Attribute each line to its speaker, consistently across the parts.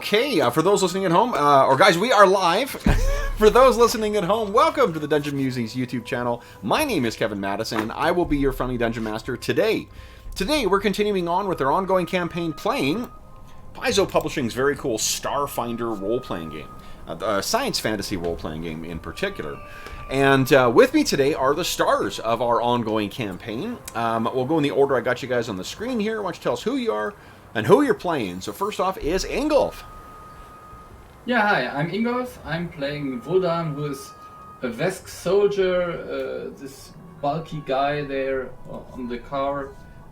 Speaker 1: Okay, for those listening at home, or guys, we are live. For those listening at home, welcome to the Dungeon Musings YouTube channel. My name is Kevin Madison, and I will be your friendly Dungeon Master today. Today, we're continuing on with our ongoing campaign playing Paizo Publishing's very cool Starfinder role-playing game. A science fantasy role-playing game in particular. And with me today are the stars of our ongoing campaign. We'll go in the order I got you guys on the screen here. Why don't you tell us who you are and who you're playing. So first off is Ingolf.
Speaker 2: Yeah, hi, I'm Ingolf. I'm playing Vuldan, who is a Vesk soldier, this bulky guy there on the car.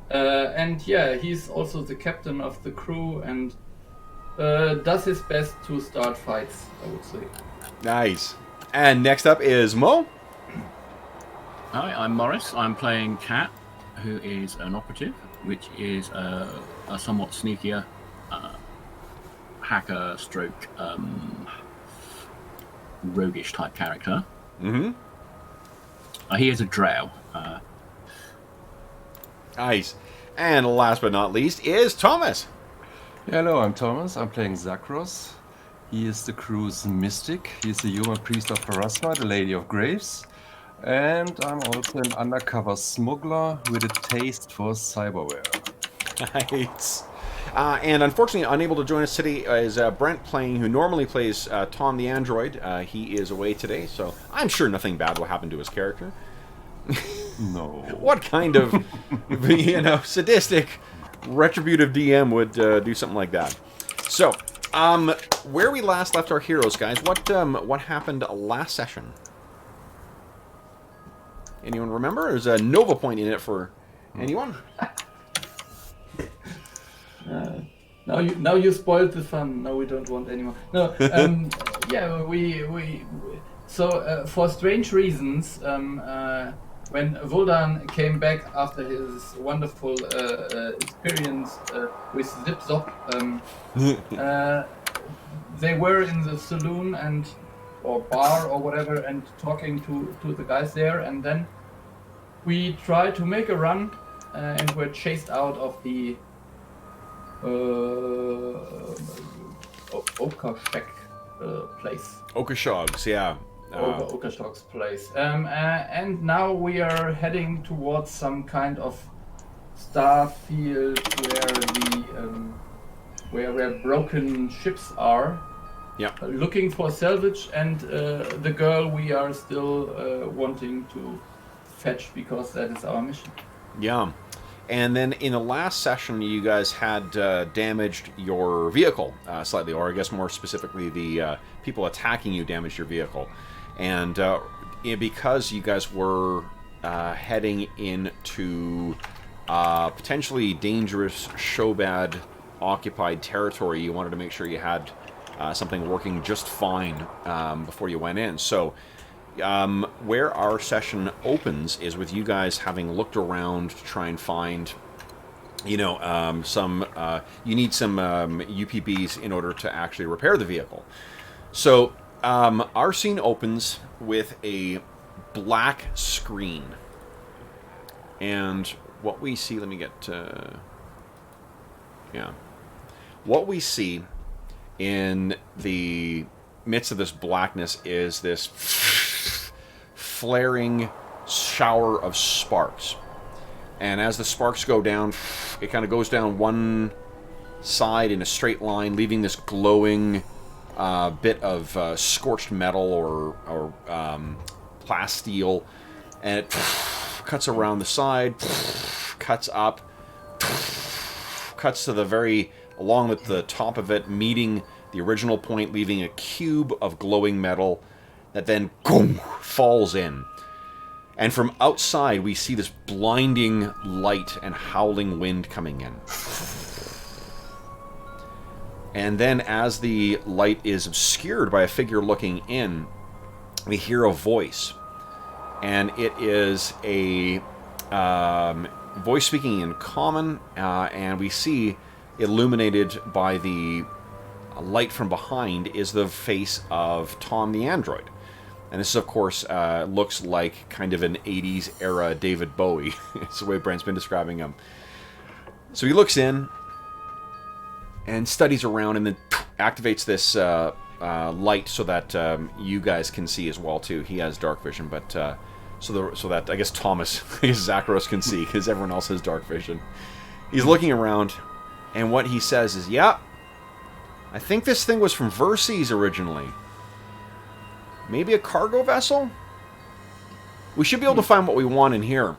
Speaker 2: And yeah, he's also the captain of the crew and does his best to start fights, I would say.
Speaker 1: Nice. And next up is Mo.
Speaker 3: Hi, I'm Morris. I'm playing Kat, who is an operative, which is a somewhat sneakier hacker stroke roguish type character.
Speaker 1: Mm-hmm.
Speaker 3: He is a drow.
Speaker 1: Nice. And last but not least is Thomas.
Speaker 4: Hello, I'm Thomas. I'm playing Zakros. He is the crew's mystic. He's the human priest of Parasma, the Lady of Graves. And I'm also an undercover smuggler with a taste for cyberware.
Speaker 1: Nice. And unfortunately, unable to join us today is Brent playing, who normally plays Tom the Android. He is away today, so I'm sure nothing bad will happen to his character.
Speaker 4: No.
Speaker 1: What kind of, sadistic, retributive DM would do something like that? So, where we last left our heroes, guys, what happened last session? Anyone remember? There's a Nova point in it for anyone.
Speaker 2: Now you spoiled the fun. No, we don't want anymore. No, yeah, so for strange reasons, when Vuldan came back after his wonderful experience with Zip Zop, they were in the saloon or bar or whatever and talking to the guys there, and then we tried to make a run and were chased out of the Okashek place.
Speaker 1: Okashogs, yeah.
Speaker 2: Okashog's place. And now we are heading towards some kind of star field where broken ships are.
Speaker 1: Yeah.
Speaker 2: Looking for salvage, and the girl we are still wanting to fetch because that is our mission.
Speaker 1: Yeah. And then in the last session, you guys had damaged your vehicle slightly, or I guess more specifically, the people attacking you damaged your vehicle. And because you guys were heading into potentially dangerous Shobhad occupied territory, you wanted to make sure you had something working just fine before you went in. So where our session opens is with you guys having looked around to try and find, you need some UPBs in order to actually repair the vehicle. So our scene opens with a black screen, and what we see, let me get what we see in the midst of this blackness is this flaring shower of sparks. And as the sparks go down, it kind of goes down one side in a straight line, leaving this glowing bit of scorched metal or plasteel. And it cuts around the side, cuts up, cuts to along with the top of it, meeting the original point, leaving a cube of glowing metal that then falls in. And from outside, we see this blinding light and howling wind coming in. And then as the light is obscured by a figure looking in, we hear a voice. And it is a voice speaking in common, and we see illuminated by the light from behind is the face of Tom the Android. And this, of course, looks like kind of an 80s era David Bowie. It's the way Brent's been describing him. So he looks in and studies around, and then activates this light so that you guys can see as well too. He has dark vision, but so that I guess Thomas, I guess Zakros can see because everyone else has dark vision. He's looking around, and what he says is, "Yeah, I think this thing was from Verces originally. Maybe a cargo vessel? We should be able to find what we want in here."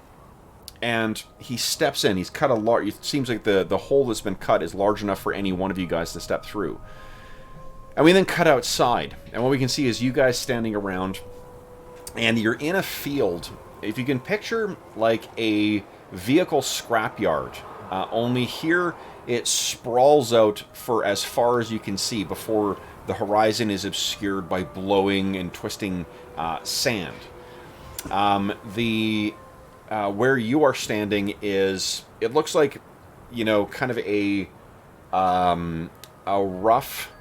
Speaker 1: And he steps in. He's cut a large... It seems like the hole that's been cut is large enough for any one of you guys to step through. And we then cut outside. And what we can see is you guys standing around, and you're in a field. If you can picture like a vehicle scrapyard, only here it sprawls out for as far as you can see before the horizon is obscured by blowing and twisting sand. Where you are standing is, it looks like, you know, kind of a rough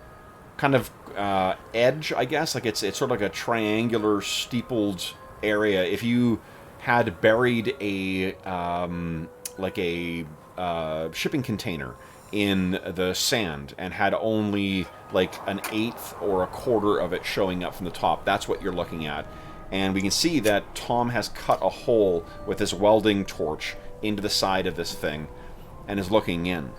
Speaker 1: kind of edge, I guess. Like it's sort of like a triangular steepled area. If you had buried a shipping container in the sand and had only like an eighth or a quarter of it showing up from the top, that's what you're looking at. And we can see that Tom has cut a hole with his welding torch into the side of this thing and is looking in.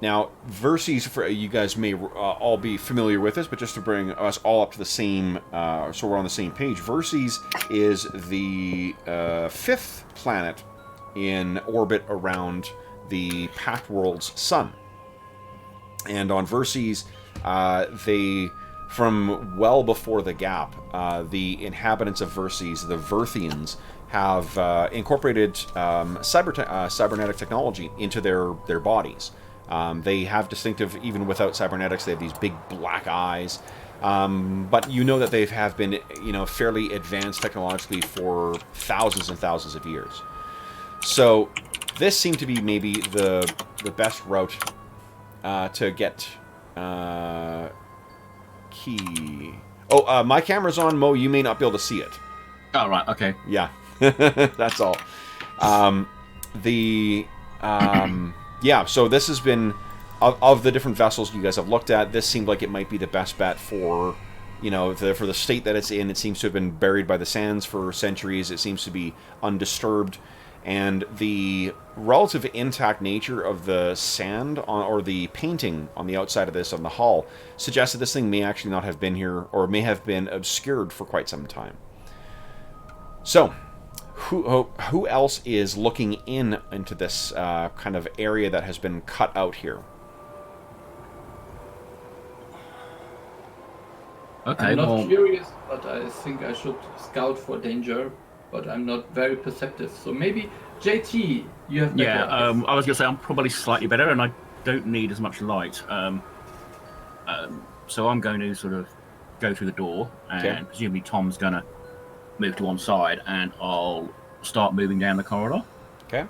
Speaker 1: Now, Verces, you guys may all be familiar with this, but just to bring us all up to the same, so we're on the same page, Verces is the 5th planet in orbit around the Pact World's sun. And on Verces, from well before the gap, the inhabitants of Verces, the Verthians, have incorporated cybernetic technology into their bodies. They have distinctive, even without cybernetics, they have these big black eyes. But you know that they have been, you know, fairly advanced technologically for thousands and thousands of years. So this seemed to be maybe the best route to get key. Oh, my camera's on, Mo. You may not be able to see it.
Speaker 3: Oh, right. Okay.
Speaker 1: Yeah. That's all. Yeah, so this has been, of the different vessels you guys have looked at, this seemed like it might be the best bet for, you know, for the state that it's in. It seems to have been buried by the sands for centuries. It seems to be undisturbed. And the relative intact nature of the sand or the painting on the outside of this, on the hull, suggests that this thing may actually not have been here, or may have been obscured for quite some time. So, who else is looking into this kind of area that has been cut out here?
Speaker 3: Okay,
Speaker 2: I'm not curious, but I think I should scout for danger. But I'm not very perceptive. So maybe JT, you have better eyes.
Speaker 3: I was going to say I'm probably slightly better, and I don't need as much light. So I'm going to sort of go through the door, and presumably Tom's going to move to one side, and I'll start moving down the corridor.
Speaker 1: Okay.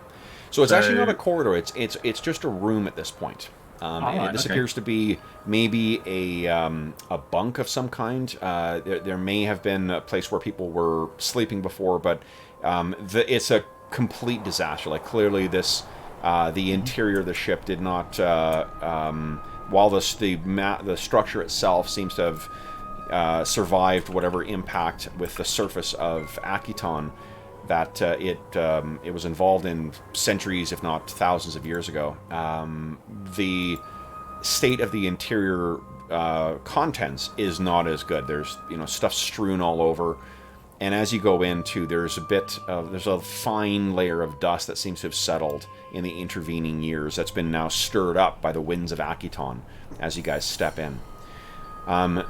Speaker 1: So it's actually not a corridor. It's just a room at this point. This appears to be maybe a bunk of some kind. There may have been a place where people were sleeping before, but it's a complete disaster. Like clearly, the interior of the ship did not. While the structure itself seems to have survived whatever impact with the surface of Akiton that it was involved in centuries, if not thousands of years ago. The state of the interior contents is not as good. There's stuff strewn all over, and as you go into, there's a fine layer of dust that seems to have settled in the intervening years. That's been now stirred up by the winds of Akiton as you guys step in.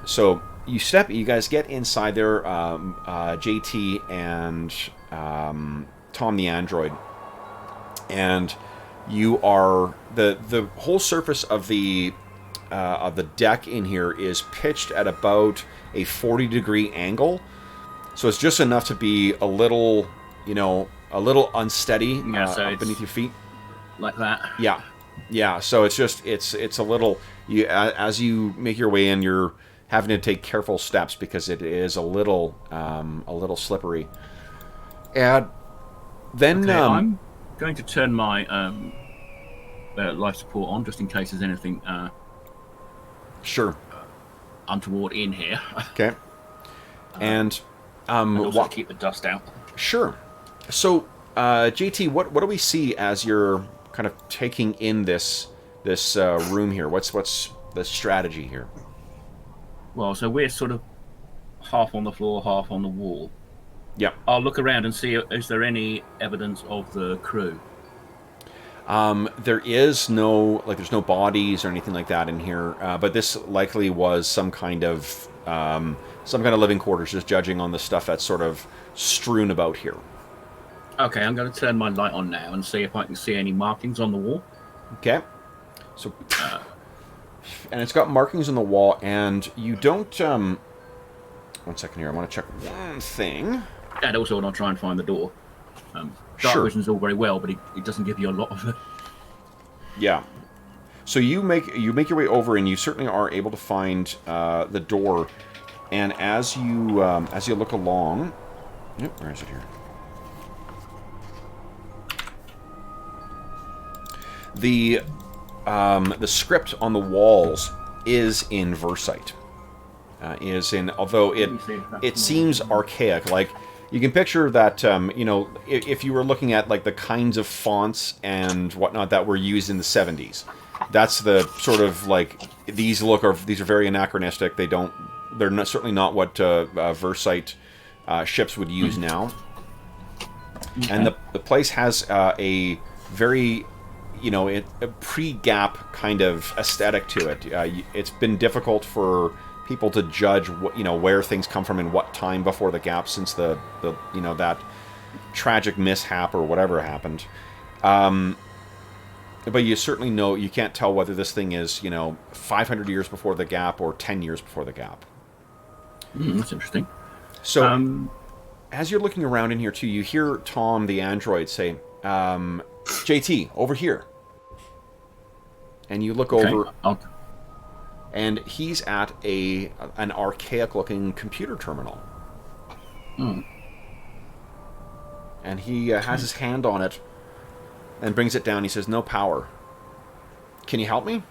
Speaker 1: So you guys get inside there. JT and Tom the android, and you are the whole surface of the deck in here is pitched at about a 40-degree angle, so it's just enough to be a little unsteady beneath your feet,
Speaker 3: like that.
Speaker 1: Yeah. So it's a little, as you make your way in, you're having to take careful steps because it is a little slippery. And then
Speaker 3: I'm going to turn my life support on just in case there's anything
Speaker 1: Sure.
Speaker 3: untoward in here.
Speaker 1: Okay. And
Speaker 3: And also to keep the dust out.
Speaker 1: Sure. So, JT, what do we see as you're kind of taking in this room here? What's the strategy here?
Speaker 3: Well, so we're sort of half on the floor, half on the wall.
Speaker 1: Yeah.
Speaker 3: I'll look around and see, is there any evidence of the crew?
Speaker 1: There is no, there's no bodies or anything like that in here, but this likely was some kind of living quarters, just judging on the stuff that's sort of strewn about here.
Speaker 3: Okay, I'm going to turn my light on now and see if I can see any markings on the wall.
Speaker 1: Okay. So, and it's got markings on the wall, and you don't, 1 second here, I want to check one thing.
Speaker 3: And also, I'll try and find the door. Dark vision's all very well, but it doesn't give you a lot of it.
Speaker 1: Yeah. So you make your way over, and you certainly are able to find the door. And as you look along, where is it here? The script on the walls is in Versite. Although it seems archaic, like. You can picture that, if you were looking at like the kinds of fonts and whatnot that were used in the 70s, that's the sort of like these are very anachronistic. They're not, certainly not what Versite ships would use now. Okay. And the place has a very, a pre-gap kind of aesthetic to it. It's been difficult for people to judge where things come from and what time before the gap, since the that tragic mishap or whatever happened. But you certainly know, you can't tell whether this thing is 500 years before the gap or 10 years before the gap.
Speaker 3: That's interesting.
Speaker 1: So as you're looking around in here too, you hear Tom the android say, JT, over here. And you look over. And he's at an archaic-looking computer terminal. And he has his hand on it and brings it down. He says, "No power. Can you help me?"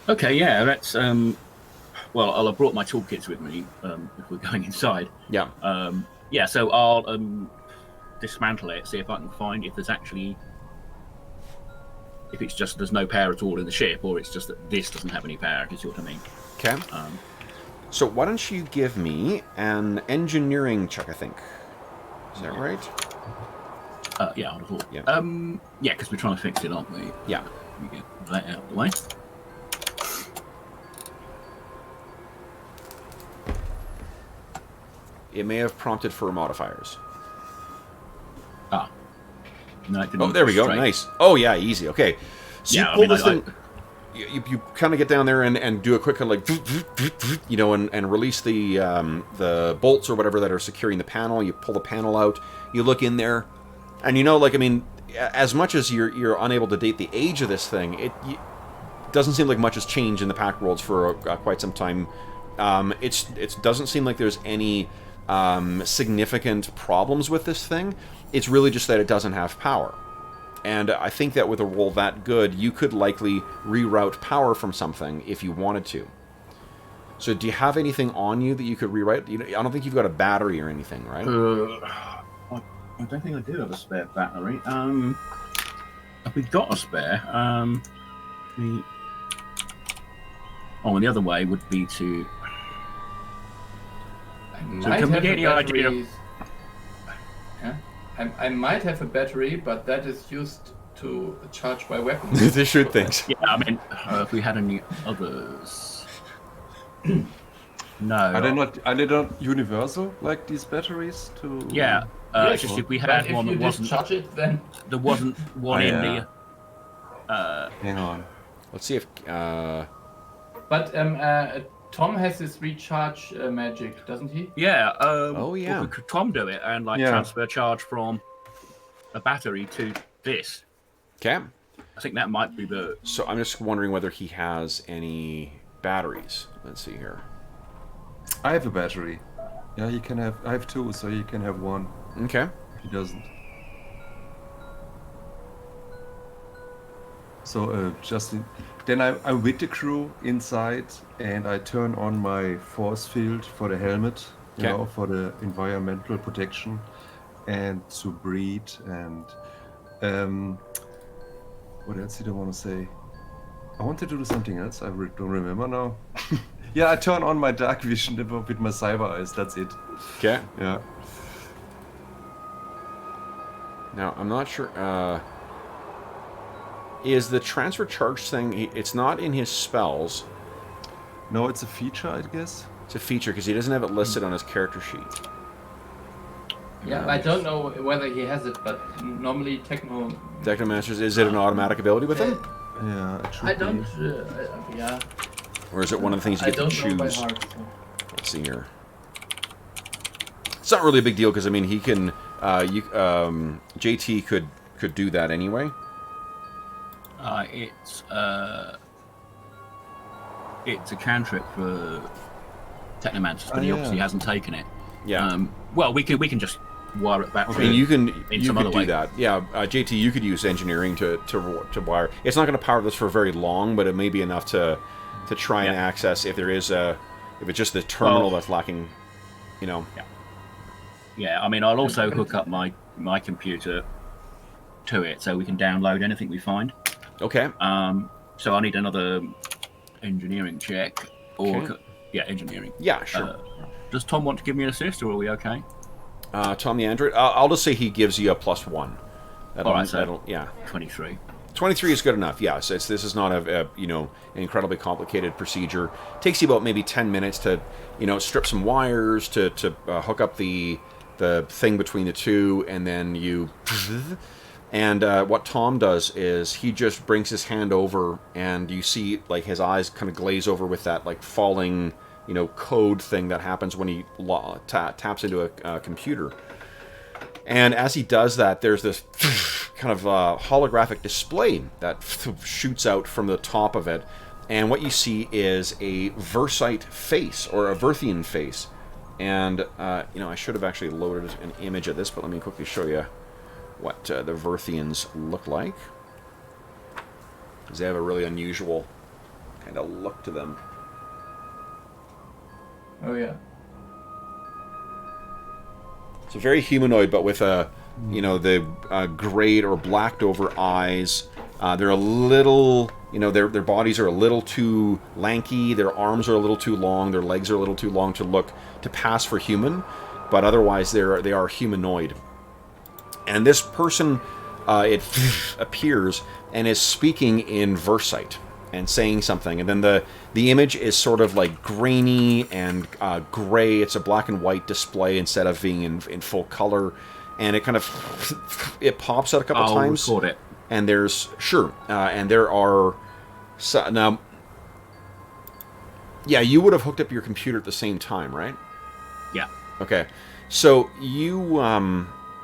Speaker 3: Okay, yeah, that's... well, I'll have brought my toolkits with me if we're going inside.
Speaker 1: Yeah.
Speaker 3: So I'll dismantle it, see if I can find if there's actually... If it's just there's no power at all in the ship, or it's just that this doesn't have any power, if you see what I mean.
Speaker 1: Okay. So why don't you give me an engineering check, I think. Is that right?
Speaker 3: Yeah, I would have thought.
Speaker 1: Yeah.
Speaker 3: Yeah, because we're trying to fix it, aren't we?
Speaker 1: Yeah.
Speaker 3: We get that out of the way.
Speaker 1: It may have prompted for modifiers.
Speaker 3: No,
Speaker 1: oh, there we go. Straight. Nice. Oh, yeah, easy. Okay. So you pull this thing. You kind of get down there and do a quick kind of like, and release the bolts or whatever that are securing the panel. You pull the panel out. You look in there, and as much as you're unable to date the age of this thing, it doesn't seem like much has changed in the Pact Worlds for quite some time. It doesn't seem like there's any significant problems with this thing. It's really just that it doesn't have power. And I think that with a roll that good, you could likely reroute power from something if you wanted to. So do you have anything on you that you could rewrite? I don't think you've got a battery or anything, right?
Speaker 3: I don't think I do have a spare battery. Have we got a spare? And the other way would be to...
Speaker 2: Can we get any idea? I might have a battery, but that is used to charge my weapons.
Speaker 1: They shoot things.
Speaker 3: Yeah, I mean, if we had any others... No.
Speaker 4: Are they not universal, like these batteries?
Speaker 3: Yeah,
Speaker 2: yes,
Speaker 3: just if we had one that wasn't...
Speaker 2: charge it, then...
Speaker 3: There wasn't one in the...
Speaker 4: Hang on.
Speaker 1: Let's see if...
Speaker 2: But Tom has his recharge magic, doesn't he?
Speaker 3: Yeah.
Speaker 1: Oh, yeah.
Speaker 3: Well, could Tom do it and transfer charge from a battery to this?
Speaker 1: Okay.
Speaker 3: I think that might be the...
Speaker 1: So I'm just wondering whether he has any batteries. Let's see here.
Speaker 4: I have a battery. Yeah, he can have... I have two, so he can have one.
Speaker 1: Okay.
Speaker 4: If he doesn't. So then I'm with the crew inside, and I turn on my force field for the helmet, you
Speaker 1: Okay.
Speaker 4: know, for the environmental protection, and to breathe. And what else did I want to say? I wanted to do something else. I don't remember now. Yeah, I turn on my dark vision with my cyber eyes. That's it.
Speaker 1: Okay.
Speaker 4: Yeah.
Speaker 1: Now, I'm not sure. Is the transfer charge thing? It's not in his spells.
Speaker 4: No, it's a feature, I guess.
Speaker 1: It's a feature because he doesn't have it listed on his character sheet.
Speaker 2: Yeah, I don't know whether he has it, but normally
Speaker 1: Technomasters, is it an automatic ability with him?
Speaker 4: Yeah, it should
Speaker 2: I don't.
Speaker 4: be.
Speaker 2: Yeah.
Speaker 1: Or is it one of the things you
Speaker 2: I
Speaker 1: get to
Speaker 2: don't
Speaker 1: choose?
Speaker 2: know by heart. So.
Speaker 1: Let's see here. It's not really a big deal because I mean he can. JT could do that anyway.
Speaker 3: It's a cantrip for Technomancers, but he obviously hasn't taken it.
Speaker 1: Yeah.
Speaker 3: Well, we can just wire it back.
Speaker 1: I mean, you can
Speaker 3: some other
Speaker 1: do
Speaker 3: way.
Speaker 1: that. Yeah, JT, you could use engineering to wire. It's not going to power this for very long, but it may be enough to try and access if there is if it's just the terminal that's lacking, you know.
Speaker 3: Yeah. Yeah, I mean, I'll also hook up my computer to it so we can download anything we find.
Speaker 1: Okay.
Speaker 3: So I need another engineering check. Or
Speaker 1: Okay.
Speaker 3: Engineering.
Speaker 1: Yeah, sure.
Speaker 3: Does Tom want to give me an assist, or are we okay?
Speaker 1: Tom the android. I'll just say he gives you a +1.
Speaker 3: All right, so
Speaker 1: yeah.
Speaker 3: 23.
Speaker 1: 23 is good enough. Yeah, so this is not an incredibly complicated procedure. Takes you about maybe 10 minutes to strip some wires to hook up the thing between the two, and then you. And what Tom does is he just brings his hand over, and you see like his eyes kind of glaze over with that like falling code thing that happens when he taps into a computer. And as he does that, there's this kind of holographic display that shoots out from the top of it. And what you see is a Versite face, or a Verthian face. And, I should have actually loaded an image of this, but let me quickly show you what the Verthians look like. Because they have a really unusual kind of look to them.
Speaker 2: Oh yeah.
Speaker 1: So very humanoid, but with the grayed or blacked over eyes. They're a little, their bodies are a little too lanky. Their arms are a little too long. Their legs are a little too long to pass for human, but otherwise they are humanoid. And this person, it appears and is speaking in Versite and saying something, and then the image is sort of like grainy and gray. It's a black and white display instead of being in full color, and it kind of it pops out a couple times.
Speaker 3: I'll record it.
Speaker 1: And there's and there are now. Yeah, you would have hooked up your computer at the same time, right?
Speaker 3: Yeah.
Speaker 1: Okay, so you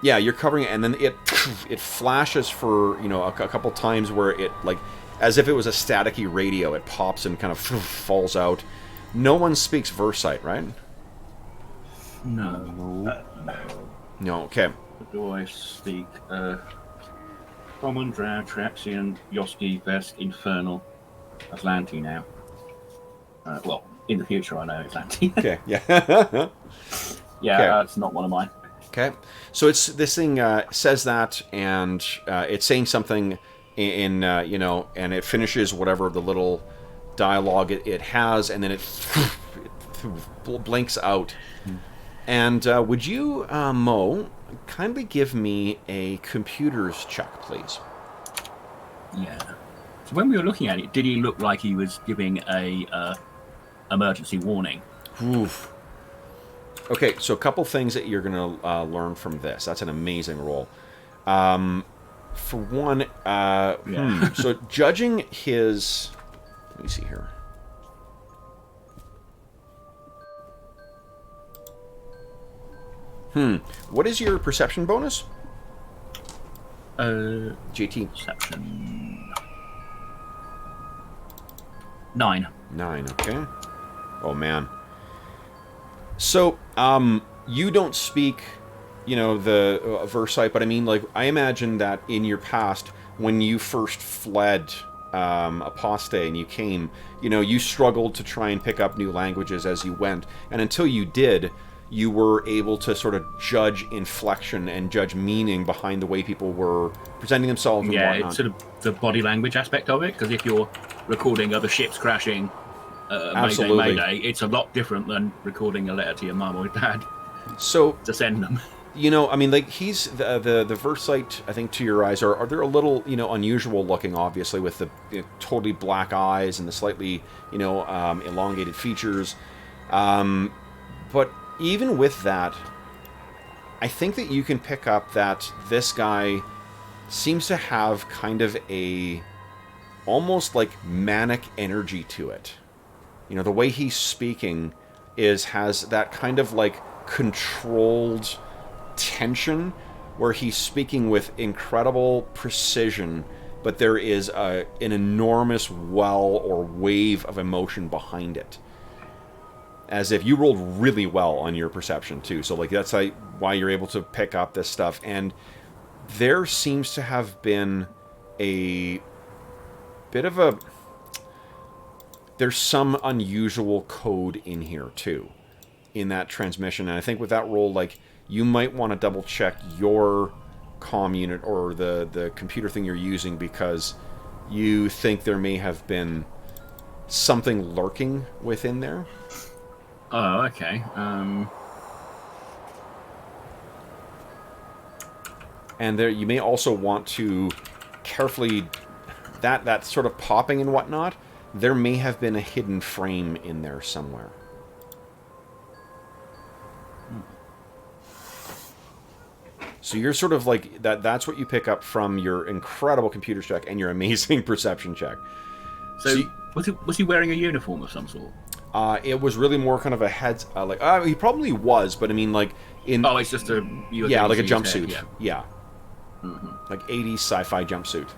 Speaker 1: you're covering it, and then it flashes for a couple times where it like. As if it was a staticky radio, it pops and kind of falls out. No one speaks Versite, right?
Speaker 3: No.
Speaker 1: No, okay.
Speaker 3: Do I speak Common, Drow, Traxian, Yoski, Vesk, Infernal, Atlanti now? Well, in the future I know Atlanti.
Speaker 1: Okay, yeah.
Speaker 3: Yeah,
Speaker 1: okay.
Speaker 3: That's not one of mine.
Speaker 1: Okay, so this thing says that, and it's saying something in and it finishes whatever the little dialogue it has, and then it blinks out. And would you, Mo, kindly give me a computers check, please?
Speaker 3: Yeah. So when we were looking at it, did he look like he was giving a emergency warning?
Speaker 1: Oof. Okay, so a couple things that you're going to learn from this. That's an amazing roll. For one, so judging his... Let me see here. What is your perception bonus? JT.
Speaker 3: Perception. 9.
Speaker 1: 9, okay. Oh, man. So, you don't speak, the Versite, but I mean, like, I imagine that in your past, when you first fled, apostate and you came, you struggled to try and pick up new languages as you went, and until you did, you were able to sort of judge inflection and judge meaning behind the way people were presenting themselves and whatnot.
Speaker 3: It's sort of the body language aspect of it, because if you're recording other ships crashing,
Speaker 1: Absolutely.
Speaker 3: Mayday, it's a lot different than recording a letter to your mum or dad
Speaker 1: So,
Speaker 3: to send them.
Speaker 1: he's the Versite, I think, to your eyes are they're a little, unusual looking, obviously, with the totally black eyes and the slightly, elongated features. But even with that, I think that you can pick up that this guy seems to have kind of a almost like manic energy to it. The way he's speaking has that kind of like controlled tension where he's speaking with incredible precision, but there is an enormous well or wave of emotion behind it. As if you rolled really well on your perception too. So like that's why you're able to pick up this stuff. And there seems to have been a bit of a... There's some unusual code in here too, in that transmission. And I think with that roll, like, you might want to double check your comm unit or the computer thing you're using, because you think there may have been something lurking within there.
Speaker 3: Oh, okay.
Speaker 1: And there, you may also want to carefully... That sort of popping and whatnot, there may have been a hidden frame in there somewhere. So you're sort of like... That's what you pick up from your incredible computer check and your amazing perception check.
Speaker 3: So was he wearing a uniform of some sort?
Speaker 1: It was really more kind of a heads... he probably was, but I mean, like...
Speaker 3: Oh, it's just a...
Speaker 1: Yeah, like a jumpsuit.
Speaker 3: Head,
Speaker 1: yeah. Like 80s sci-fi jumpsuit.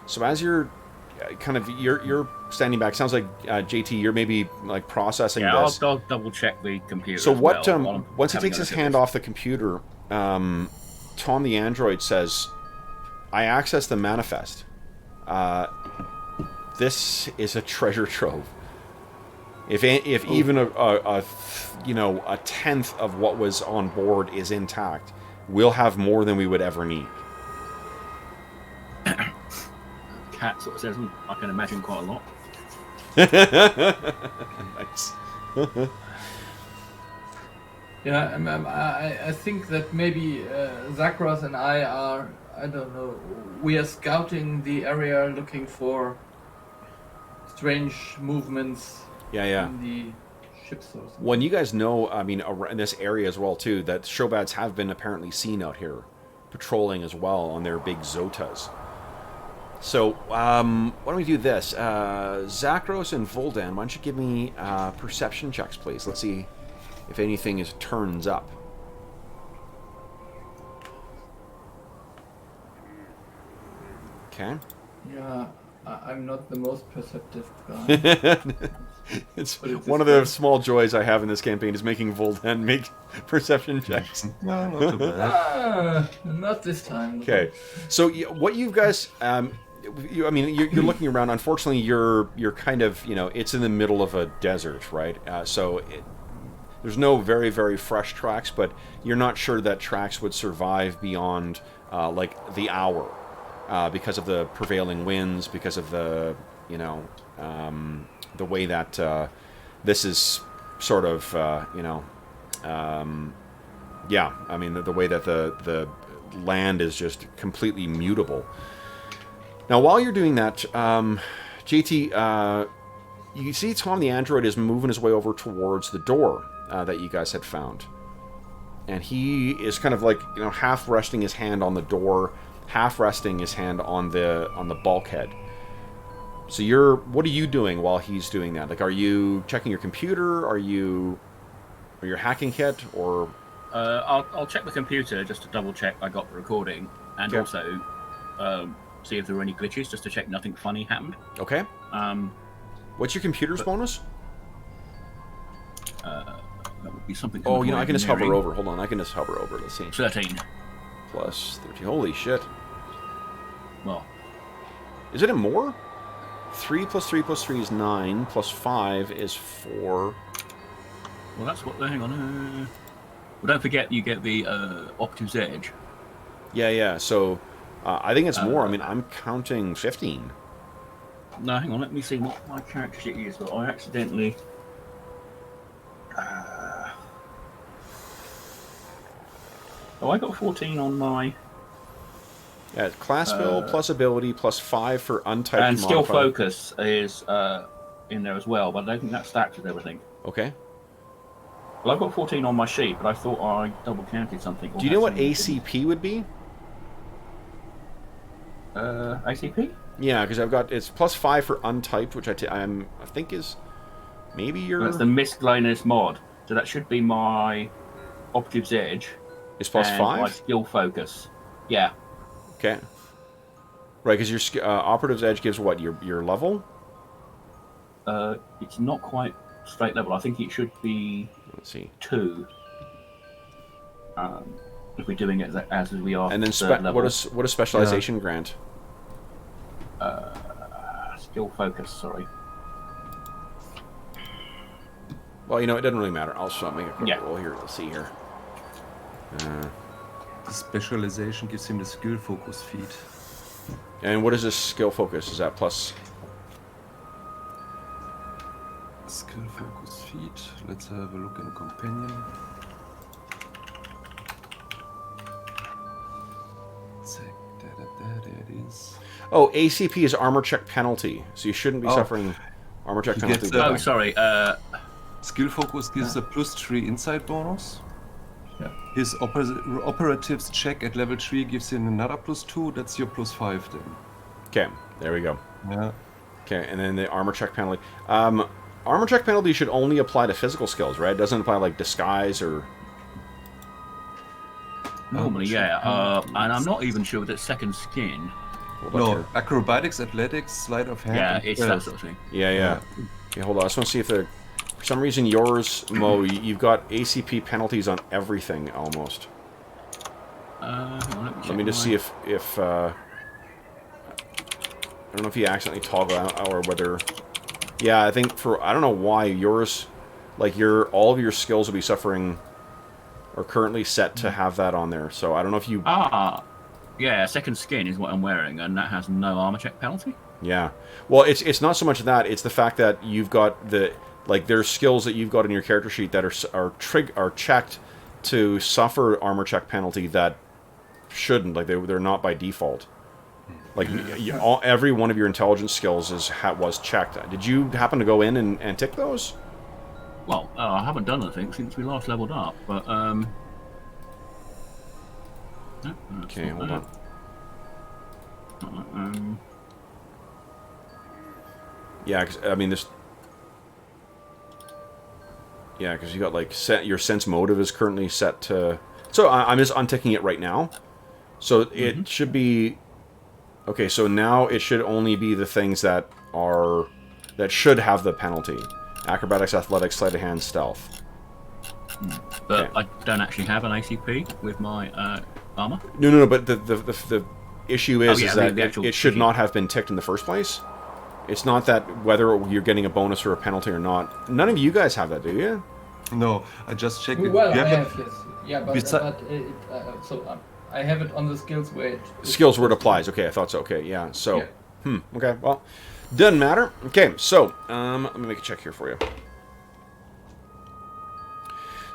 Speaker 1: So as you're you're standing back, sounds like JT, you're maybe like processing this.
Speaker 3: I'll double check the computer.
Speaker 1: So
Speaker 3: as
Speaker 1: what?
Speaker 3: well,
Speaker 1: Once he takes his hand off the computer, Tom the android says, "I accessed the manifest. This is a treasure trove. If even a tenth of what was on board is intact, we'll have more than we would ever need."
Speaker 3: Cat sort of says, I can imagine quite a lot.
Speaker 1: Nice.
Speaker 2: Yeah, I think that maybe Zachros and I are, I don't know, we are scouting the area looking for strange movements in the ships or something.
Speaker 1: When you guys know, I mean, in this area as well too, that Shobhads have been apparently seen out here, patrolling as well on their big Zotas. So, why don't we do this? Zachros and Voldan, why don't you give me perception checks, please? Let's see if anything turns up. Okay.
Speaker 2: Yeah, I'm not the most perceptive guy.
Speaker 1: It's one of the small joys I have in this campaign is making Voldan make perception checks.
Speaker 4: No, not too bad.
Speaker 2: Not this time.
Speaker 1: Okay, so what you guys, you're looking around. Unfortunately, you're kind of, it's in the middle of a desert, right? So there's no very, very fresh tracks, but you're not sure that tracks would survive beyond like the hour because of the prevailing winds, because of the the way that this is sort of the way that the land is just completely mutable. Now, while you're doing that, JT, you see Tom the android is moving his way over towards the door that you guys had found. And he is kind of like, half resting his hand on the door, half resting his hand on the bulkhead. So what are you doing while he's doing that? Like, are you checking your computer? Are you hacking kit? Or
Speaker 3: I'll check the computer just to double check I got the recording, and also see if there were any glitches, just to check nothing funny happened.
Speaker 1: Okay. What's your computer's bonus?
Speaker 3: That would be something.
Speaker 1: I can just hover over. Hold on, I can just hover over. Let's see.
Speaker 3: 13.
Speaker 1: plus 13. Holy shit.
Speaker 3: Well,
Speaker 1: Is it a more? 3 plus 3 plus 3 is 9, plus 5 is 4.
Speaker 3: well, that's what. Hang on. Well, don't forget you get the Operative's Edge.
Speaker 1: Yeah. So, I think it's more. I mean, I'm counting 15.
Speaker 3: No, hang on. Let me see what my character sheet is. But I accidentally. Oh, I got 14 on my.
Speaker 1: Yeah, class build plus ability plus 5 for untyped
Speaker 3: And skill
Speaker 1: modifier.
Speaker 3: focus is in there as well, but I don't think that stacks with everything.
Speaker 1: Okay.
Speaker 3: Well, I've got 14 on my sheet, but I thought I double counted something.
Speaker 1: Do you know what ACP would be?
Speaker 3: ACP?
Speaker 1: Yeah, because I've got it's plus 5 for untyped, which I think is maybe your
Speaker 3: That's the miscellaneous mod, so that should be my Operative's Edge.
Speaker 1: is plus
Speaker 3: and
Speaker 1: 5.
Speaker 3: my skill focus. Yeah.
Speaker 1: Okay. Right, because your Operative's Edge gives what your level.
Speaker 3: It's not quite straight level. I think it should be
Speaker 1: Let's see.
Speaker 3: 2. If we're doing it as we are.
Speaker 1: And then
Speaker 3: level.
Speaker 1: what does specialization grant?
Speaker 3: Skill focus. Sorry.
Speaker 1: Well, it doesn't really matter. I'll make a quick roll here. Let's see here.
Speaker 4: The specialization gives him the skill focus feat.
Speaker 1: And what is this skill focus? Is that plus?
Speaker 4: Skill focus feat. Let's have a look in the companion. There it is.
Speaker 1: Oh, ACP is armor check penalty, so you shouldn't be suffering armor check penalty.
Speaker 3: Oh, sorry.
Speaker 4: Skill focus gives a +3 insight bonus.
Speaker 2: Yeah.
Speaker 4: His operatives check at level 3 gives him another +2. That's your +5 then.
Speaker 1: Okay, there we go.
Speaker 4: Yeah.
Speaker 1: Okay, and then the armor check penalty. Armor check penalty should only apply to physical skills, right? It doesn't apply like disguise or.
Speaker 3: Normally, yeah. And I'm not even sure that second skin.
Speaker 4: No, acrobatics, athletics, sleight of hand.
Speaker 3: Yeah,
Speaker 4: and
Speaker 3: it's
Speaker 4: stealth.
Speaker 3: that sort of thing.
Speaker 1: Yeah. Okay, hold on. I just want to see if for some reason yours, Mo, you've got ACP penalties on everything almost. Let me just see if I don't know if you accidentally toggle out or whether. Yeah, I think I don't know why yours, like all of your skills will be suffering, are currently set to have that on there. So I don't know if you.
Speaker 3: Yeah, second skin is what I'm wearing, and that has no armor check penalty.
Speaker 1: Yeah, well, it's not so much that; it's the fact that you've got there's skills that you've got in your character sheet that are checked to suffer armor check penalty that shouldn't. Like they're not by default. Like every one of your intelligence skills was checked. Did you happen to go in and tick those?
Speaker 3: Well, I haven't done anything since we last leveled up, but no,
Speaker 1: okay, hold on. Yeah, cause, I mean this. Yeah, because you got like your sense motive is currently set to. So I'm just unticking it right now. So it should be. Okay, so now it should only be the things that should have the penalty: acrobatics, athletics, sleight of hand, stealth.
Speaker 3: But I don't actually have an ACP with my armor.
Speaker 1: No. But the issue is that it should not have been ticked in the first place. It's not that whether you're getting a bonus or a penalty or not. None of you guys have that, do you?
Speaker 4: No, I just checked it.
Speaker 2: Well, I
Speaker 4: Yeah,
Speaker 2: have, yes. Yeah, but I have it on the skills where
Speaker 1: skills where it applies. Okay, I thought so. Okay, yeah. So, okay, well, doesn't matter. Okay, so let me make a check here for you.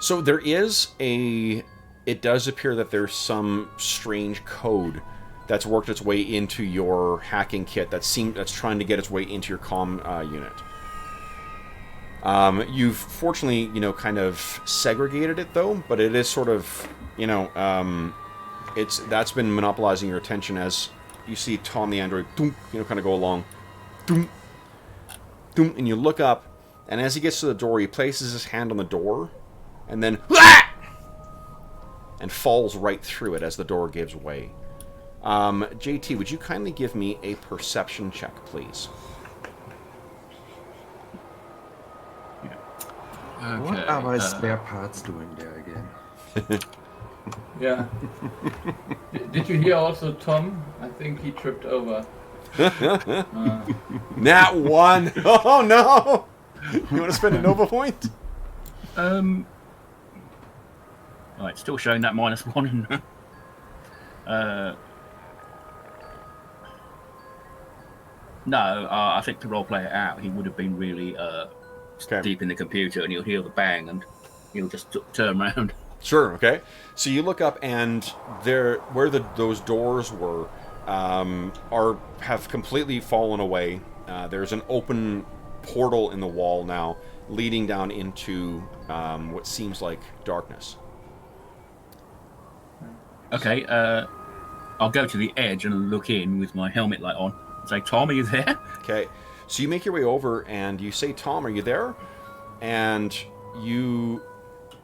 Speaker 1: So there is it does appear that there's some strange code that's worked its way into your hacking kit that's trying to get its way into your comm unit. You've fortunately, kind of segregated it though, but it is sort of, that's been monopolizing your attention as you see Tom the android, kind of go along, and you look up, and as he gets to the door, he places his hand on the door, and then and falls right through it as the door gives way. JT, would you kindly give me a perception check, please?
Speaker 4: What are my spare parts doing there again?
Speaker 2: Yeah. Did you hear also Tom? I think he tripped over.
Speaker 1: Nat 1! Oh no! You want to spend a Nova point?
Speaker 3: Right, still showing that -1. No, I think to roleplay it out, he would have been really deep in the computer, and he'll hear the bang, and he'll just turn around.
Speaker 1: Sure. Okay. So you look up, and there, where those doors were, have completely fallen away. There's an open portal in the wall now, leading down into what seems like darkness.
Speaker 3: Okay, I'll go to the edge and look in with my helmet light on. Say, Tom, are you there?
Speaker 1: Okay. So you make your way over, and you say, Tom, are you there? And you,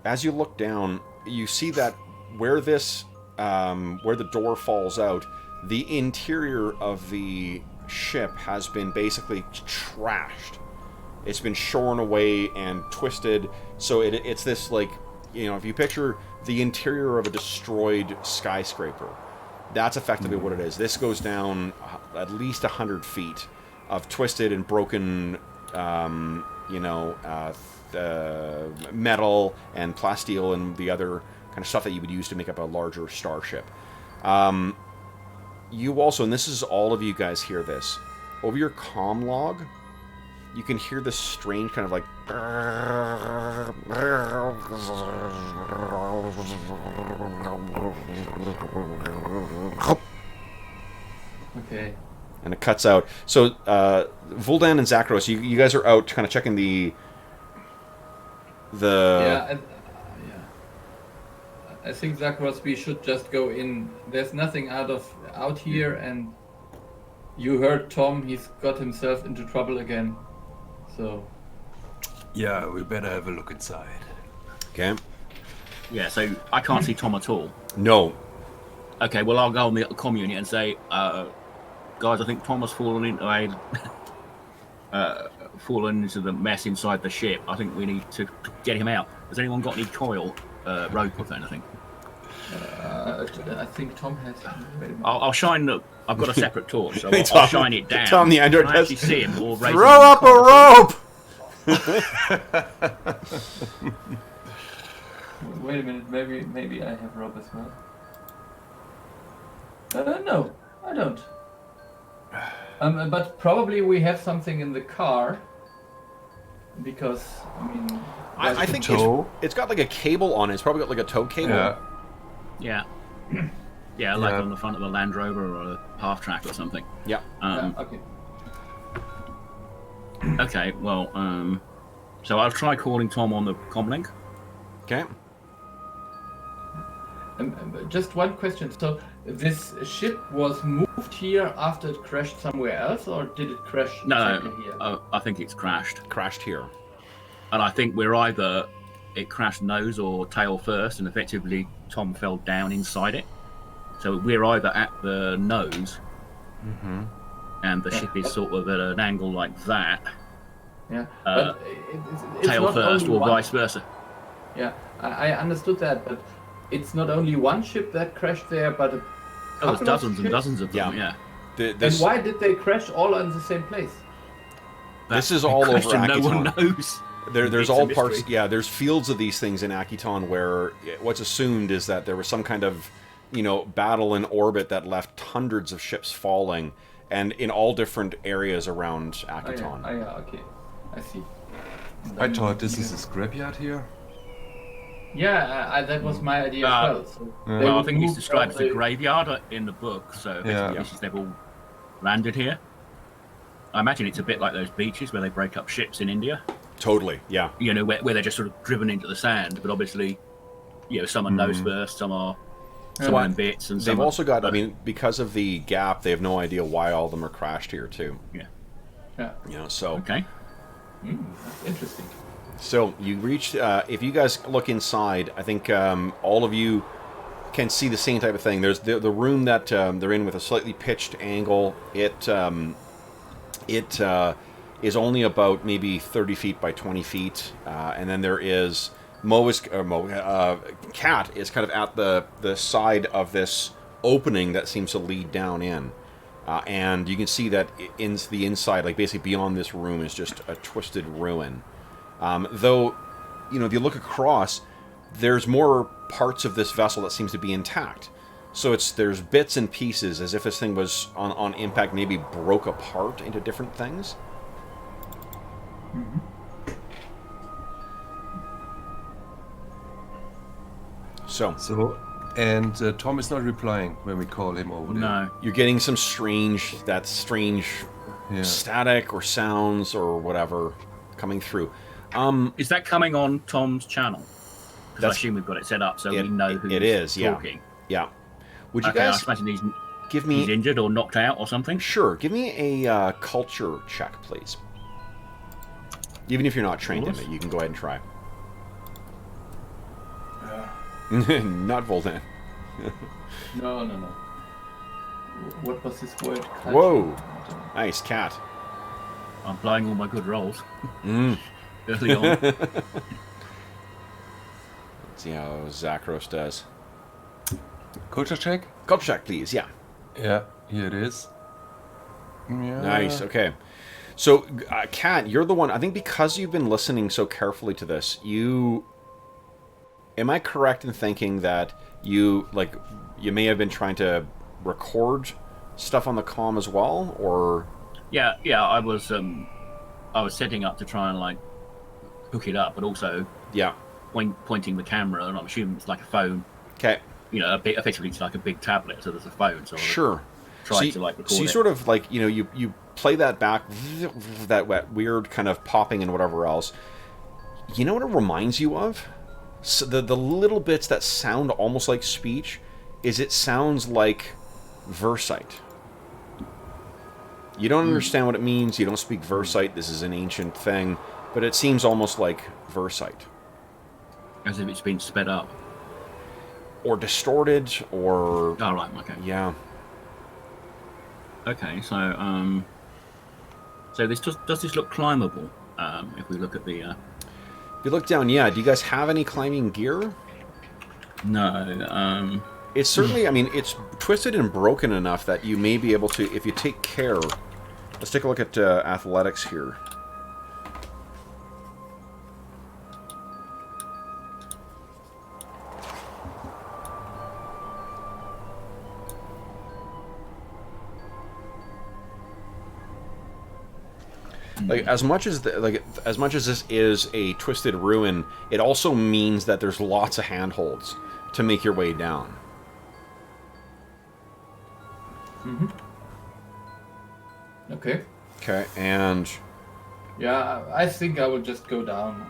Speaker 1: as you look down, you see that where this, where the door falls out, the interior of the ship has been basically trashed. It's been shorn away and twisted. So it's this, like, you know, if you picture the interior of a destroyed skyscraper, that's effectively what it is. This goes down at least 100 feet of twisted and broken, metal and plasteel and the other kind of stuff that you would use to make up a larger starship. You also, and this is all of you guys hear this, over your comm log, you can hear this strange kind of like...
Speaker 2: Okay.
Speaker 1: And it cuts out. So, Vuldan and Zakros, you guys are out kind of checking the...
Speaker 2: Yeah, I think Zakros, we should just go in. There's nothing out here, and you heard Tom. He's got himself into trouble again. So.
Speaker 4: Yeah, we better have a look inside.
Speaker 1: Okay.
Speaker 3: Yeah, so I can't see Tom at all.
Speaker 1: No.
Speaker 3: Okay, well, I'll go on the comm unit and say, guys, I think Tom has fallen into the mess inside the ship. I think we need to get him out. Has anyone got any coil, rope or anything?
Speaker 2: I think Tom has.
Speaker 3: I'll shine the... I've got a separate torch, so I'll shine it down.
Speaker 1: Tom the Android
Speaker 3: can I actually see him or raise
Speaker 1: throw up a rope!
Speaker 2: Wait a minute, maybe I have rope as well. No, I don't. But probably we have something in the car. Because, I mean...
Speaker 1: I think it's got like a cable on it. It's probably got like a tow cable.
Speaker 3: Yeah. Yeah, like on the front of a Land Rover or a half track or something.
Speaker 1: Yeah.
Speaker 2: Okay.
Speaker 3: Okay, well, so I'll try calling Tom on the comlink.
Speaker 1: Okay.
Speaker 2: Just one question. So this ship was moved here after it crashed somewhere else, or did it crash exactly here?
Speaker 3: I think it's crashed.
Speaker 1: Crashed here.
Speaker 3: And I think we're either it crashed nose or tail first, and effectively Tom fell down inside it. So we're either at the nose, and the ship is sort of at an angle like that.
Speaker 2: Yeah. But it's
Speaker 3: tail
Speaker 2: not
Speaker 3: first
Speaker 2: only
Speaker 3: or vice versa.
Speaker 2: Yeah, I understood that, but it's not only one ship that crashed there, but
Speaker 3: there's dozens and dozens of them. Yeah.
Speaker 2: And why did they crash all in the same place?
Speaker 1: This is all over Akiton.
Speaker 3: No one knows.
Speaker 1: There's all parts. Yeah, there's fields of these things in Akiton where what's assumed is that there was some kind of, battle in orbit that left hundreds of ships falling, and in all different areas around Akiton.
Speaker 2: Oh yeah, okay, I see.
Speaker 4: I thought this is a scrapyard here.
Speaker 2: Yeah, that was my idea as well. So
Speaker 3: well, I think he's described as a graveyard in the book, so they've all landed here. I imagine it's a bit like those beaches where they break up ships in India.
Speaker 1: Totally, yeah.
Speaker 3: Where they're just sort of driven into the sand, but obviously, some are nose first, some are in bits, and
Speaker 1: they've also got. I mean, because of the gap, they have no idea why all of them are crashed here too.
Speaker 2: Yeah.
Speaker 1: So
Speaker 3: okay.
Speaker 2: That's interesting.
Speaker 1: So you reach. If you guys look inside, I think all of you can see the same type of thing. There's the room that they're in with a slightly pitched angle. It is only about maybe 30 feet by 20 feet, and then there is Cat is kind of at the side of this opening that seems to lead down in. And you can see that in the inside, like basically beyond this room, is just a twisted ruin. Though, if you look across, there's more parts of this vessel that seems to be intact. So there's bits and pieces, as if this thing was on impact, maybe broke apart into different things.
Speaker 2: Mm-hmm.
Speaker 4: And Tom is not replying when we call him over there.
Speaker 3: No.
Speaker 1: You're getting some strange static or sounds or whatever coming through.
Speaker 3: Is that coming on Tom's channel? Because I assume we've got it set up so we know who's talking.
Speaker 1: Yeah. Would you
Speaker 3: I
Speaker 1: guys
Speaker 3: imagine he's
Speaker 1: he's
Speaker 3: injured or knocked out or something?
Speaker 1: Sure. Give me a culture check, please. Even if you're not trained in it, you can go ahead and try. Not Voldan.
Speaker 2: No. What was this word?
Speaker 1: Whoa. Nice, Cat.
Speaker 3: I'm blowing all my good rolls.
Speaker 1: Mm.
Speaker 3: Early on.
Speaker 1: Let's see how Zakros does.
Speaker 4: Culture check?
Speaker 1: Culture check, please, yeah.
Speaker 4: Yeah, here it is. Yeah.
Speaker 1: Nice, okay. So, Kat, you're the one, I think because you've been listening so carefully to this, am I correct in thinking that you may have been trying to record stuff on the comm as well, or?
Speaker 3: Yeah, I was setting up to try and hook it up, but also pointing the camera, and I'm assuming it's like a phone.
Speaker 1: Okay.
Speaker 3: Effectively it's like a big tablet, so there's a phone. So
Speaker 1: sure.
Speaker 3: Try to record
Speaker 1: so you
Speaker 3: it.
Speaker 1: sort of you play that back, that weird kind of popping and whatever else. You know what it reminds you of? So the little bits that sound almost like speech, it sounds like Versite. You don't understand what it means. You don't speak Versite. This is an ancient thing, but it seems almost like Versite.
Speaker 3: As if it's been sped up.
Speaker 1: Or distorted, or...
Speaker 3: Oh, right, okay.
Speaker 1: Yeah.
Speaker 3: Okay, so this does this look climbable? If we look at the...
Speaker 1: If you look down, yeah. Do you guys have any climbing gear?
Speaker 3: No.
Speaker 1: It's certainly, it's twisted and broken enough that you may be able to, if you take care... Let's take a look at athletics here. As much as this is a twisted ruin, it also means that there's lots of handholds to make your way down.
Speaker 2: Mm-hmm. Okay.
Speaker 1: Okay, and...
Speaker 2: Yeah, I think I will just go down.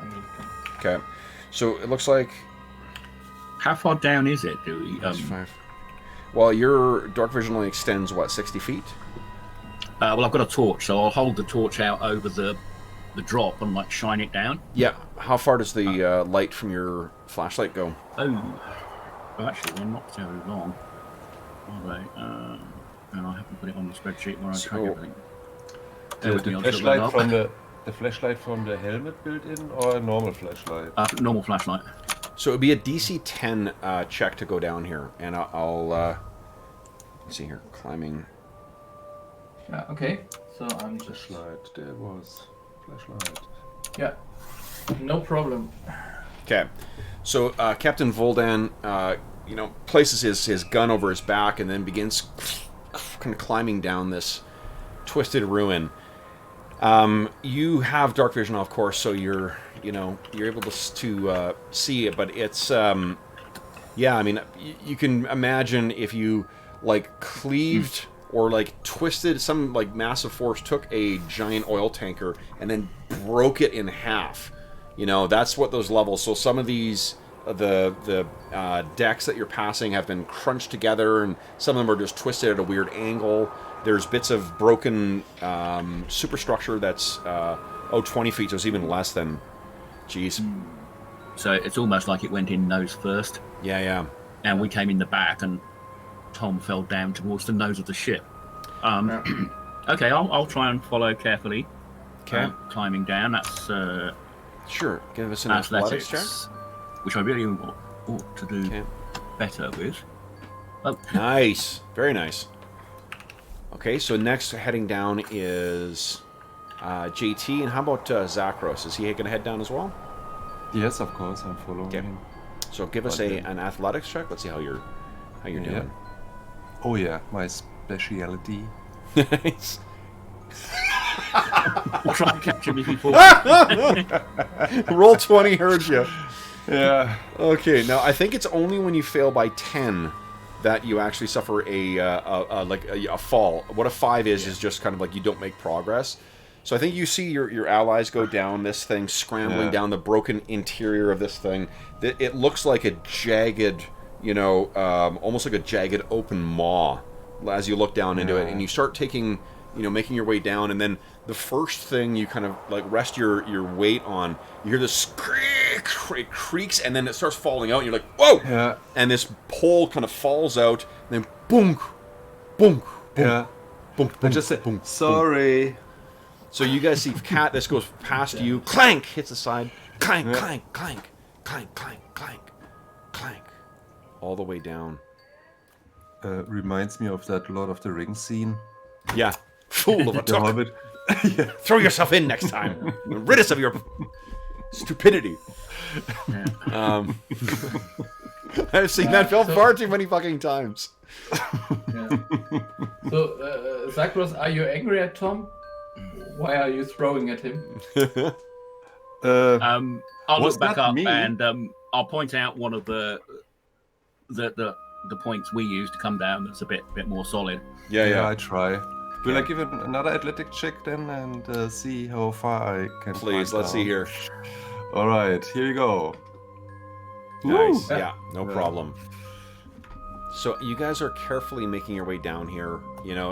Speaker 1: Okay, so it looks like...
Speaker 3: How far down is it? Do we?
Speaker 1: That's 5. Well, your dark vision only extends, what, 60 feet?
Speaker 3: Well, I've got a torch, so I'll hold the torch out over the drop and shine it down.
Speaker 1: Yeah. How far does the light from your flashlight go?
Speaker 3: Oh, actually, they're not very long, are they? And I haven't put it on the spreadsheet where I track everything.
Speaker 4: The flashlight from the helmet built in, or a normal flashlight?
Speaker 3: Normal flashlight.
Speaker 1: So it would be a DC 10 check to go down here, and I'll let's see here, climbing.
Speaker 2: Yeah, okay. So I'm just...
Speaker 4: Flashlight, there was flashlight.
Speaker 2: Yeah, no problem.
Speaker 1: Okay, so Captain Voldan, places his gun over his back and then begins kind of climbing down this twisted ruin. You have dark vision, of course, so you're able to see it, but it's you can imagine if you cleaved or twisted, some massive force took a giant oil tanker and then broke it in half. That's what those levels. So some of these the decks that you're passing have been crunched together, and some of them are just twisted at a weird angle. There's bits of broken superstructure that's 20 feet, so it's even less than... Jeez.
Speaker 3: So it's almost like it went in nose first.
Speaker 1: Yeah.
Speaker 3: And we came in the back, and Tom fell down towards the nose of the ship. Okay, I'll try and follow carefully.
Speaker 1: Okay.
Speaker 3: Climbing down, that's...
Speaker 1: Sure. Give us an athletics check.
Speaker 3: which I really ought to do
Speaker 1: Okay.
Speaker 3: better with. Oh,
Speaker 1: Nice. Very nice. Okay, so next heading down is JT, and how about Zakros? Is he going to head down as well?
Speaker 4: Yes, of course, I'm following
Speaker 1: Okay.
Speaker 4: him.
Speaker 1: So give us
Speaker 4: Okay.
Speaker 1: an athletics check. Let's see how you're doing.
Speaker 4: Oh yeah, my speciality.
Speaker 1: Nice.
Speaker 3: try and capture me before.
Speaker 1: Roll 20 heard you.
Speaker 4: Yeah.
Speaker 1: Okay, now I think it's only when you fail by 10 that you actually suffer a fall. What a 5 is just kind of like you don't make progress. So I think you see your allies go down this thing, scrambling down the broken interior of this thing. It looks like a jagged, almost like a jagged open maw as you look down into it, and you start taking, making your way down, and then the first thing you kind of like rest your weight on, you hear this creak, it creaks, and then it starts falling out, and you're like, whoa!
Speaker 4: Yeah.
Speaker 1: And this pole kind of falls out, and then boom, boom, boom,
Speaker 4: Yeah.
Speaker 1: boom,
Speaker 4: I
Speaker 1: boom,
Speaker 4: just said,
Speaker 1: boom, boom.
Speaker 4: sorry.
Speaker 1: So you guys see cat. This goes past you. Clank hits the side. Clank, clank, clank, clank, clank, clank, clank, all the way down.
Speaker 4: Reminds me of that Lord of the Rings scene.
Speaker 1: Yeah, fool of a
Speaker 4: The
Speaker 1: tuck.
Speaker 4: Hobbit. Yeah.
Speaker 1: Throw yourself in next time. Rid us of your stupidity. I've seen that film far too many fucking times.
Speaker 2: Yeah. So, Zakros, are you angry at Tom? Why are you throwing at him?
Speaker 3: I'll
Speaker 4: Was
Speaker 3: look back
Speaker 4: that
Speaker 3: up
Speaker 4: me?
Speaker 3: and I'll point out one of the points we use to come down that's a bit more solid.
Speaker 1: Yeah.
Speaker 4: I try. Will I give it another athletic check then and see how far I can
Speaker 1: Please,
Speaker 4: climb
Speaker 1: let's see
Speaker 4: down?
Speaker 1: here.
Speaker 4: All right, here you go.
Speaker 1: Nice.
Speaker 4: Woo!
Speaker 1: Yeah, no problem. So you guys are carefully making your way down here,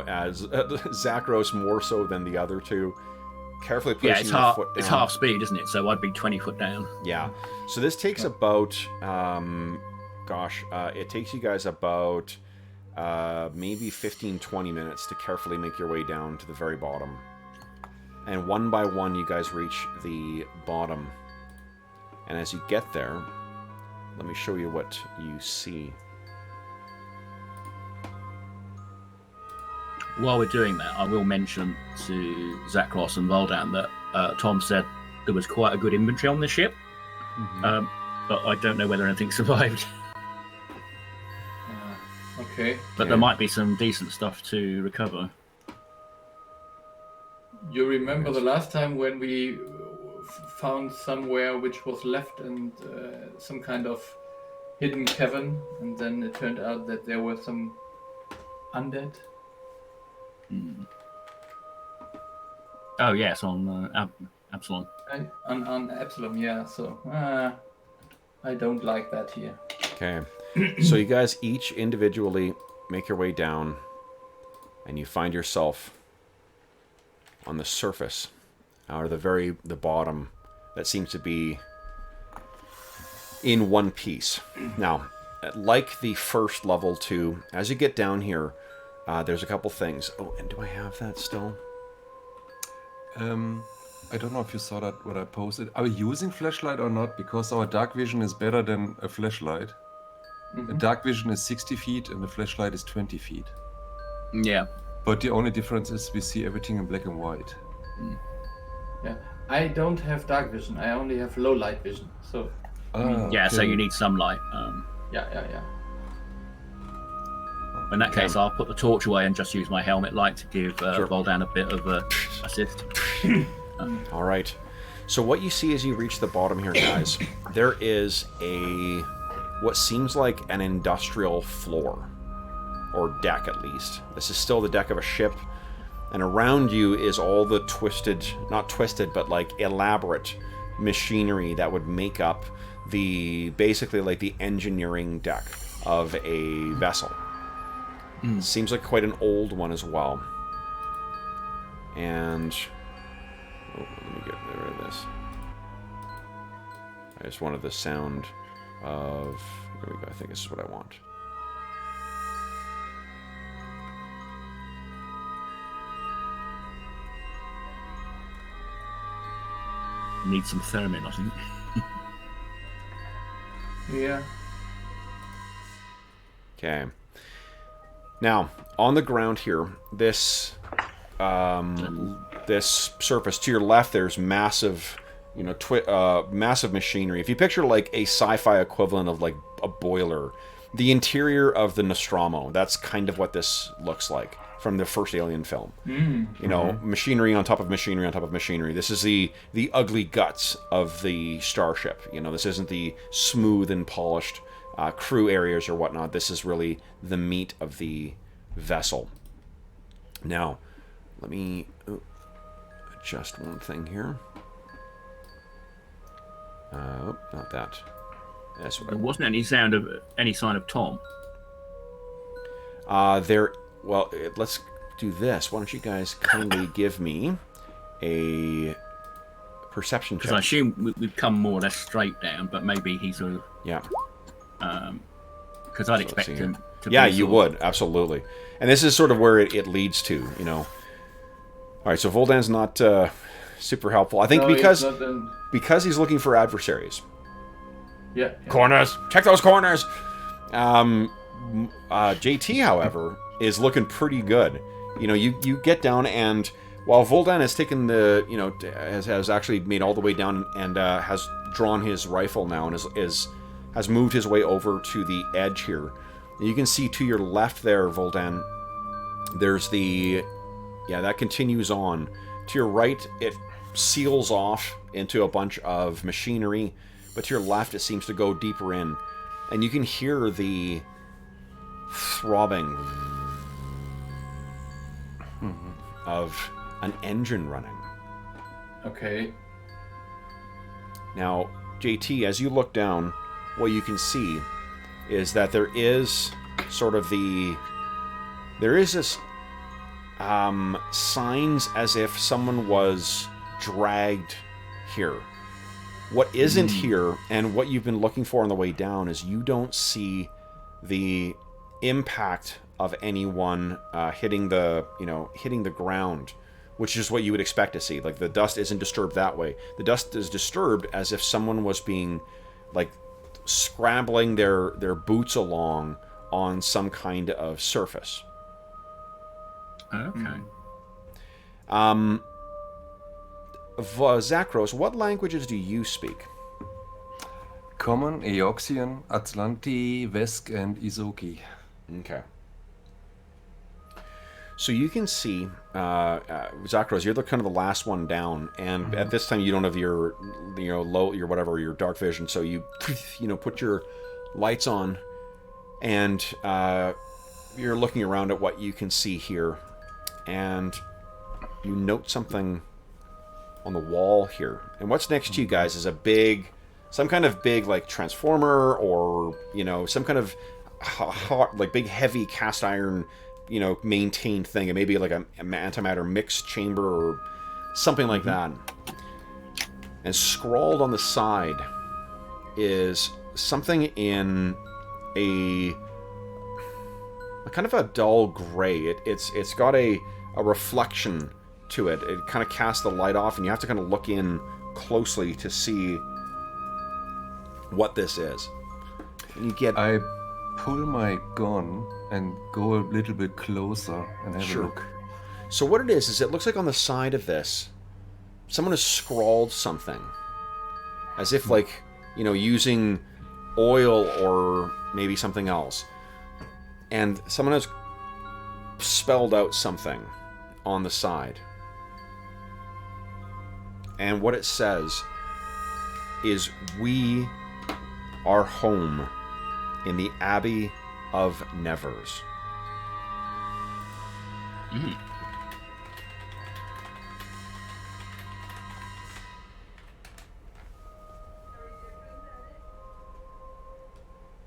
Speaker 1: as Zakros more so than the other two. Carefully
Speaker 3: Yeah,
Speaker 1: placing your foot down.
Speaker 3: it's half speed, isn't it? So I'd be 20 foot down.
Speaker 1: Yeah. So this takes about, it takes you guys about maybe 15, 20 minutes to carefully make your way down to the very bottom. And one by one, you guys reach the bottom. And as you get there, let me show you what you see.
Speaker 3: While we're doing that, I will mention to Zakros and Valdan that Tom said there was quite a good inventory on the ship, but I don't know whether anything survived.
Speaker 2: Okay.
Speaker 3: But there might be some decent stuff to recover.
Speaker 2: You remember the last time when we found somewhere which was left and some kind of hidden cavern, and then it turned out that there were some undead?
Speaker 3: Oh yes, on Absalom.
Speaker 2: On Absalom, yeah. So I don't like that here.
Speaker 1: Okay. So you guys each individually make your way down, and you find yourself on the surface, or the bottom, that seems to be in one piece. Now, like the first level 2, as you get down here, there's a couple things. Oh, and do I have that still?
Speaker 4: I don't know if you saw that what I posted. Are we using flashlight or not? Because our dark vision is better than a flashlight. A dark vision is 60 feet and a flashlight is 20 feet.
Speaker 3: Yeah.
Speaker 4: But the only difference is we see everything in black and white.
Speaker 2: Yeah. I don't have dark vision. I only have low light vision. So
Speaker 3: Yeah, so
Speaker 4: okay.
Speaker 3: you need some light.
Speaker 2: yeah.
Speaker 3: In that case, I'll put the torch away and just use my helmet light to give Valdan a bit of assist.
Speaker 1: All right. So what you see as you reach the bottom here, guys, there is what seems like an industrial floor, or deck at least. This is still the deck of a ship, and around you is all the not twisted, but like elaborate machinery that would make up basically like the engineering deck of a vessel. Seems like quite an old one as well. And let me get rid of this. I just wanted the sound of... Here we go. I think this is what I want.
Speaker 3: Need some theremin, I think.
Speaker 2: Yeah.
Speaker 1: Okay. Now, on the ground here, this this surface to your left, there's massive, massive machinery. If you picture like a sci-fi equivalent of like a boiler, the interior of the Nostromo, that's kind of what this looks like from the first Alien film. Machinery on top of machinery on top of machinery. This is the ugly guts of the starship. This isn't the smooth and polished crew areas or whatnot. This is really the meat of the vessel. Now, let me adjust one thing here. Not that. That's what
Speaker 3: there wasn't any sign of Tom.
Speaker 1: Let's do this. Why don't you guys kindly give me a perception check?
Speaker 3: Because I assume we've come more or less straight down, but maybe he's sort of...
Speaker 1: Yeah.
Speaker 3: Because I'd expect him to
Speaker 1: Yeah,
Speaker 3: be
Speaker 1: you would. Absolutely. And this is sort of where it leads to, All right, so Voldan's not super helpful. I think because he's looking for adversaries.
Speaker 2: Yeah.
Speaker 1: Corners! Check those corners! JT, however, is looking pretty good. You get down, and while Voldan has taken has actually made all the way down and has drawn his rifle now and has moved his way over to the edge here. And you can see to your left there, Voldan, there's that continues on. To your right, it seals off into a bunch of machinery, but to your left, it seems to go deeper in. And you can hear the throbbing of an engine running.
Speaker 2: Okay.
Speaker 1: Now, JT, as you look down, what you can see is that there is this signs as if someone was dragged here. What isn't here, and what you've been looking for on the way down, is you don't see the impact of anyone hitting the ground, which is what you would expect to see. Like, the dust isn't disturbed that way. The dust is disturbed as if someone was being, like, scrambling their boots along on some kind of surface.
Speaker 3: Okay.
Speaker 1: Zakros, what languages do you speak?
Speaker 4: Common, Eoxian, Atlanti, Vesk, and Izoki.
Speaker 1: Okay. So you can see, Zakros, you're kind of the last one down, and at this time you don't have your dark vision, so you put your lights on, and you're looking around at what you can see here, and you note something on the wall here. And what's next to you guys is some kind of big like transformer, or some kind of hot, like big heavy cast iron, maintained thing. It may be like an antimatter mix chamber or something like that. And scrawled on the side is something in a kind of a dull gray. It's got a reflection to it. It kind of casts the light off, and you have to kind of look in closely to see what this is. And you get...
Speaker 4: I pull my gun and go a little bit closer and have a look.
Speaker 1: So what it is it looks like on the side of this, someone has scrawled something. As if like, using oil or maybe something else. And someone has spelled out something on the side. And what it says is, "We are home in the Abbey of Nevers."
Speaker 3: Mm.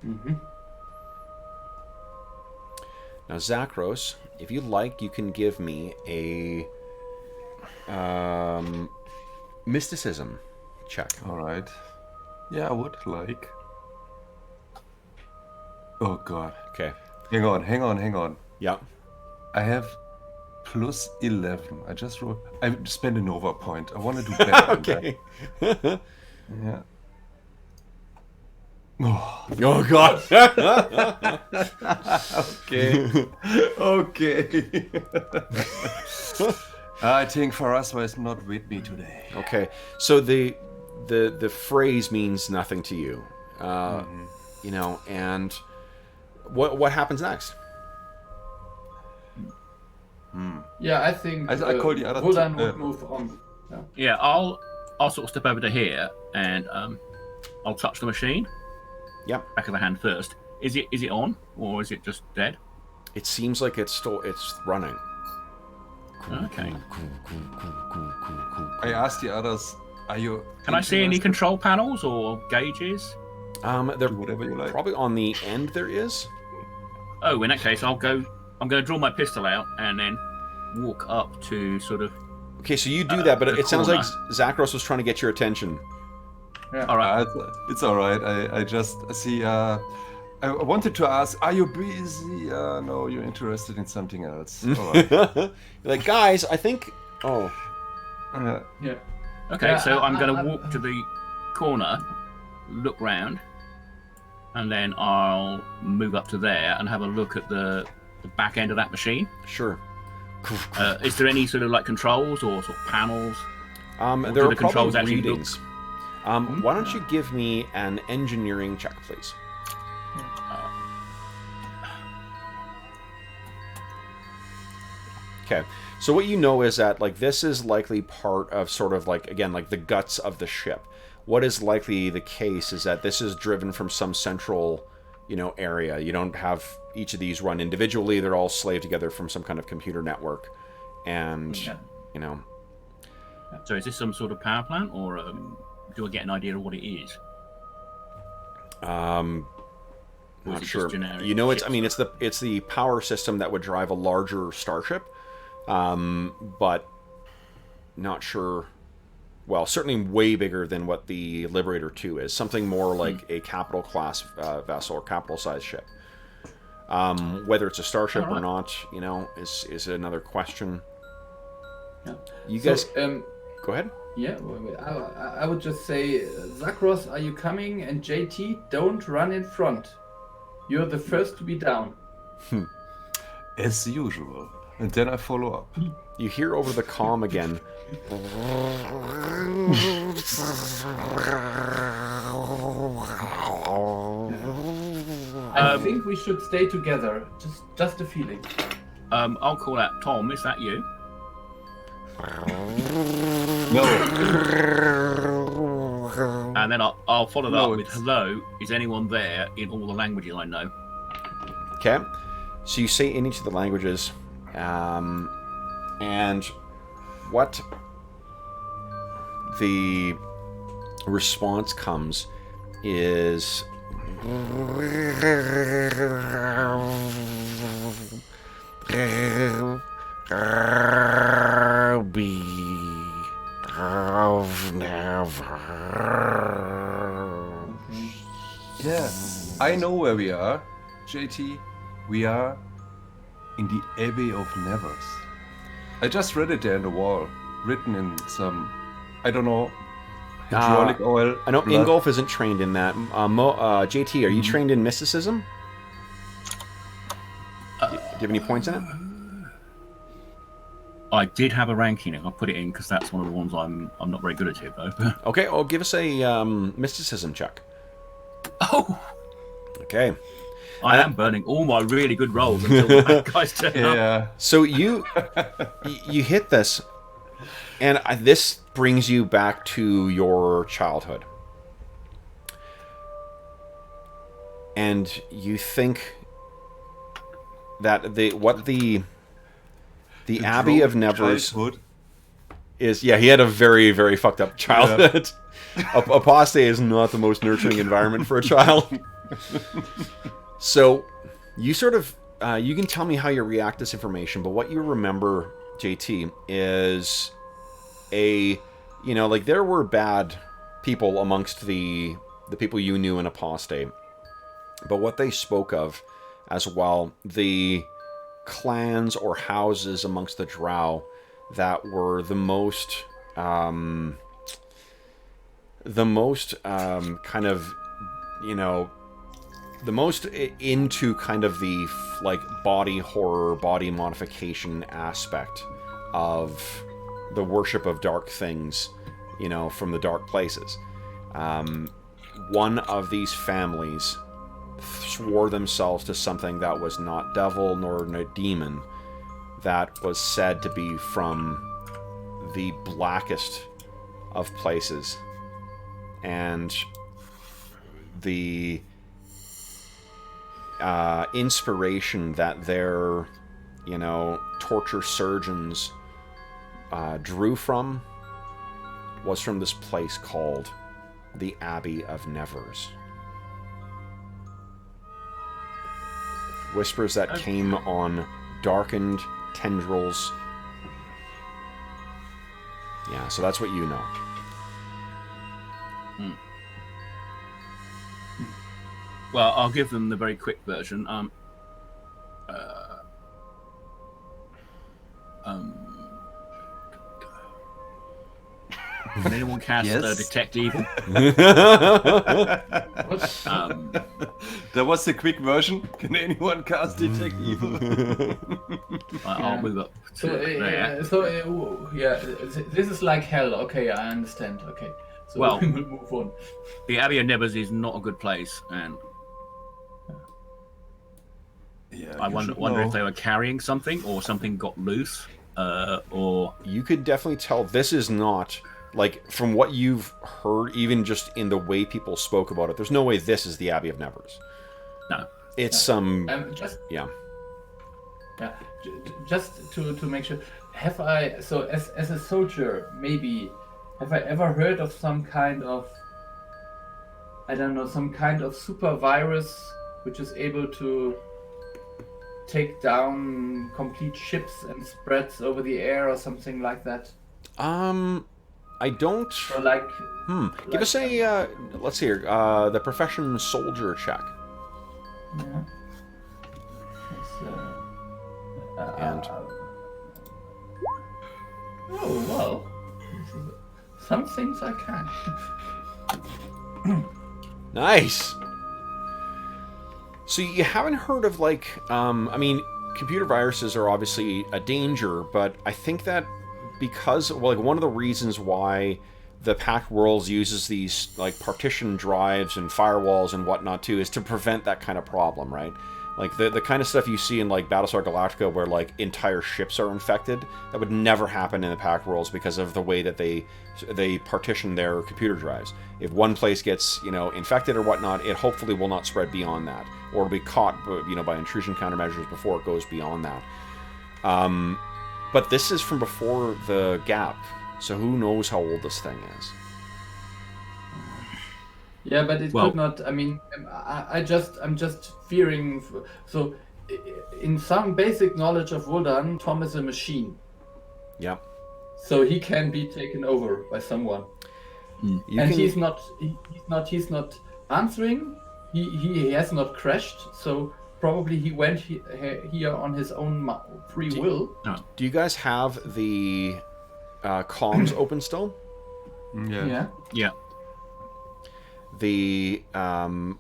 Speaker 2: Mm-hmm.
Speaker 1: Now, Zakros, if you like, you can give me a mysticism check.
Speaker 4: All right. Yeah, I would like. Oh god.
Speaker 1: Okay.
Speaker 4: Hang on.
Speaker 1: Yeah.
Speaker 4: I have plus 11. I just wrote. I spent a Nova point. I want to do better.
Speaker 1: Okay.
Speaker 4: Than that. Yeah.
Speaker 1: Oh God.
Speaker 4: Okay. Okay. I think Faraswa is not with me today.
Speaker 1: Okay, so the phrase means nothing to you, you know, and what happens next?
Speaker 2: Yeah, I think
Speaker 4: I call the other
Speaker 2: Vuldan
Speaker 4: two-
Speaker 2: would move on. Yeah.
Speaker 3: Yeah, I'll sort of step over to here and I'll touch the machine.
Speaker 1: Yep.
Speaker 3: Back of the hand first. Is it on or is it just dead?
Speaker 1: It seems like it's running.
Speaker 3: Okay.
Speaker 4: I asked the others, are you...
Speaker 3: Can I see any
Speaker 4: interested?
Speaker 3: control panels or gauges?
Speaker 1: They're
Speaker 4: Do whatever you like.
Speaker 1: probably on the end. There is.
Speaker 3: Oh, in that case, I'm going to draw my pistol out and then walk up to sort of.
Speaker 1: Okay, so you do that, but
Speaker 3: the
Speaker 1: it sounds like
Speaker 3: corner.
Speaker 1: Zakros was trying to get your attention.
Speaker 3: All right.
Speaker 4: It's all right. I just see... I wanted to ask, are you busy? No, you're interested in something else. All right.
Speaker 1: You're like, guys, I think. Oh,
Speaker 2: Yeah.
Speaker 3: Okay,
Speaker 2: Yeah,
Speaker 3: so I'm going
Speaker 2: I-
Speaker 3: to walk to the corner, look round, and then I'll move up to there and have a look at the back end of that machine.
Speaker 1: sure.
Speaker 3: Is there any sort of like controls or sort of panels?
Speaker 1: There
Speaker 3: do
Speaker 1: are
Speaker 3: the controls
Speaker 1: probably
Speaker 3: actually look-
Speaker 1: readings. Why don't you give me an engineering check, please? Okay, so what you know is that like this is likely part of sort of like again like the guts of the ship. What is likely the case is that this is driven from some central, you know, area. You don't have each of these run individually; they're all slaved together from some kind of computer network, and
Speaker 2: Yeah.
Speaker 1: you know.
Speaker 3: So is this some sort of power plant, or do I get an idea of what it is? Or is
Speaker 1: Not
Speaker 3: it
Speaker 1: sure.
Speaker 3: just generic
Speaker 1: You know, it's. I
Speaker 3: ship
Speaker 1: mean,
Speaker 3: stuff?
Speaker 1: it's the power system that would drive a larger starship, but not sure. Well, certainly way bigger than what the Liberator 2 is. Something more like a capital class vessel or capital size ship. Whether it's a starship or
Speaker 3: Alright.
Speaker 1: not, you know, is another question.
Speaker 2: Yeah.
Speaker 1: You guys,
Speaker 2: So,
Speaker 1: go ahead.
Speaker 2: yeah, I would just say, Zakros, are you coming? And JT, don't run in front. You're the first to be down.
Speaker 4: as usual. And then I follow up.
Speaker 1: You hear over the comm again.
Speaker 2: I think we should stay together. Just a feeling.
Speaker 3: I'll call out Tom. Is that you?
Speaker 4: No.
Speaker 3: And then I'll follow that
Speaker 4: No,
Speaker 3: up with
Speaker 4: it's-
Speaker 3: hello. Is anyone there in all the languages I know?
Speaker 1: Okay, so you say in each of the languages, and what the response comes is
Speaker 4: Yeah. I know where we are. JT, we are in the Abbey of Nevers. I just read it there in the wall. Written in some, I don't know, hydraulic oil.
Speaker 1: I know
Speaker 4: blood.
Speaker 1: Ingolf isn't trained in that. JT, are you trained in mysticism? Do you have any points in it?
Speaker 3: I did have a ranking. I'll put it in because that's one of the ones I'm not very good at it though.
Speaker 1: Okay, well, give us a mysticism check.
Speaker 3: Oh,
Speaker 1: Okay.
Speaker 3: I am burning all my really good rolls until the bad guys turn up.
Speaker 4: Yeah.
Speaker 1: So you hit this, and this brings you back to your childhood, and you think that the Abbey of Nevers
Speaker 4: Childhood.
Speaker 1: is he had a very, very fucked up childhood. Apostate is not the most nurturing environment for a child. So you sort of you can tell me how you react to this information, but what you remember, JT, is like there were bad people amongst the people you knew in Apostate, but what they spoke of as well, the clans or houses amongst the Drow that were the most kind of the most into kind of the like body horror, body modification aspect of the worship of dark things, from the dark places. One of these families swore themselves to something that was not devil nor demon, that was said to be from the blackest of places. And the inspiration that their, torture surgeons drew from was from this place called the Abbey of Nevers. Whispers that came on darkened tendrils. Yeah, so that's what you know.
Speaker 3: Well, I'll give them the very quick version. Can anyone cast Detect Evil?
Speaker 4: That was the quick version. Can anyone cast Detect Evil?
Speaker 3: I'll move up.
Speaker 2: This is like hell. Okay, I understand. Okay, so
Speaker 3: well,
Speaker 2: we will move on.
Speaker 3: The Abbey of Nevers is not a good place, and I wonder if they were carrying something, or something got loose, or...
Speaker 1: You could definitely tell this is not... Like, from what you've heard, even just in the way people spoke about it, there's no way this is the Abbey of Nevers.
Speaker 3: No.
Speaker 1: It's some...
Speaker 2: Yeah. Just to make sure, have I... So, as a soldier, maybe, have I ever heard of some kind of... I don't know, some kind of super virus which is able to take down complete ships and spreads over the air or something like that?
Speaker 1: I don't...
Speaker 2: Or like...
Speaker 1: Give us a, let's see here, the profession soldier check.
Speaker 2: Yeah.
Speaker 1: And...
Speaker 2: Oh, well. Some things I can.
Speaker 1: Nice! So you haven't heard of, like, I mean, computer viruses are obviously a danger, but I think that because, well, like, one of the reasons why the Pact Worlds uses these, like, partition drives and firewalls and whatnot, too, is to prevent that kind of problem, right? Like, the kind of stuff you see in, like, Battlestar Galactica where, like, entire ships are infected, that would never happen in the Pact Worlds because of the way that they partition their computer drives. If one place gets, infected or whatnot, it hopefully will not spread beyond that, or be caught, by intrusion countermeasures before it goes beyond that. But this is from before the gap, so who knows how old this thing is.
Speaker 2: Yeah, but it could not. I mean, I'm just fearing. So, in some basic knowledge of Vuldan, Tom is a machine.
Speaker 1: Yep.
Speaker 2: So he can be taken over by someone. He's not answering. He has not crashed. So probably he went here on his own free will.
Speaker 1: Do you guys have the comms open still?
Speaker 2: Yeah.
Speaker 3: Yeah.
Speaker 1: The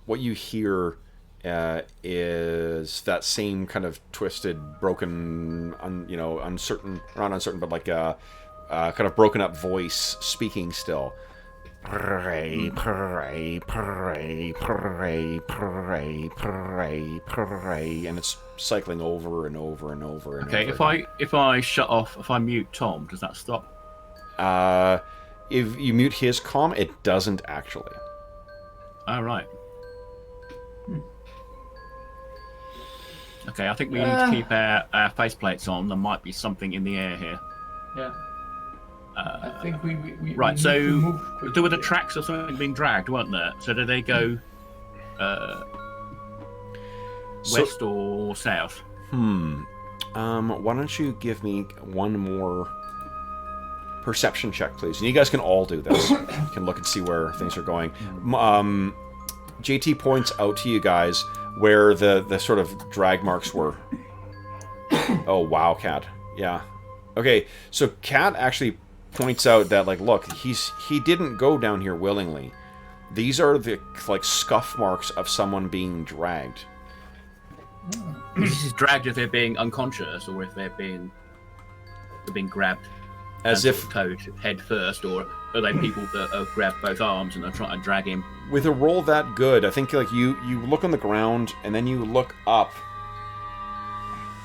Speaker 1: what you hear is that same kind of twisted, broken, uncertain, not uncertain, but like a kind of broken up voice speaking still. Pray, pray, pray, pray, pray, pray, pray, and it's cycling over and over and over and
Speaker 3: okay,
Speaker 1: over.
Speaker 3: if I mute Tom, does that stop?
Speaker 1: If you mute his comm, it doesn't actually.
Speaker 3: All right. Okay, I think we need to keep our faceplates on. There might be something in the air here.
Speaker 2: Yeah. I think we
Speaker 3: right.
Speaker 2: We
Speaker 3: So
Speaker 2: need to move
Speaker 3: there were the tracks of something being dragged, weren't there? So did they go west or south?
Speaker 1: Why don't you give me one more perception check, please? And you guys can all do this. You can look and see where things are going. JT points out to you guys where the sort of drag marks were. Oh, wow, Cat. Yeah. Okay, so Cat actually points out that, like, look, he didn't go down here willingly. These are the like scuff marks of someone being dragged.
Speaker 3: This is dragged if they're being unconscious or if they're being grabbed
Speaker 1: As
Speaker 3: and
Speaker 1: if
Speaker 3: sort of towed head first, or are they people that have grabbed both arms and are trying to drag him?
Speaker 1: with a roll that good, I think like you look on the ground and then you look up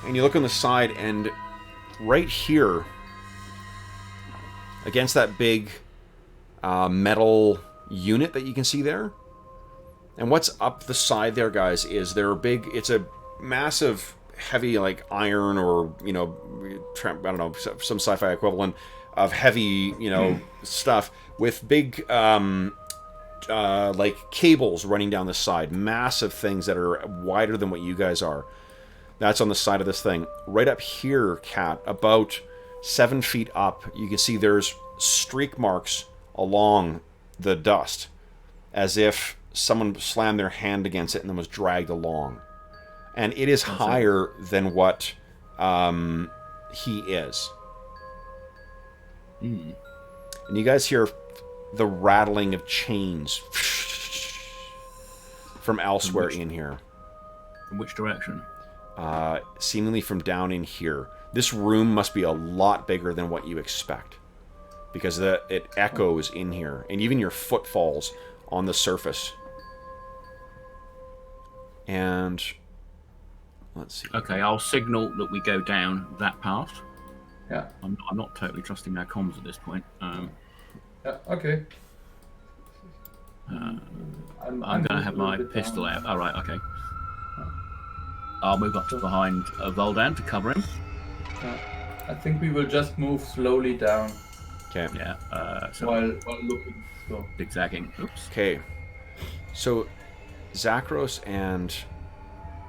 Speaker 1: and you look on the side, and right here against that big metal unit that you can see there, and what's up the side there, guys, is it's a massive heavy like iron, or I don't know, some sci-fi equivalent of heavy stuff with big like cables running down the side, massive things that are wider than what you guys are. That's on the side of this thing. Right up here, Cat, about 7 feet up, you can see there's streak marks along the dust, as if someone slammed their hand against it and then was dragged along. And it is higher than what he is.
Speaker 3: Mm.
Speaker 1: And you guys hear the rattling of chains from elsewhere in here.
Speaker 3: From which direction?
Speaker 1: Seemingly from down in here. This room must be a lot bigger than what you expect, because it echoes in here, and even your footfalls on the surface. And let's see.
Speaker 3: Okay, I'll signal that we go down that path.
Speaker 2: Yeah.
Speaker 3: I'm not totally trusting our comms at this point.
Speaker 2: Yeah. Okay.
Speaker 3: I'm going to have my pistol out. All right. Okay. I'll move up to behind Voldan to cover him.
Speaker 2: I think we will just move slowly down
Speaker 1: Okay.
Speaker 3: Yeah. So
Speaker 2: while looking. So.
Speaker 3: zigzagging. Oops.
Speaker 1: Okay. So Zakros and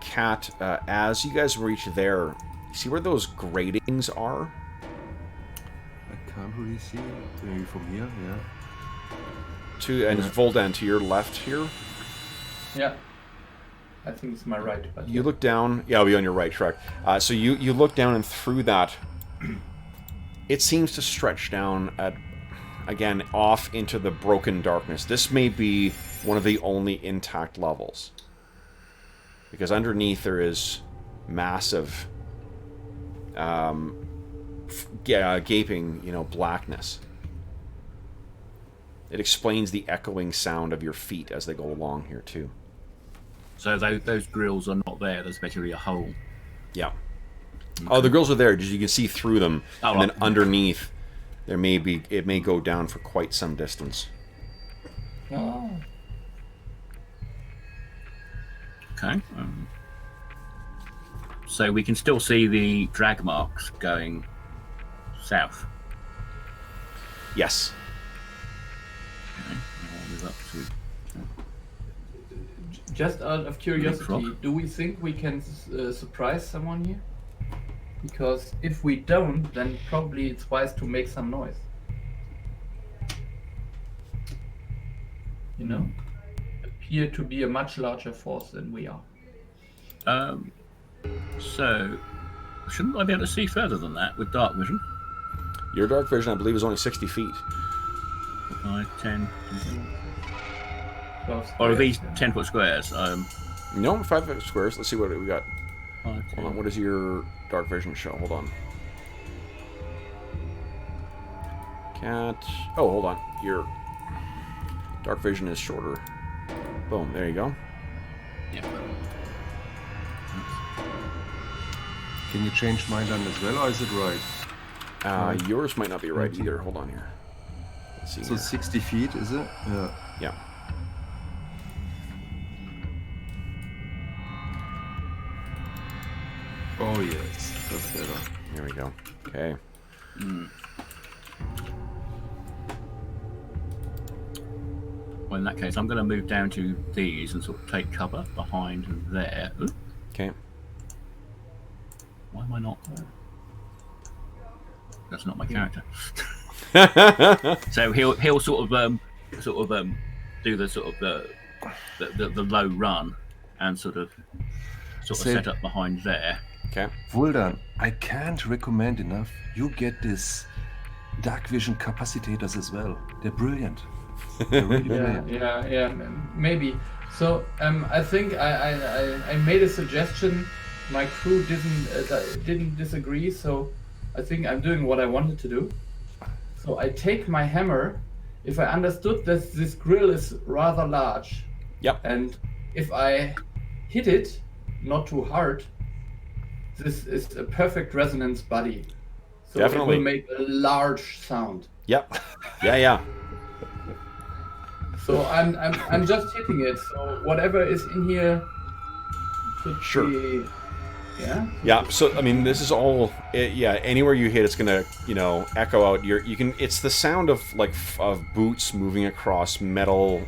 Speaker 1: Kat, as you guys reach there, see where those gratings are?
Speaker 4: I can't really see it. Maybe from here, yeah.
Speaker 1: Voldan, to your left here.
Speaker 2: Yeah. I think it's my right. But
Speaker 1: You look down. Yeah, I'll be on your right, correct. So you look down, and through that, it seems to stretch down again off into the broken darkness. This may be one of the only intact levels, because underneath there is massive, gaping, blackness. It explains the echoing sound of your feet as they go along here too.
Speaker 3: So those grills are not there. There's basically a hole.
Speaker 1: Yeah.
Speaker 3: Okay.
Speaker 1: Oh, the grills are there. Just you can see through them,
Speaker 3: Oh,
Speaker 1: and then
Speaker 3: right.
Speaker 1: underneath, it may go down for quite some distance.
Speaker 2: Oh.
Speaker 3: Okay. So we can still see the drag marks going south.
Speaker 1: Yes.
Speaker 3: Okay. I'll move up to.
Speaker 2: Just out of curiosity,
Speaker 3: Rock.
Speaker 2: do we think we can surprise someone here? Because if we don't, then probably it's wise to make some noise. Appear to be a much larger force than we are.
Speaker 3: So shouldn't I be able to see further than that with dark vision?
Speaker 1: Your dark vision, I believe, is only 60 feet.
Speaker 3: 5, 10.
Speaker 2: 12
Speaker 3: Or are these
Speaker 2: squares,
Speaker 3: 10-foot squares?
Speaker 1: No, 5 squares. Let's see what we got.
Speaker 3: 5, 10.
Speaker 1: Hold on. What does your dark vision show? Hold on. Cat. Oh, hold on. Your dark vision is shorter. Boom. There you go.
Speaker 3: Yeah.
Speaker 4: Can you change mine then as well, or is it right?
Speaker 1: Yours might not be right either. Hold on here. Let's see.
Speaker 4: So
Speaker 1: Here.
Speaker 4: 60 feet, is it? Yeah.
Speaker 1: Yeah.
Speaker 4: Oh yes, that's better.
Speaker 1: There we go. Okay.
Speaker 3: Well, in that case, I'm going to move down to these and sort of take cover behind there. Ooh,
Speaker 1: Okay.
Speaker 3: why am I not? That's not my character. So he'll sort of do the sort of the low run and sort of set up behind there.
Speaker 1: Okay.
Speaker 4: Vuldan, I can't recommend enough. You get this dark vision capacitators as well. They're brilliant. They're really brilliant.
Speaker 2: Maybe. So I think I made a suggestion. My crew didn't disagree, so I think I'm doing what I wanted to do. So I take my hammer. If I understood that this grill is rather large, and if I hit it not too hard, this is a perfect resonance body. So
Speaker 1: Definitely.
Speaker 2: it will make a large sound.
Speaker 1: Yep. Yeah.
Speaker 2: So I'm just hitting it. So whatever is in here should be. Yeah.
Speaker 1: So I mean, this is all. Anywhere you hit, it's gonna echo out. You can. It's the sound of of boots moving across metal.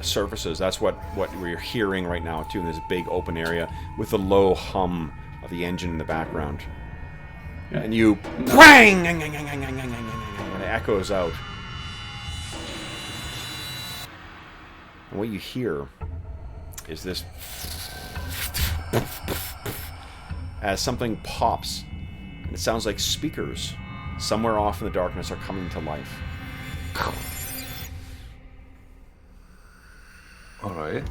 Speaker 1: Surfaces. That's what we're hearing right now too in this big open area with the low hum of the engine in the background. Yeah. And you bang, and it echoes out. And what you hear is this as something pops, and it sounds like speakers somewhere off in the darkness are coming to life.
Speaker 4: All right.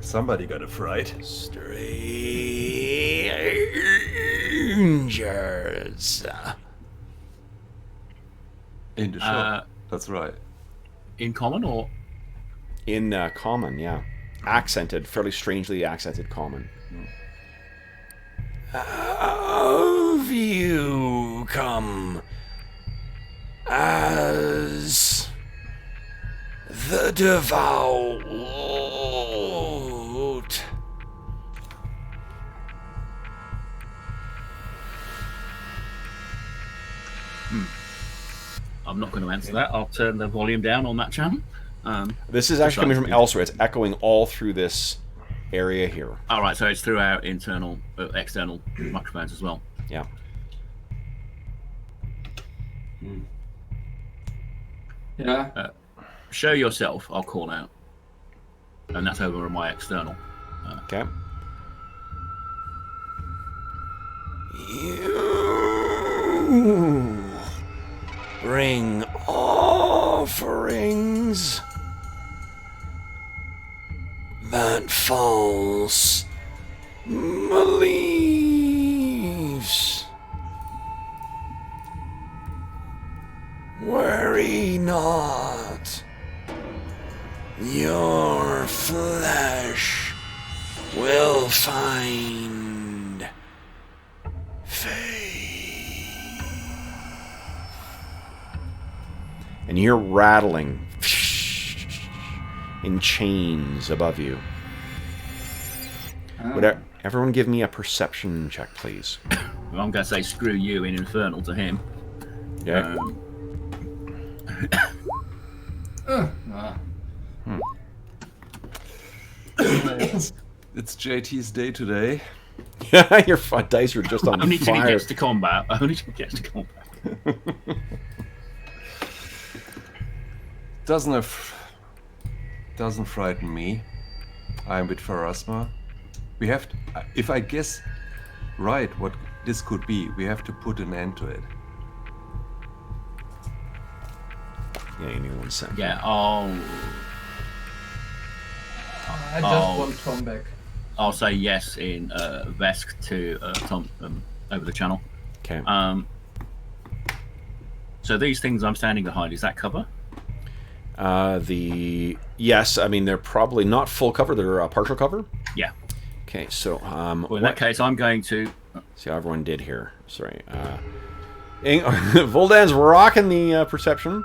Speaker 4: Somebody got a fright.
Speaker 1: Strangers.
Speaker 4: In the shop. That's right.
Speaker 3: In common or?
Speaker 1: In common, yeah. Accented, fairly strangely accented common. Have you come as the devout?
Speaker 3: I'm not going to answer that. I'll turn the volume down on that channel.
Speaker 1: This is actually coming from elsewhere. It's echoing all through this area here.
Speaker 3: All right, so it's through our internal, external microphones as well.
Speaker 1: Yeah.
Speaker 2: Yeah.
Speaker 3: Show yourself. I'll call out, and that's over on my external.
Speaker 1: Okay. You bring offerings that false believes. Worry not, your flesh will find faith. And you're rattling in chains above you. Would everyone give me a perception check, please?
Speaker 3: Well, I'm going to say screw you in Infernal to him.
Speaker 1: Yeah.
Speaker 4: It's JT's day today.
Speaker 1: Your dice are just on
Speaker 3: Only till he
Speaker 1: fire.
Speaker 3: gets to combat. Only till he gets to combat.
Speaker 4: Doesn't frighten me. I'm with Pharasma. We have to, if I guess right what this could be, we have to put an end to it.
Speaker 1: Yeah, you need 1 second.
Speaker 3: Yeah,
Speaker 2: I just want Tom back.
Speaker 3: I'll say yes in Vesk to Tom over the channel.
Speaker 1: Okay.
Speaker 3: So these things I'm standing behind, is that cover?
Speaker 1: Yes, I mean they're probably not full cover. They're partial cover.
Speaker 3: Yeah.
Speaker 1: Okay, so
Speaker 3: Well, in that case, I'm going to
Speaker 1: see how everyone did here. Sorry, Voldan's rocking the perception.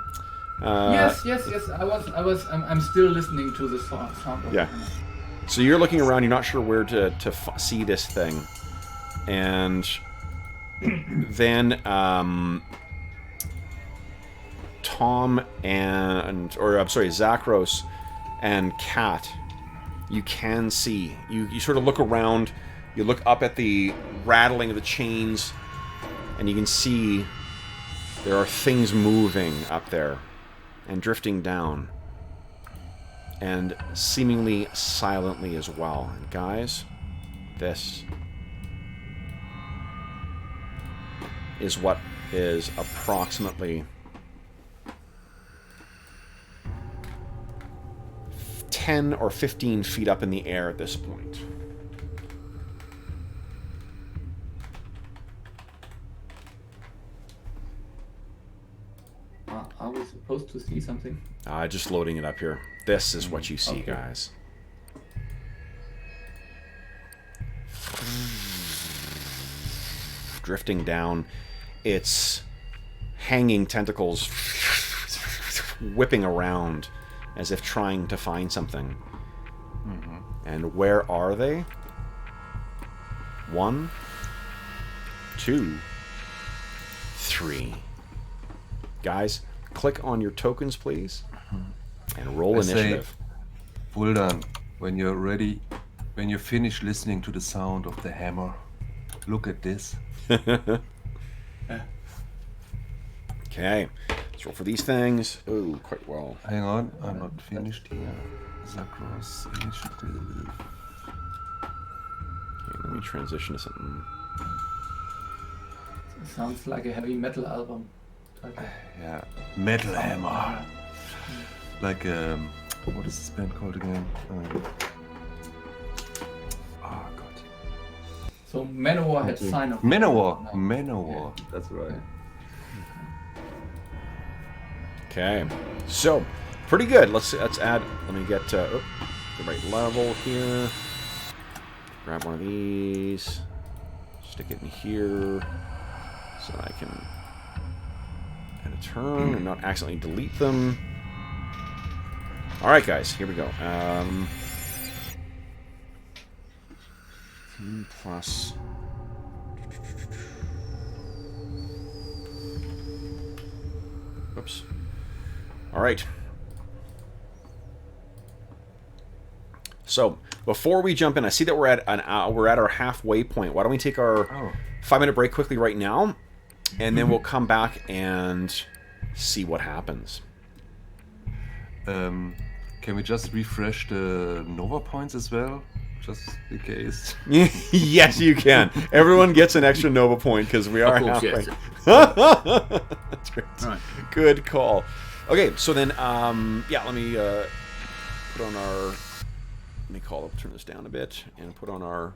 Speaker 2: Yes. I'm still listening to the sound.
Speaker 1: Yeah. So you're looking around. You're not sure where to see this thing, and then Tom Zakros and Kat, you can see. You sort of look around. You look up at the rattling of the chains, and you can see there are things moving up there and drifting down, and seemingly silently as well. And guys, this is what is approximately 10 or 15 feet up in the air at this point.
Speaker 2: Are we supposed to see something?
Speaker 1: Just loading it up here. This is what you see,
Speaker 2: Okay.
Speaker 1: guys. Drifting down, its hanging tentacles whipping around as if trying to find something. And where are they? 1, 2, 3. Guys, click on your tokens, please, and roll
Speaker 4: I say,
Speaker 1: initiative.
Speaker 4: Vuldan, when you're ready, when you finish listening to the sound of the hammer, look at this.
Speaker 1: Okay, let's roll for these things. Oh, quite well.
Speaker 4: Hang on, I'm not finished here. Zakros initiative.
Speaker 1: Okay, let me transition to something.
Speaker 2: It sounds like a heavy metal album. Okay.
Speaker 4: Yeah, Metal Hammer. Like, what is this band called again? Oh, God.
Speaker 2: So Manowar had sign of
Speaker 4: Manowar.
Speaker 2: No.
Speaker 4: Manowar. That's right.
Speaker 1: Okay, so pretty good. Let's add. Let me get the right level here. Grab one of these. Stick it in here so I can add a turn and not accidentally delete them. All right, guys, here we go. 10 plus. Whoops. All right. So before we jump in, I see that we're at an hour. We're at our halfway point. Why don't we take our 5-minute break quickly right now, and then we'll come back and see what happens.
Speaker 4: Can we just refresh the Nova points as well? Just in case.
Speaker 1: Yes, you can. Everyone gets an extra Nova point because we are
Speaker 3: Of course,
Speaker 1: halfway.
Speaker 3: yes.
Speaker 1: That's great.
Speaker 3: Right.
Speaker 1: Good call. Okay, so then, yeah, let me put on our. Let me turn this down a bit and put on our.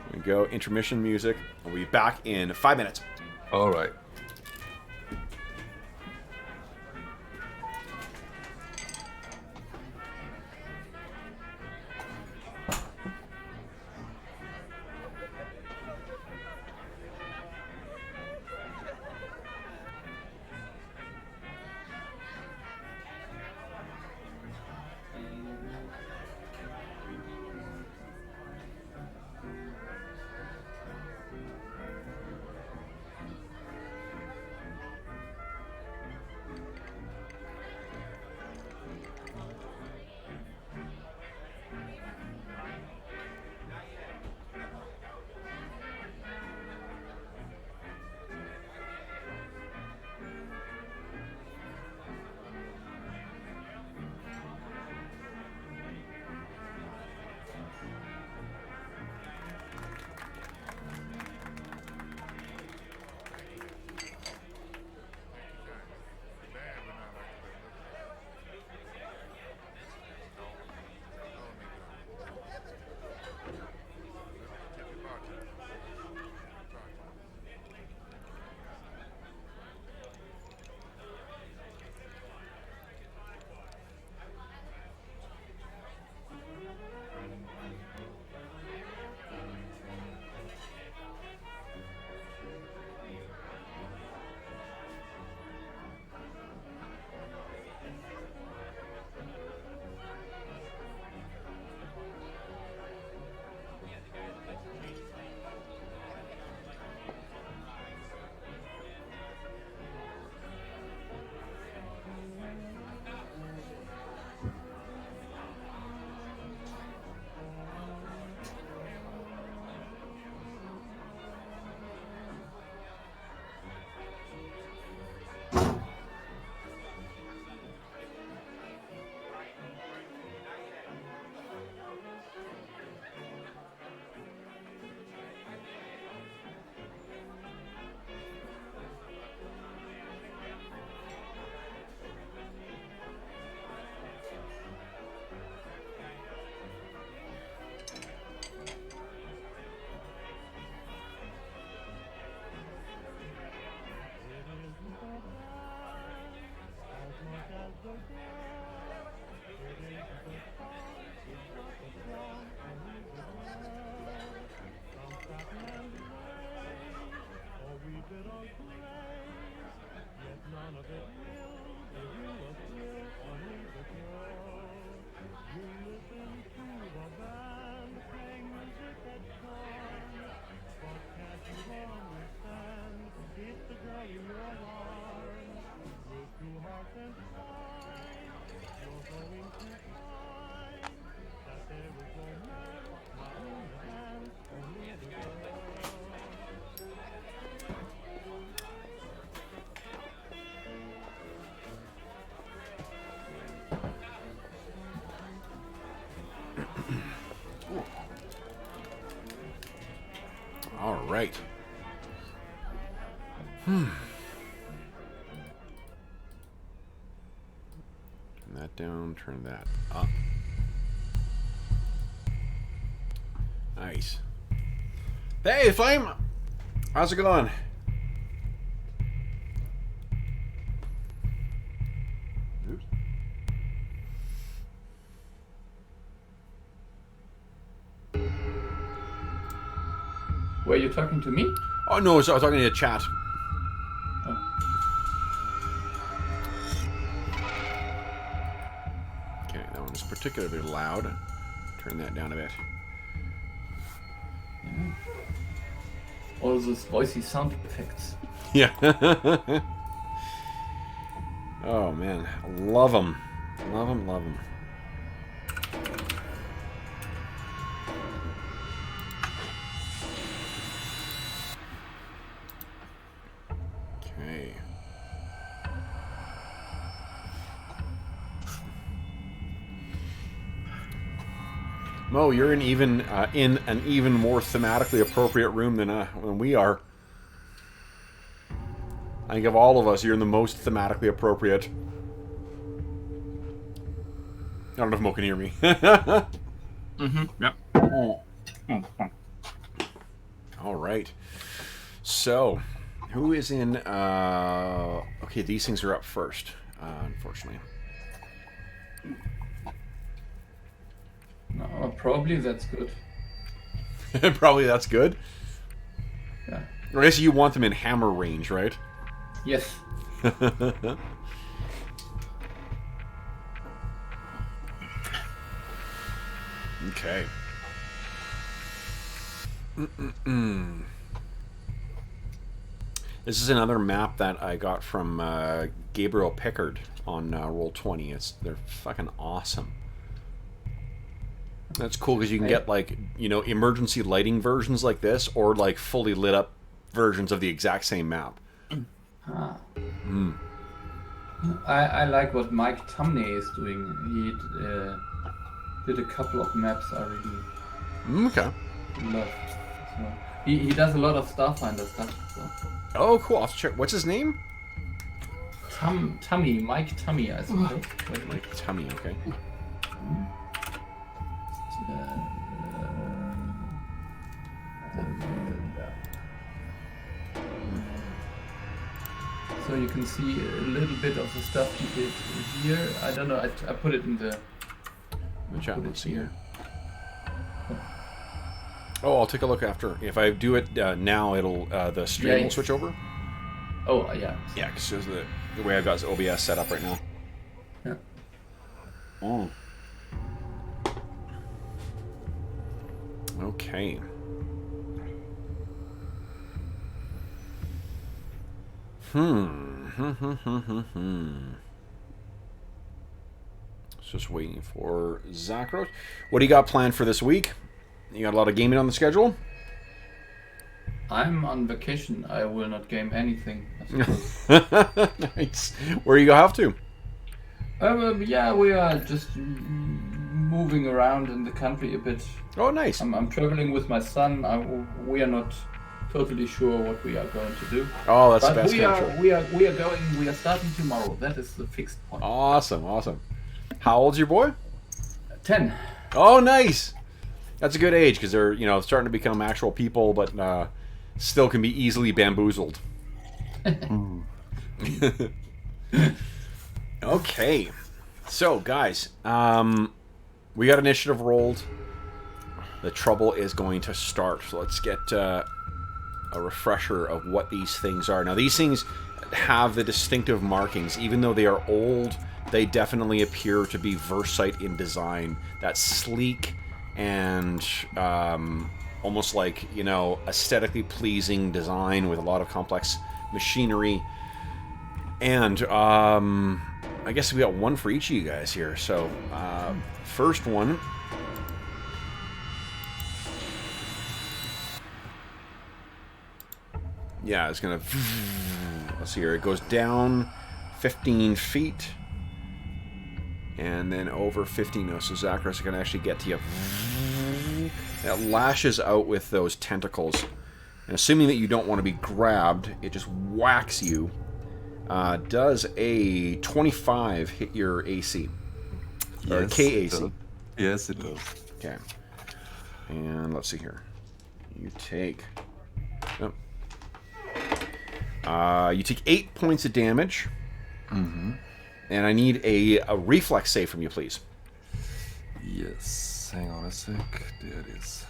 Speaker 1: There we go. Intermission music. We'll be back in 5 minutes.
Speaker 4: All right.
Speaker 1: right. Turn that down, turn that up. Nice. Hey, Flame! How's it going? Oops.
Speaker 2: Were you talking to me?
Speaker 1: Oh, no, so I was talking to chat. Okay, that one's particularly loud. Turn that down a bit.
Speaker 2: Yeah. All those voicey sound effects.
Speaker 1: Yeah. Oh, man. Love them. Love them, love them. Okay. Mo, you're in an even more thematically appropriate room than we are. I think of all of us, you're in the most thematically appropriate. I don't know if Mo can hear me.
Speaker 3: Yep.
Speaker 1: All right. So, who is in... okay, these things are up first, unfortunately.
Speaker 2: No, probably that's good.
Speaker 1: Probably that's good.
Speaker 2: Yeah.
Speaker 1: I guess you want them in hammer range, right?
Speaker 2: Yes.
Speaker 1: Okay. This is another map that I got from Gabriel Pickard on Roll20. They're fucking awesome. That's cool because you can get, like, you know, emergency lighting versions like this, or like fully lit up versions of the exact same map.
Speaker 2: Ah. I like what Mike Tumney is doing. He did a couple of maps I really
Speaker 1: Okay.
Speaker 2: loved. So he does a lot of Starfinder stuff. So.
Speaker 1: Oh, cool. I'll have to check. What's his name?
Speaker 2: Mike Tumney, I suppose. Wait.
Speaker 1: Like Tummy, okay.
Speaker 2: So you can see a little bit of the stuff he did here. I don't know. I put it in the.
Speaker 1: Chat, let's see here. Oh, I'll take a look after. If I do it now, it'll the stream will switch over.
Speaker 2: Oh yeah.
Speaker 1: Yeah, because the way I've got OBS set up right now.
Speaker 2: Yeah.
Speaker 1: Oh. Okay. Just waiting for Zachros. What do you got planned for this week? You got a lot of gaming on the schedule?
Speaker 2: I'm on vacation. I will not game anything, I suppose.
Speaker 1: Nice. Where you go off to?
Speaker 2: Yeah, we are just moving around in the country a bit.
Speaker 1: Oh, nice.
Speaker 2: I'm traveling with my son. We are not totally sure what we are going to do.
Speaker 1: Oh, that's
Speaker 2: But
Speaker 1: the best
Speaker 2: we are
Speaker 1: country.
Speaker 2: we are starting tomorrow. That is the fixed point.
Speaker 1: Awesome, awesome. How old's your boy?
Speaker 2: 10.
Speaker 1: Oh, nice. That's a good age because they're, you know, starting to become actual people, but still can be easily bamboozled. Okay. So, guys, we got initiative rolled. The trouble is going to start. So let's get a refresher of what these things are. Now, these things have the distinctive markings. Even though they are old, they definitely appear to be Versite in design. That sleek and almost like, you know, aesthetically pleasing design with a lot of complex machinery. And I guess we got one for each of you guys here. So, first one. Yeah, it's gonna. Let's see here. It goes down 15 feet. And then over 15. No, so Zacharias is gonna actually get to you. It lashes out with those tentacles. And assuming that you don't want to be grabbed, it just whacks you. Does a 25 hit your AC? Or
Speaker 4: Yes,
Speaker 1: KAC?
Speaker 4: Yes, it does.
Speaker 1: Okay. And let's see here. You take... you take 8 points of damage.
Speaker 4: Mm-hmm.
Speaker 1: And I need a reflex save from you, please.
Speaker 4: Yes. Hang on a sec. There it is.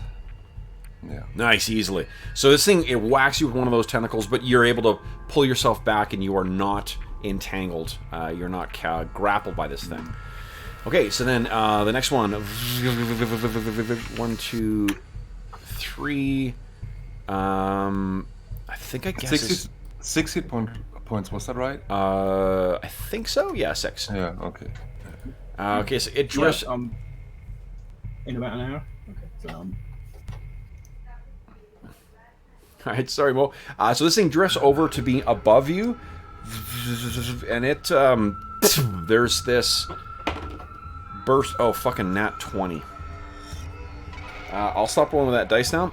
Speaker 4: Yeah.
Speaker 1: Nice, easily. So this thing, it whacks you with one of those tentacles, but you're able to pull yourself back and you are not entangled. You're not grappled by this thing. Okay, so then the next one. 1, 2, 3. I think I guess
Speaker 4: 6 hit points, was that right?
Speaker 1: I think so. Yeah, 6.
Speaker 4: Yeah, okay.
Speaker 1: Okay, so it drifts.
Speaker 3: In about an hour. Okay, so
Speaker 1: All right, sorry, Mo. So this thing drifts over to be above you, and it there's this burst. Oh, fucking nat 20. I'll stop rolling with that dice now.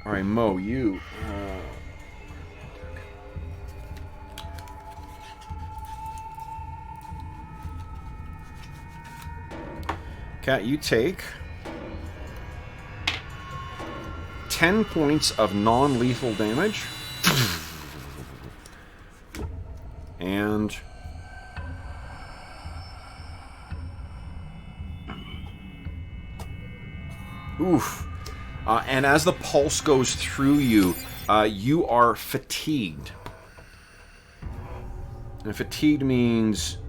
Speaker 1: All right, Mo, you. Cat, you take 10 points of non-lethal damage. And oof. And as the pulse goes through you, you are fatigued. And fatigued means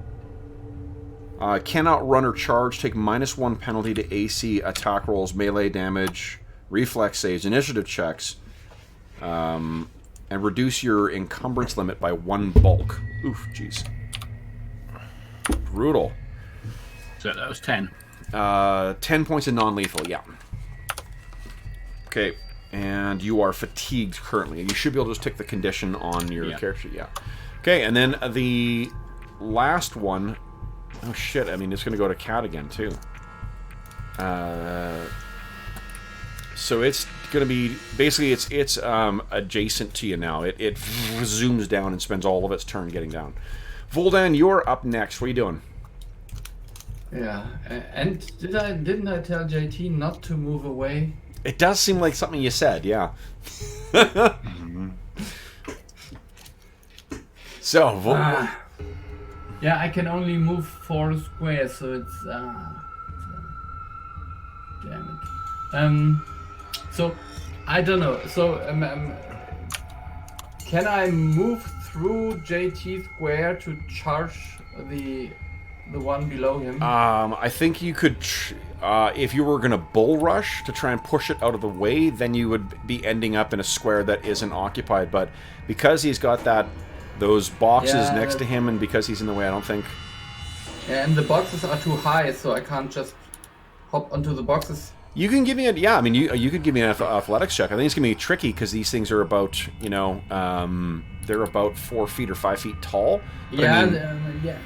Speaker 1: cannot run or charge, take -1 penalty to AC, attack rolls, melee damage, reflex saves, initiative checks, and reduce your encumbrance limit by 1 bulk. Oof, jeez. Brutal.
Speaker 3: So that was 10.
Speaker 1: 10 points of non-lethal, yeah. Okay, and you are fatigued currently. You should be able to just tick the condition on your character, yeah. Okay, and then the last one... Oh shit, I mean, it's going to go to Cat again, too. So it's going to be... Basically, it's adjacent to you now. It zooms down and spends all of its turn getting down. Voldan, you're up next. What are you doing?
Speaker 2: Yeah, and didn't I tell JT not to move away?
Speaker 1: It does seem like something you said, yeah. So,
Speaker 2: yeah, I can only move 4 squares, so it's damn it. So I don't know. So can I move through JT square to charge the one below him?
Speaker 1: I think you could, if you were going to bull rush to try and push it out of the way, then you would be ending up in a square that isn't occupied. But because he's got those boxes next to him, and because he's in the way, I don't think...
Speaker 2: Yeah, and the boxes are too high, so I can't just hop onto the boxes.
Speaker 1: You can give me yeah, I mean, you could give me an athletics check. I think it's going to be tricky, because these things are about, you know, they're about 4 feet or 5 feet tall. But
Speaker 2: yeah,
Speaker 1: I mean,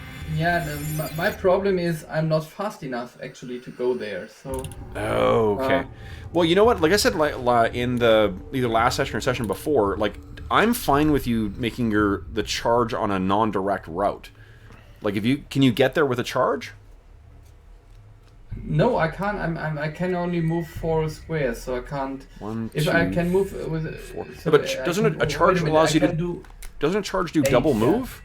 Speaker 2: my problem is I'm not fast enough, actually, to go there, so...
Speaker 1: Oh, okay. Well, you know what? Like I said, in the either last session or session before, like, I'm fine with you making the charge on a non-direct route. Like, can you get there with a charge?
Speaker 2: No, I can't. I can only move 4 squares, so I can't.
Speaker 1: 1, 2,
Speaker 2: if I can move with
Speaker 1: 4.
Speaker 2: So
Speaker 1: But doesn't a charge allows you to? Doesn't a charge do
Speaker 2: 8,
Speaker 1: double move?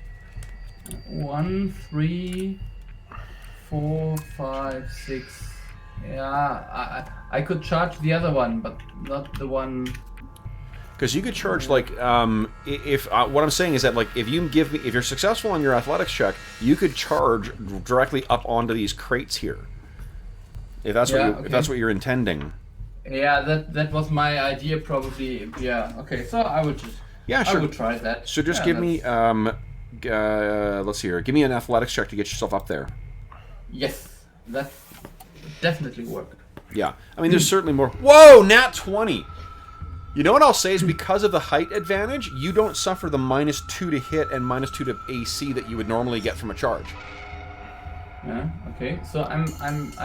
Speaker 2: 1, 3, 4, 5, 6. Yeah, I could charge the other one, but not the one.
Speaker 1: Because you could charge like if what I'm saying is that like if you're successful on your athletics check, you could charge directly up onto these crates here. If that's if that's what you're intending.
Speaker 2: Yeah, that was my idea probably. Yeah. Okay. So I would just.
Speaker 1: Yeah, sure.
Speaker 2: I would try that.
Speaker 1: So just give me let's see here. Give me an athletics check to get yourself up there.
Speaker 2: Yes, that definitely worked.
Speaker 1: Yeah. I mean, there's certainly more. Whoa, nat 20. You know what I'll say is because of the height advantage, you don't suffer the -2 to hit and -2 to AC that you would normally get from a charge.
Speaker 2: Yeah. Okay. So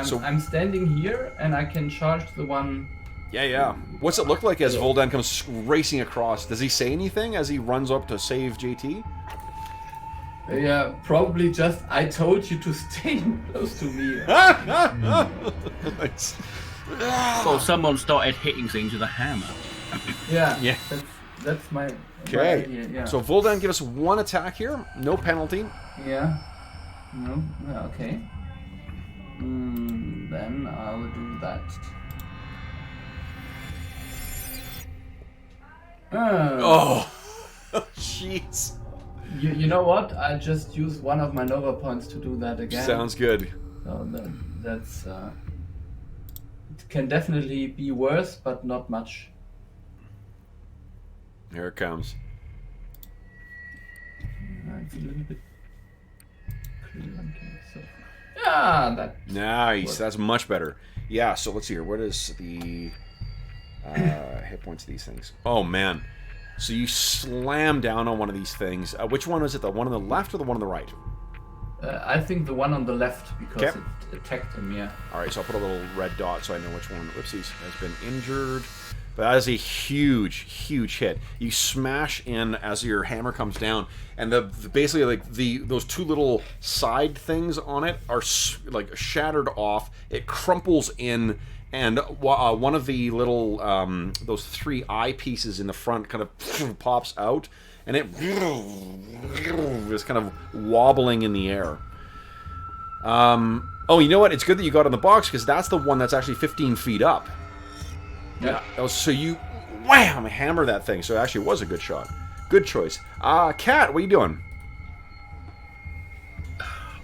Speaker 1: So-
Speaker 2: I'm standing here, and I can charge the one.
Speaker 1: Yeah. What's it look like as
Speaker 2: Yeah.
Speaker 1: Voldan comes racing across? Does he say anything as he runs up to save JT?
Speaker 2: Yeah, probably just I told you to stay close to me.
Speaker 1: Nice.
Speaker 3: So someone started hitting things with a hammer.
Speaker 2: Yeah.
Speaker 1: Yeah.
Speaker 2: That's my
Speaker 1: Okay.
Speaker 2: idea. Yeah.
Speaker 1: So Voldan, give us one attack here. No penalty.
Speaker 2: Yeah. No. Yeah, okay. Then I will do that.
Speaker 1: Oh. Jeez.
Speaker 2: You know what? I just use one of my Nova points to do that again.
Speaker 1: Sounds good.
Speaker 2: So that's it can definitely be worse, but not much.
Speaker 1: Here it comes.
Speaker 2: It's a little bit clunky. So yeah, that
Speaker 1: Nice. That's much better. Yeah. So let's see here. What is the hit points of these things? Oh man. So you slam down on one of these things. Which one was it? The one on the left or the one on the right?
Speaker 2: I think the one on the left because
Speaker 1: Okay.
Speaker 2: it attacked him. Yeah.
Speaker 1: All right, so I'll put a little red dot so I know which one, whoopsies, has been injured. But that is a huge, huge hit. You smash in as your hammer comes down, and basically like those two little side things on it are like shattered off. It crumples in, and one of the little those three eye pieces in the front kind of pops out, and it is kind of wobbling in the air. Oh, you know what? It's good that you got on the box because that's the one that's actually 15 feet up.
Speaker 2: Yeah.
Speaker 1: So you wham hammer that thing. So actually, it was a good shot. Good choice. Kat, what are you doing?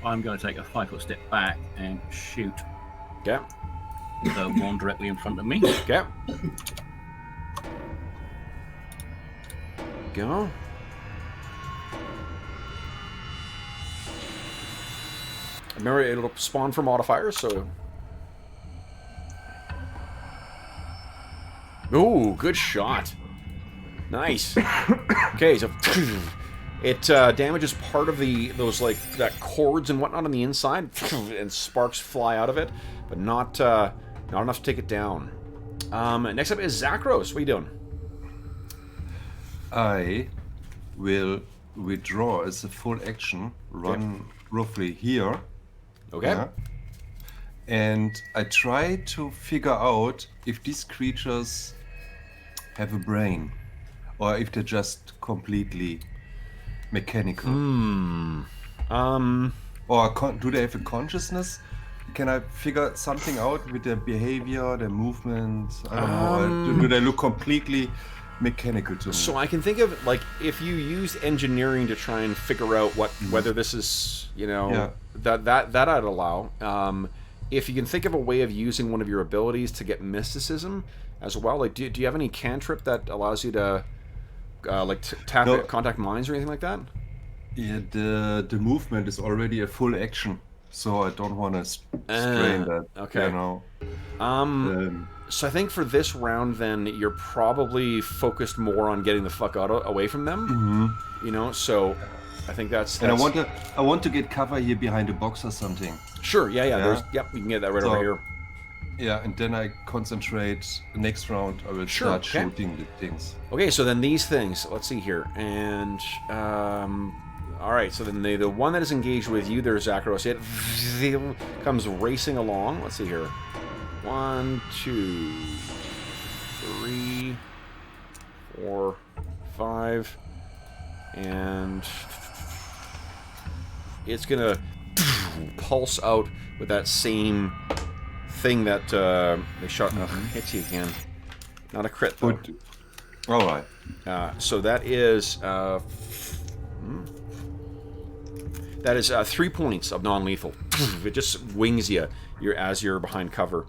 Speaker 3: I'm going to take a 5-foot step back and shoot
Speaker 1: Okay.
Speaker 3: the one directly in front of me.
Speaker 1: Okay. Go. Remember, it'll spawn for modifiers, so... Ooh, good shot. Nice. Okay, so... It damages part of those, like, that cords and whatnot on the inside, and sparks fly out of it, but not enough to take it down. Next up is Zakros. What are you doing?
Speaker 4: I will withdraw as a full action, run roughly here.
Speaker 1: Okay.
Speaker 4: Yeah. And I try to figure out if these creatures have a brain or if they're just completely mechanical. Or do they have a consciousness? Can I figure something out with their behavior, their movements? I don't know. Do they look completely mechanical to me?
Speaker 1: So I can think of, like, if you use engineering to try and figure out whether this is, you know, that I'd allow. If you can think of a way of using one of your abilities to get mysticism as well, like, do you have any cantrip that allows you to, contact minds or anything like that?
Speaker 4: Yeah, the movement is already a full action, so I don't want to strain that.
Speaker 1: Okay.
Speaker 4: You know.
Speaker 1: So I think for this round, then you're probably focused more on getting the fuck away from them. You know, so I think that's.
Speaker 4: And I want to get cover here behind a box or something.
Speaker 1: Sure. Yeah. Yep. You can get that right over here.
Speaker 4: Yeah, and then I concentrate. Next round, I will start shooting the things.
Speaker 1: Okay, so then these things. Let's see here, and all right. So then the one that is engaged with you, there's Zakros. It comes racing along. Let's see here. 1, 2, 3, 4, 5, and it's gonna pulse out with that same thing that they shot. Hits you again. Not a crit though.
Speaker 4: All right.
Speaker 1: So that is 3 points of non-lethal. It just wings you. As you're behind cover.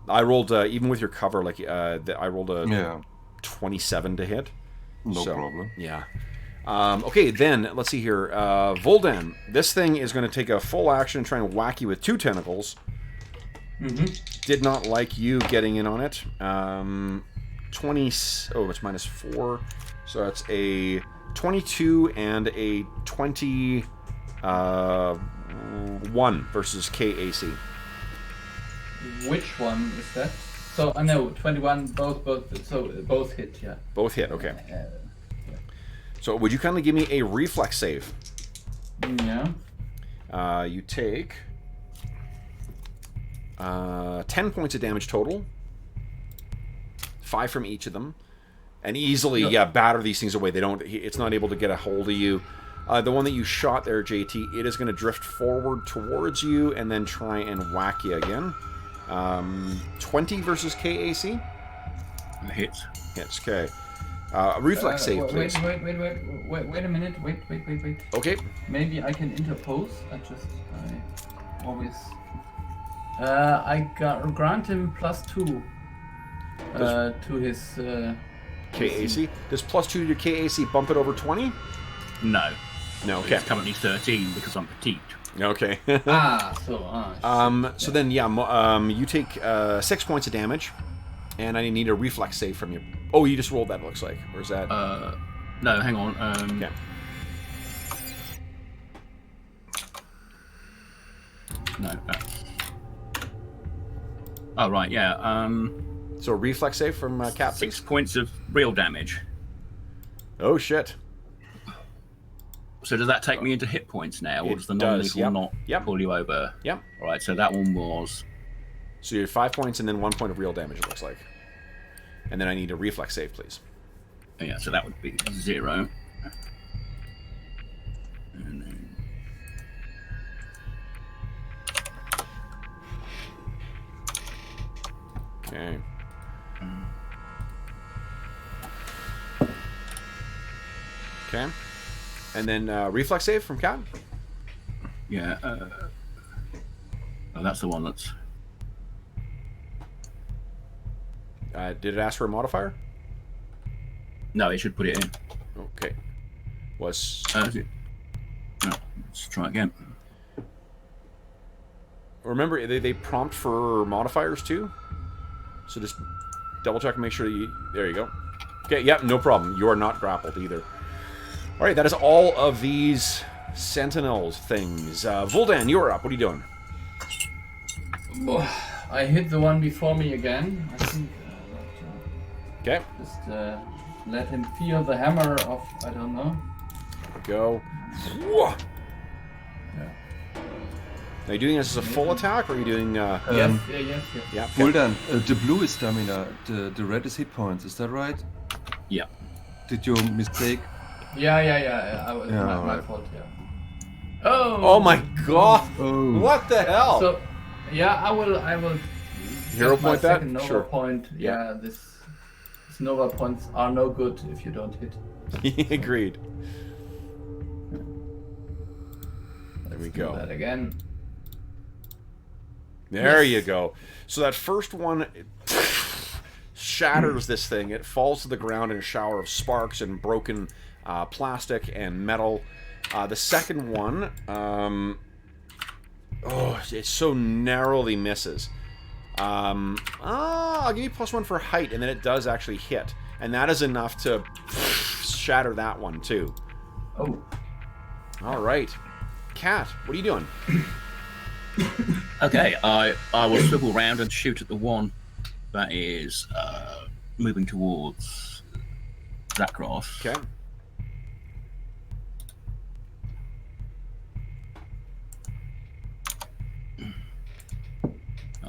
Speaker 1: I rolled even with your cover, like I rolled a 27 to hit.
Speaker 4: No problem.
Speaker 1: Yeah. Okay, then let's see here. Voldan, this thing is going to take a full action and try and whack you with 2 tentacles. Did not like you getting in on it. 20. Oh, it's -4. So that's a 22 and a 21 1 versus KAC.
Speaker 2: Which one is that? So I know 21. Both hit. Yeah.
Speaker 1: Both hit. Okay. So would you kindly give me a reflex save?
Speaker 2: Yeah.
Speaker 1: You take 10 points of damage total. 5 from each of them. And easily, batter these things away. It's not able to get a hold of you. The one that you shot there, JT, it is going to drift forward towards you and then try and whack you again. 20 versus KAC?
Speaker 3: Hits.
Speaker 1: Hits, okay. Reflex save, please.
Speaker 2: Wait a minute. Wait.
Speaker 1: Okay.
Speaker 2: Maybe I can interpose. I always. I grant him +2 to his
Speaker 1: KAC. Does +2 to your KAC bump it over 20?
Speaker 3: No.
Speaker 1: No, okay.
Speaker 3: It's currently 13 because I'm petite.
Speaker 1: Okay. So then, you take 6 points of damage, and I need a reflex save from you. Oh, you just rolled that, it looks like. Or is that...
Speaker 3: No, hang on.
Speaker 1: Okay.
Speaker 3: No, that's... Oh, right, yeah.
Speaker 1: So reflex save from Cap.
Speaker 3: 6 points of real damage.
Speaker 1: Oh, shit.
Speaker 3: So does that take me into hit points now, or does the non-lethal not pull you over?
Speaker 1: Yep.
Speaker 3: All right, so that one was...
Speaker 1: So you have 5 points and then 1 point of real damage, it looks like. And then I need a reflex save, please.
Speaker 3: Yeah, so that would be 0. And then...
Speaker 1: Okay. Okay. And then reflex save from Cat?
Speaker 3: Yeah. Oh, that's the one that's...
Speaker 1: Did it ask for a modifier?
Speaker 3: No, it should put it in.
Speaker 1: Okay. Was...
Speaker 3: No, let's try again.
Speaker 1: Remember, they prompt for modifiers too? So just double check and make sure that you... There you go. Okay, yep, no problem. You are not grappled either. Alright, that is all of these Sentinels things. Vuldan, you're up. What are you doing?
Speaker 2: I hit the one before me again. I think.
Speaker 1: Okay.
Speaker 2: Just let him feel the hammer of, I don't know.
Speaker 1: Go. Whoa.
Speaker 2: Yeah.
Speaker 1: Are you doing this as a full attack, or are you doing...
Speaker 2: Yes.
Speaker 1: Yeah. Okay.
Speaker 4: Vuldan, the blue is stamina, the red is hit points, is that right?
Speaker 3: Yeah.
Speaker 4: Did you mistake?
Speaker 2: Yeah. My fault, yeah.
Speaker 1: Oh my god!
Speaker 4: Oh.
Speaker 1: What the hell?
Speaker 2: So, yeah, I will
Speaker 1: Hero
Speaker 2: get my
Speaker 1: point that?
Speaker 2: second Nova
Speaker 1: Sure.
Speaker 2: point. Yeah, this Nova points are no good if you don't hit.
Speaker 1: Agreed. There we
Speaker 2: Do
Speaker 1: go.
Speaker 2: that again.
Speaker 1: There
Speaker 2: Yes.
Speaker 1: you go. So that first one shatters this thing. It falls to the ground in a shower of sparks and broken plastic and metal. The second one, it so narrowly misses. I'll give you +1 for height, and then it does actually hit. And that is enough to shatter that one, too.
Speaker 2: Oh.
Speaker 1: All right. Cat, what are you doing?
Speaker 3: Okay, I will swivel round and shoot at the one that is moving towards Zakros.
Speaker 1: Okay.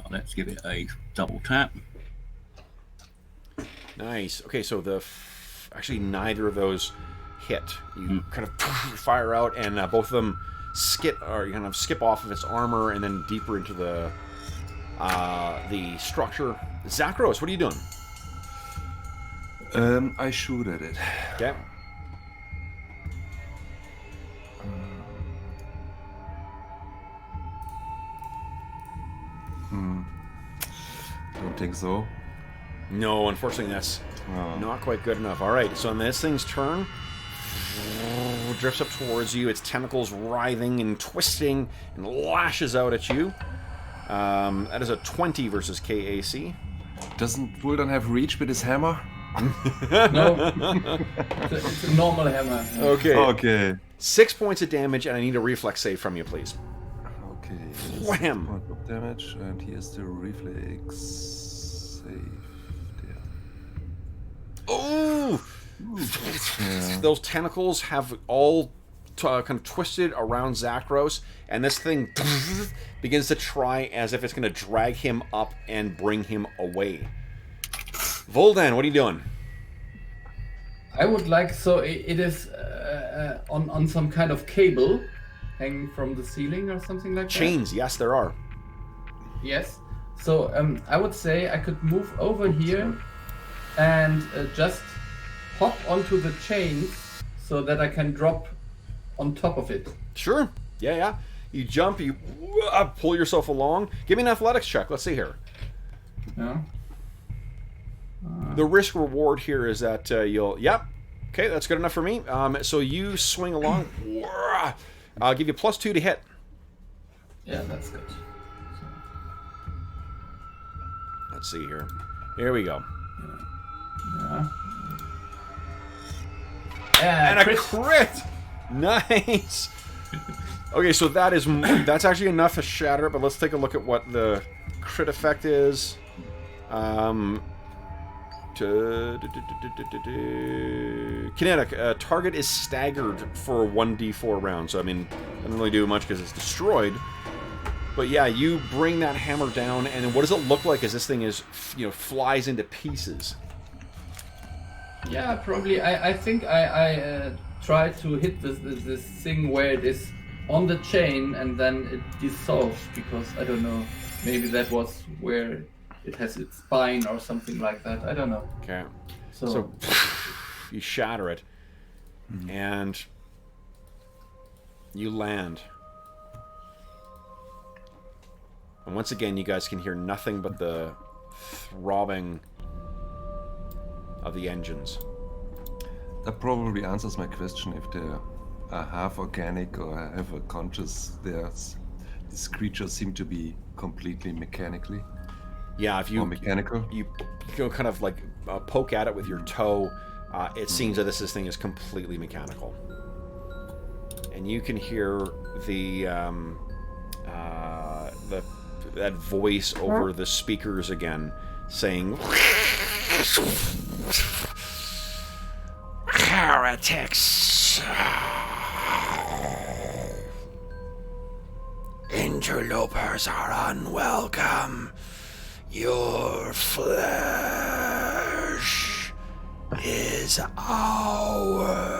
Speaker 3: Let's give it a double tap.
Speaker 1: Nice. Okay, so actually neither of those hit. You kind of fire out, and both of them skip off of its armor and then deeper into the structure. Zakros, what are you doing?
Speaker 4: I shoot at it.
Speaker 1: Okay.
Speaker 4: Don't think so.
Speaker 1: No, unfortunately, that's not quite good enough. All right, so on this thing's turn, drifts up towards you. Its tentacles writhing and twisting and lashes out at you. That is a 20 versus KAC.
Speaker 4: Doesn't Vuldan have reach with his hammer?
Speaker 2: No. It's a normal hammer.
Speaker 1: Okay.
Speaker 4: Okay.
Speaker 1: 6 points of damage, and I need a reflex save from you, please. Wham!
Speaker 4: Point of damage, and here's the reflex save. There.
Speaker 1: Oh!
Speaker 4: Yeah.
Speaker 1: Those tentacles have all kind of twisted around Zakros, and this thing begins to try as if it's going to drag him up and bring him away. Voldan, what are you doing?
Speaker 2: I would like, so it is on some kind of cable hanging from the ceiling or something like that.
Speaker 1: Chains, yes, there are.
Speaker 2: Yes. So I would say I could move over here and just hop onto the chains so that I can drop on top of it.
Speaker 1: Sure. Yeah. You jump, you pull yourself along. Give me an athletics check. Let's see here.
Speaker 2: Yeah.
Speaker 1: The risk reward here is that you'll... Yep. Okay, that's good enough for me. So you swing along. I'll give you +2 to hit.
Speaker 2: Yeah, that's good.
Speaker 1: Let's see here. Here we go.
Speaker 2: Yeah. Yeah,
Speaker 1: And a crit! Nice! Okay, so that's actually enough to shatter it, but let's take a look at what the crit effect is. Kinetic. Target is staggered for a 1d4 round, so I mean, doesn't really do much because it's destroyed. But yeah, you bring that hammer down, and then what does it look like as this thing is, flies into pieces?
Speaker 2: Yeah, probably. I think I try to hit this thing where it is on the chain and then it dissolves, because I don't know, maybe that was where it has its spine or something like that. I don't know.
Speaker 1: Okay.
Speaker 2: So
Speaker 1: you shatter it, and you land. And once again, you guys can hear nothing but the throbbing of the engines.
Speaker 4: That probably answers my question if they're half organic or have a conscious. These creatures seem to be completely mechanically.
Speaker 1: Yeah, if you
Speaker 4: mechanical.
Speaker 1: You go kind of like poke at it with your toe, it seems that this thing is completely mechanical. And you can hear that voice over the speakers again, saying, "Heretics! Interlopers are unwelcome. Your flesh is ours.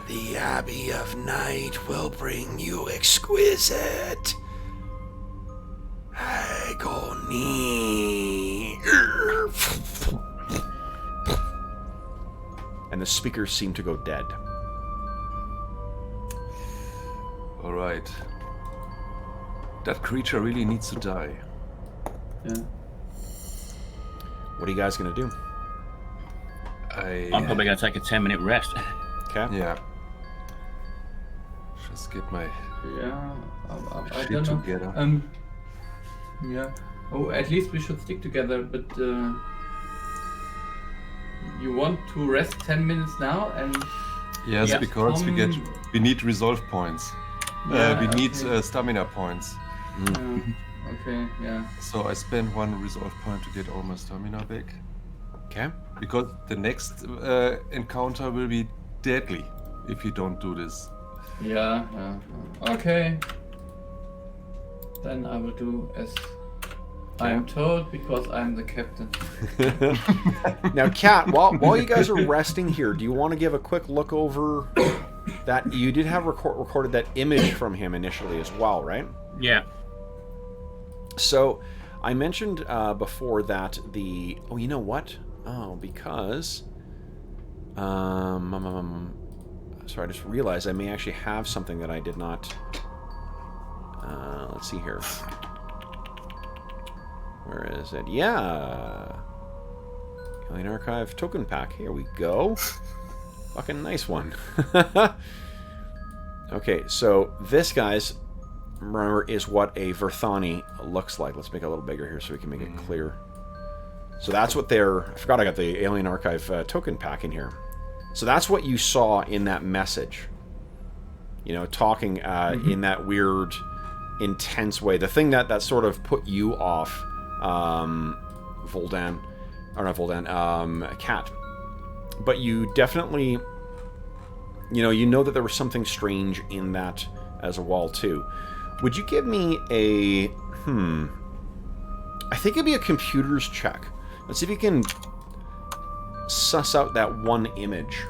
Speaker 1: The Abbey of Night will bring you exquisite agony." And the speakers seem to go dead.
Speaker 4: All right. That creature really needs to die.
Speaker 2: yeah.
Speaker 1: What are you guys gonna do?
Speaker 3: I'm probably going to take a 10-minute rest.
Speaker 1: Okay.
Speaker 4: Yeah. Just get my
Speaker 2: Yeah, I
Speaker 4: shit
Speaker 2: don't know.
Speaker 4: together.
Speaker 2: Yeah. Oh, at least we should stick together. But you want to rest 10 minutes now, and
Speaker 4: Yes,
Speaker 3: Yeah.
Speaker 4: because we need resolve points.
Speaker 2: Yeah,
Speaker 4: We need
Speaker 2: okay.
Speaker 4: stamina points.
Speaker 2: Okay, yeah.
Speaker 4: So I spend 1 resolve point to get all my stamina back.
Speaker 1: Okay.
Speaker 4: Because the next encounter will be deadly if you don't do this.
Speaker 2: Yeah. Okay. Then I will do as I am told, because I'm the captain.
Speaker 1: Now, Kat, while you guys are resting here, do you want to give a quick look over that? You did have recorded that image from him initially as well, right?
Speaker 3: Yeah.
Speaker 1: So, I mentioned before that the... Oh, you know what? Oh, because... sorry, I just realized I may actually have something that I did not... let's see here. Where is it? Yeah! Alien Archive token pack. Here we go. Fucking nice one. Okay, so this, guys, remember, is what a Verthani looks like. Let's make it a little bigger here so we can make it clear. So that's what they're... I forgot I got the Alien Archive token pack in here. So that's what you saw in that message. talking in that weird, intense way. The thing that sort of put you off, Voldan, or not Voldan, Cat. But you definitely, you know that there was something strange in that as well, too. Would you give me a, I think it'd be a computer's check. Let's see if you can suss out that one image.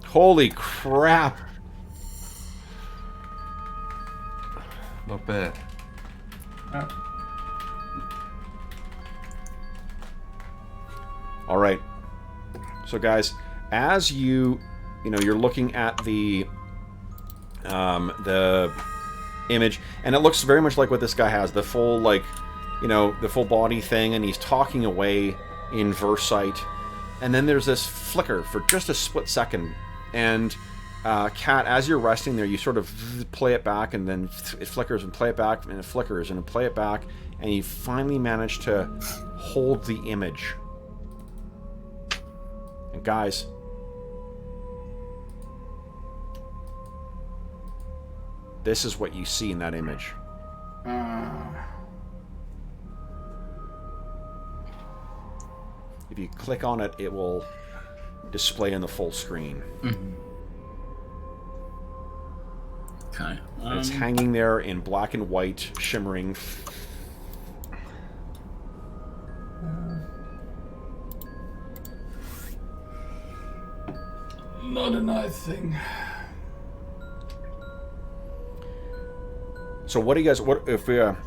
Speaker 1: Holy crap!
Speaker 4: Not bad.
Speaker 1: All right. So, guys, as you're looking at the image, and it looks very much like what this guy has, the full, the full body thing, and he's talking away in Versite, and then there's this flicker for just a split second, and Cat, as you're resting there, you sort of play it back, and then it flickers, and play it back, and it flickers, and play it back, and you finally manage to hold the image. And guys, this is what you see in that image. If you click on it, it will display in the full screen.
Speaker 3: Okay.
Speaker 1: It's hanging there in black and white, shimmering.
Speaker 2: Not a nice thing.
Speaker 1: So what do you guys?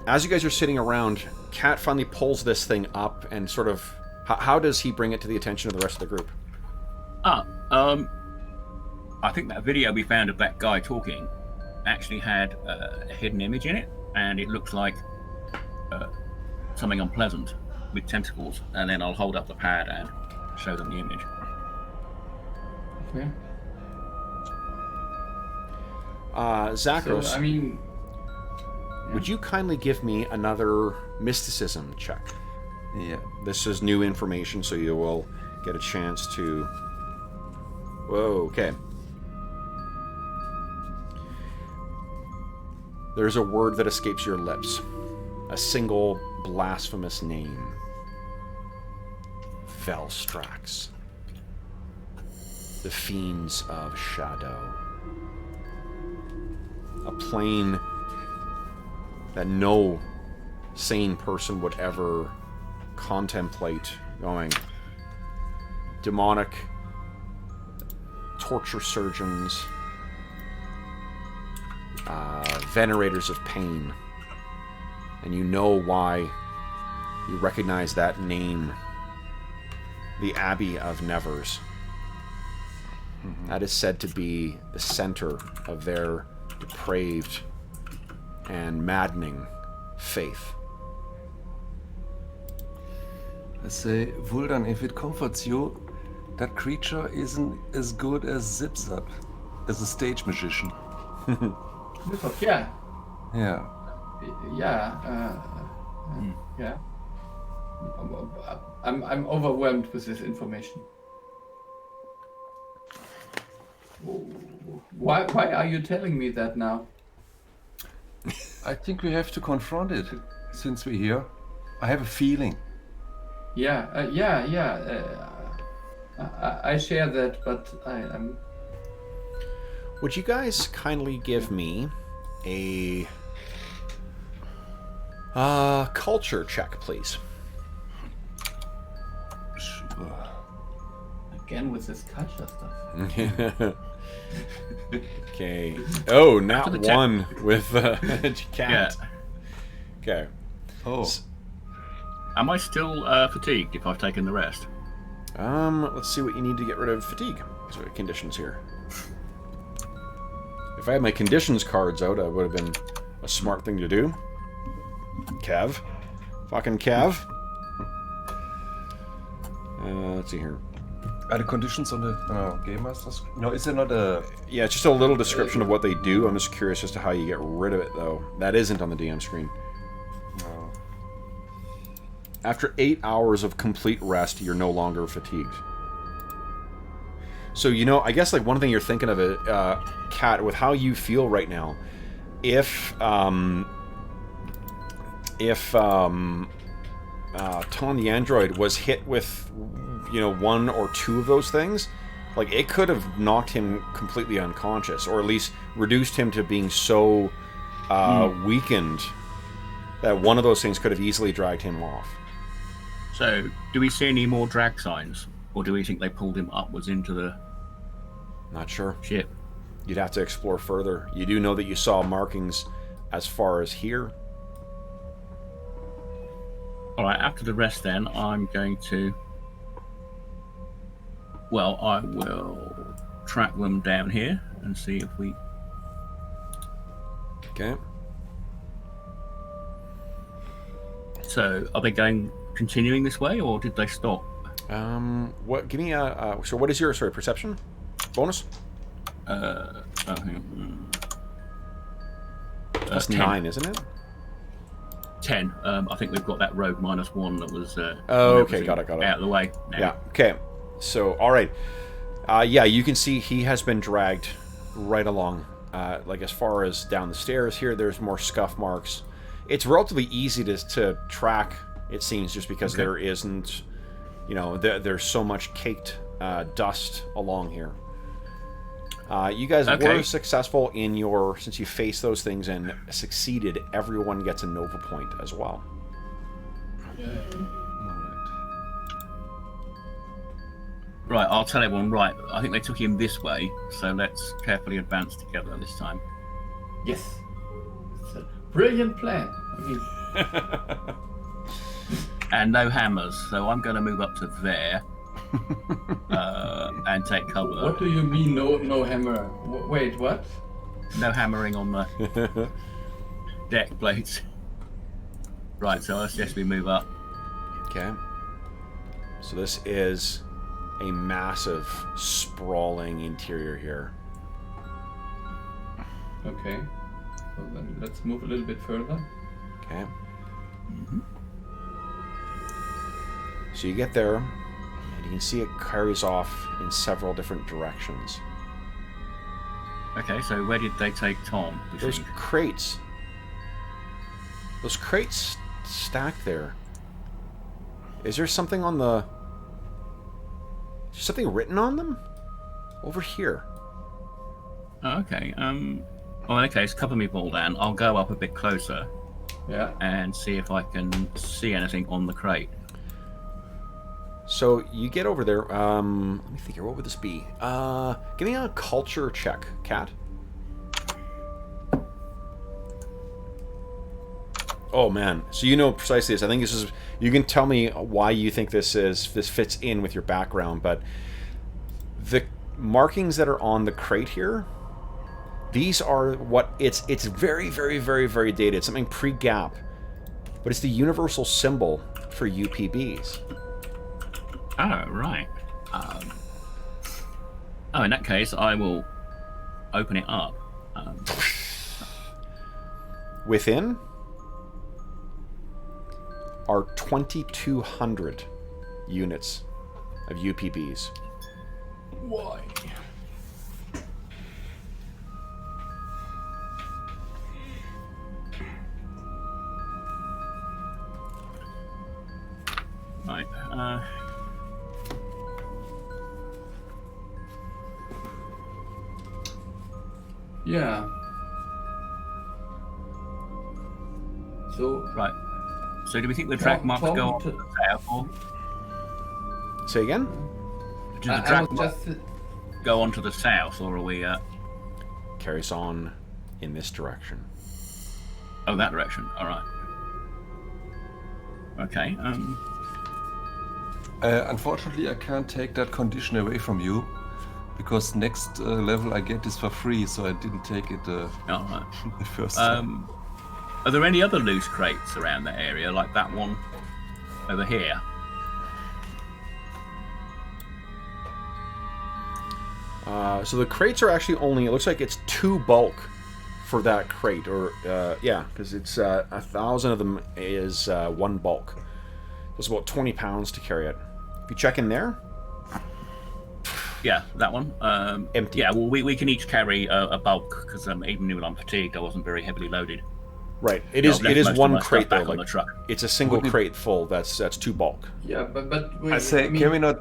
Speaker 1: As you guys are sitting around, Cat finally pulls this thing up and sort of. How does he bring it to the attention of the rest of the group?
Speaker 3: I think that video we found of that guy talking actually had a hidden image in it, and it looks like something unpleasant with tentacles. And then I'll hold up the pad and show them the image.
Speaker 2: Okay.
Speaker 1: Zachros,
Speaker 2: So, I mean,
Speaker 1: would you kindly give me another mysticism check?
Speaker 4: Yeah.
Speaker 1: This is new information, so you will get a chance to... Whoa, okay. There's a word that escapes your lips. A single blasphemous name. Velstrax. The Fiends of Shadow. A plane that no sane person would ever contemplate going. Demonic torture surgeons, venerators of pain, and you know why you recognize that name, the Abbey of Nevers. That is said to be the center of their depraved and maddening faith.
Speaker 4: I say, Vuldan, if it comforts you, that creature isn't as good as Zip-Zap, as a stage magician.
Speaker 2: yeah.
Speaker 4: Yeah.
Speaker 2: Yeah. Yeah. I'm overwhelmed with this information. Why are you telling me that now?
Speaker 4: I think we have to confront it, since we're here. I have a feeling.
Speaker 2: Yeah. I share that, but I am.
Speaker 1: Would you guys kindly give me a culture check, please?
Speaker 4: Sure.
Speaker 2: Again with this culture stuff.
Speaker 1: Okay. Oh, not
Speaker 3: the check.
Speaker 1: one with Cat. Okay.
Speaker 4: Oh.
Speaker 3: Am I still fatigued if I've taken the rest?
Speaker 1: Let's see what you need to get rid of fatigue. So conditions here. If I had my conditions cards out, it would have been a smart thing to do. Kev. Fucking Kev. Let's see here.
Speaker 4: Are the conditions on the Game Master screen? No, is there not a...
Speaker 1: Yeah, it's just a little description of what they do. I'm just curious as to how you get rid of it, though. That isn't on the DM screen.
Speaker 4: No.
Speaker 1: After 8 hours of complete rest, you're no longer fatigued. So, you know, I guess, like, one thing you're thinking of it, Kat, with how you feel right now, if Tom the android was hit with, you know, one or two of those things, like, it could have knocked him completely unconscious, or at least reduced him to being so weakened that one of those things could have easily dragged him off.
Speaker 3: So, do we see any more drag signs? Or do we think they pulled him upwards into the
Speaker 1: Not sure.
Speaker 3: ship?
Speaker 1: You'd have to explore further. You do know that you saw markings as far as here.
Speaker 3: Alright, after the rest then, I'm going to... Well, I will track them down here and see if we...
Speaker 1: Okay.
Speaker 3: So, are they continuing this way, or did they stop?
Speaker 1: What? Give me a. So, what is your perception bonus? That's
Speaker 3: 10.
Speaker 1: 9, isn't it?
Speaker 3: 10. I think we've got that rogue -1 that was.
Speaker 1: Okay, got it.
Speaker 3: Out of the way. Now.
Speaker 1: Yeah. Okay. So, all right. Yeah, you can see he has been dragged right along. Like, as far as down the stairs here, there's more scuff marks. It's relatively easy to track, it seems, just because there isn't, you know, there's so much caked dust along here. You guys were successful in your, since you faced those things and succeeded, everyone gets a Nova point as well.
Speaker 3: Right, I'll tell everyone, right, I think they took him this way, so let's carefully advance together this time.
Speaker 2: Yes. It's a brilliant plan. I mean,
Speaker 3: And no hammers, so I'm going to move up to there and take cover.
Speaker 2: what do you mean, no hammer? Wait, what?
Speaker 3: No hammering on the deck plates. Right, so I suggest we move up.
Speaker 1: Okay. So this is a massive, sprawling interior here.
Speaker 2: Okay. So then let's move a little bit further.
Speaker 1: Okay. So you get there, and you can see it carries off in several different directions.
Speaker 3: Okay, so where did they take Tom?
Speaker 1: Those crates. Those crates stacked there. Is there something on the... Is there something written on them? Over here.
Speaker 3: Oh, okay. Well, okay, so cover me, Baldan. I'll go up a bit closer.
Speaker 2: Yeah.
Speaker 3: And see if I can see anything on the crate.
Speaker 1: So you get over there. Let me think here. What would this be? Give me a culture check, Kat. Oh man. So you know precisely this. I think this is. You can tell me why you think this fits in with your background, but the markings that are on the crate here. These are what it's very, very, very, very dated. Something pre-gap, but it's the universal symbol for UPBs.
Speaker 3: Oh, right. In that case, I will open it up.
Speaker 1: Within are 2,200 units of UPBs.
Speaker 2: Why?
Speaker 3: Right.
Speaker 2: Yeah. So.
Speaker 3: Right. So do we think the track marks go on to the south, or
Speaker 1: Say again?
Speaker 3: do the
Speaker 2: I
Speaker 3: track
Speaker 2: was
Speaker 3: marks
Speaker 2: just.
Speaker 3: go on to the south, or are we?
Speaker 1: Carries on in this direction.
Speaker 3: Oh, that direction. All right. Okay.
Speaker 4: Unfortunately, I can't take that condition away from you, because next level I get this for free, so I didn't take it
Speaker 3: All right.
Speaker 4: the first time.
Speaker 3: Are there any other loose crates around that area, like that one over here?
Speaker 1: So the crates are actually only, it looks like it's 2 bulk for that crate, or yeah, because it's 1,000 of them is 1 bulk. So it's about 20 pounds to carry it. If you check in there,
Speaker 3: Yeah, that one.
Speaker 1: Empty.
Speaker 3: Yeah, well, we can each carry a bulk because even when I'm fatigued, I wasn't very heavily loaded.
Speaker 1: Right. It
Speaker 3: Yeah,
Speaker 1: is.
Speaker 3: I've left
Speaker 1: It is
Speaker 3: most of
Speaker 1: one
Speaker 3: my stuff
Speaker 1: crate though.
Speaker 3: back on the truck.
Speaker 1: It's a single
Speaker 4: Would it-
Speaker 1: crate full. That's 2 bulk.
Speaker 2: Yeah, but we,
Speaker 4: I say,
Speaker 2: mean,
Speaker 4: can we not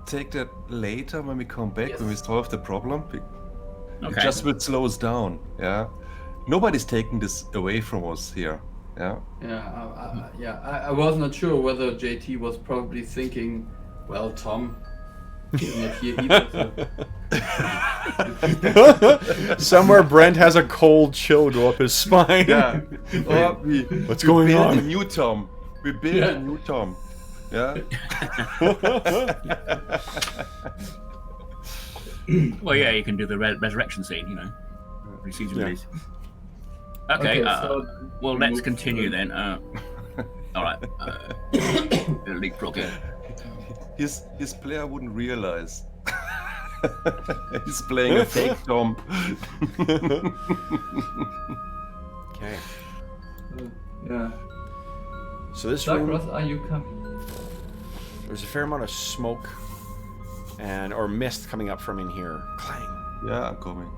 Speaker 4: take that later when we come back,
Speaker 2: Yes.
Speaker 4: when we solve the problem? It
Speaker 3: Okay.
Speaker 4: just will slow us down, yeah? Nobody's taking this away from us here, yeah?
Speaker 2: I was not sure whether JT was probably thinking, well, Tom is not here either. So.
Speaker 1: Somewhere Brent has a cold chill go up his spine.
Speaker 4: Yeah. Or
Speaker 1: What's
Speaker 4: we
Speaker 1: going
Speaker 4: build
Speaker 1: on?
Speaker 4: a new Tom. We build
Speaker 2: Yeah.
Speaker 4: a new Tom. Yeah.
Speaker 3: Well, yeah, you can do the resurrection scene, you know. Precedes release. Okay, well, let's continue then. All right. Leapfrog.
Speaker 4: His player wouldn't realize. He's playing a fake Tom.
Speaker 1: Okay.
Speaker 2: Yeah.
Speaker 1: So this room,
Speaker 2: Douglas, are you coming?
Speaker 1: there's a fair amount of smoke or mist coming up from in here. Clang.
Speaker 4: Yeah, I'm coming.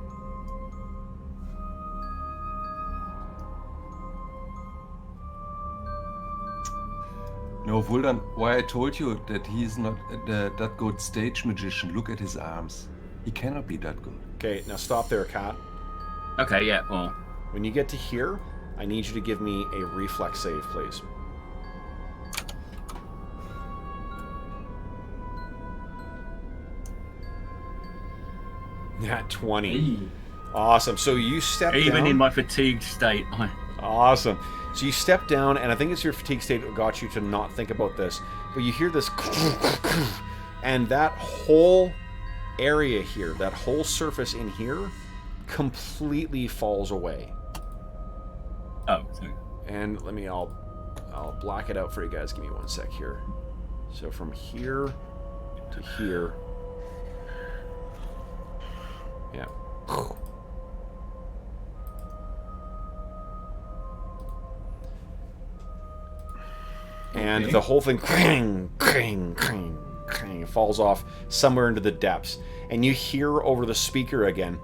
Speaker 4: No, Vuldan, why I told you that he's not that good stage magician. Look at his arms. He cannot be that good.
Speaker 1: Okay, now stop there, Cat.
Speaker 3: Okay, yeah, well,
Speaker 1: When you get to here, I need you to give me a reflex save, please. Nat 20.
Speaker 2: Hey.
Speaker 1: Awesome. So you step
Speaker 3: even
Speaker 1: down.
Speaker 3: in my fatigued state,
Speaker 1: Awesome. So you step down, and I think it's your fatigue state that got you to not think about this, but you hear this, and that whole area here, that whole surface in here, completely falls away.
Speaker 3: oh, so,
Speaker 1: And I'll black it out for you guys. Give me 1 sec here. So from here to here, yeah. And
Speaker 2: Okay.
Speaker 1: the whole thing clang, clang, clang, clang, falls off somewhere into the depths. And you hear over the speaker again.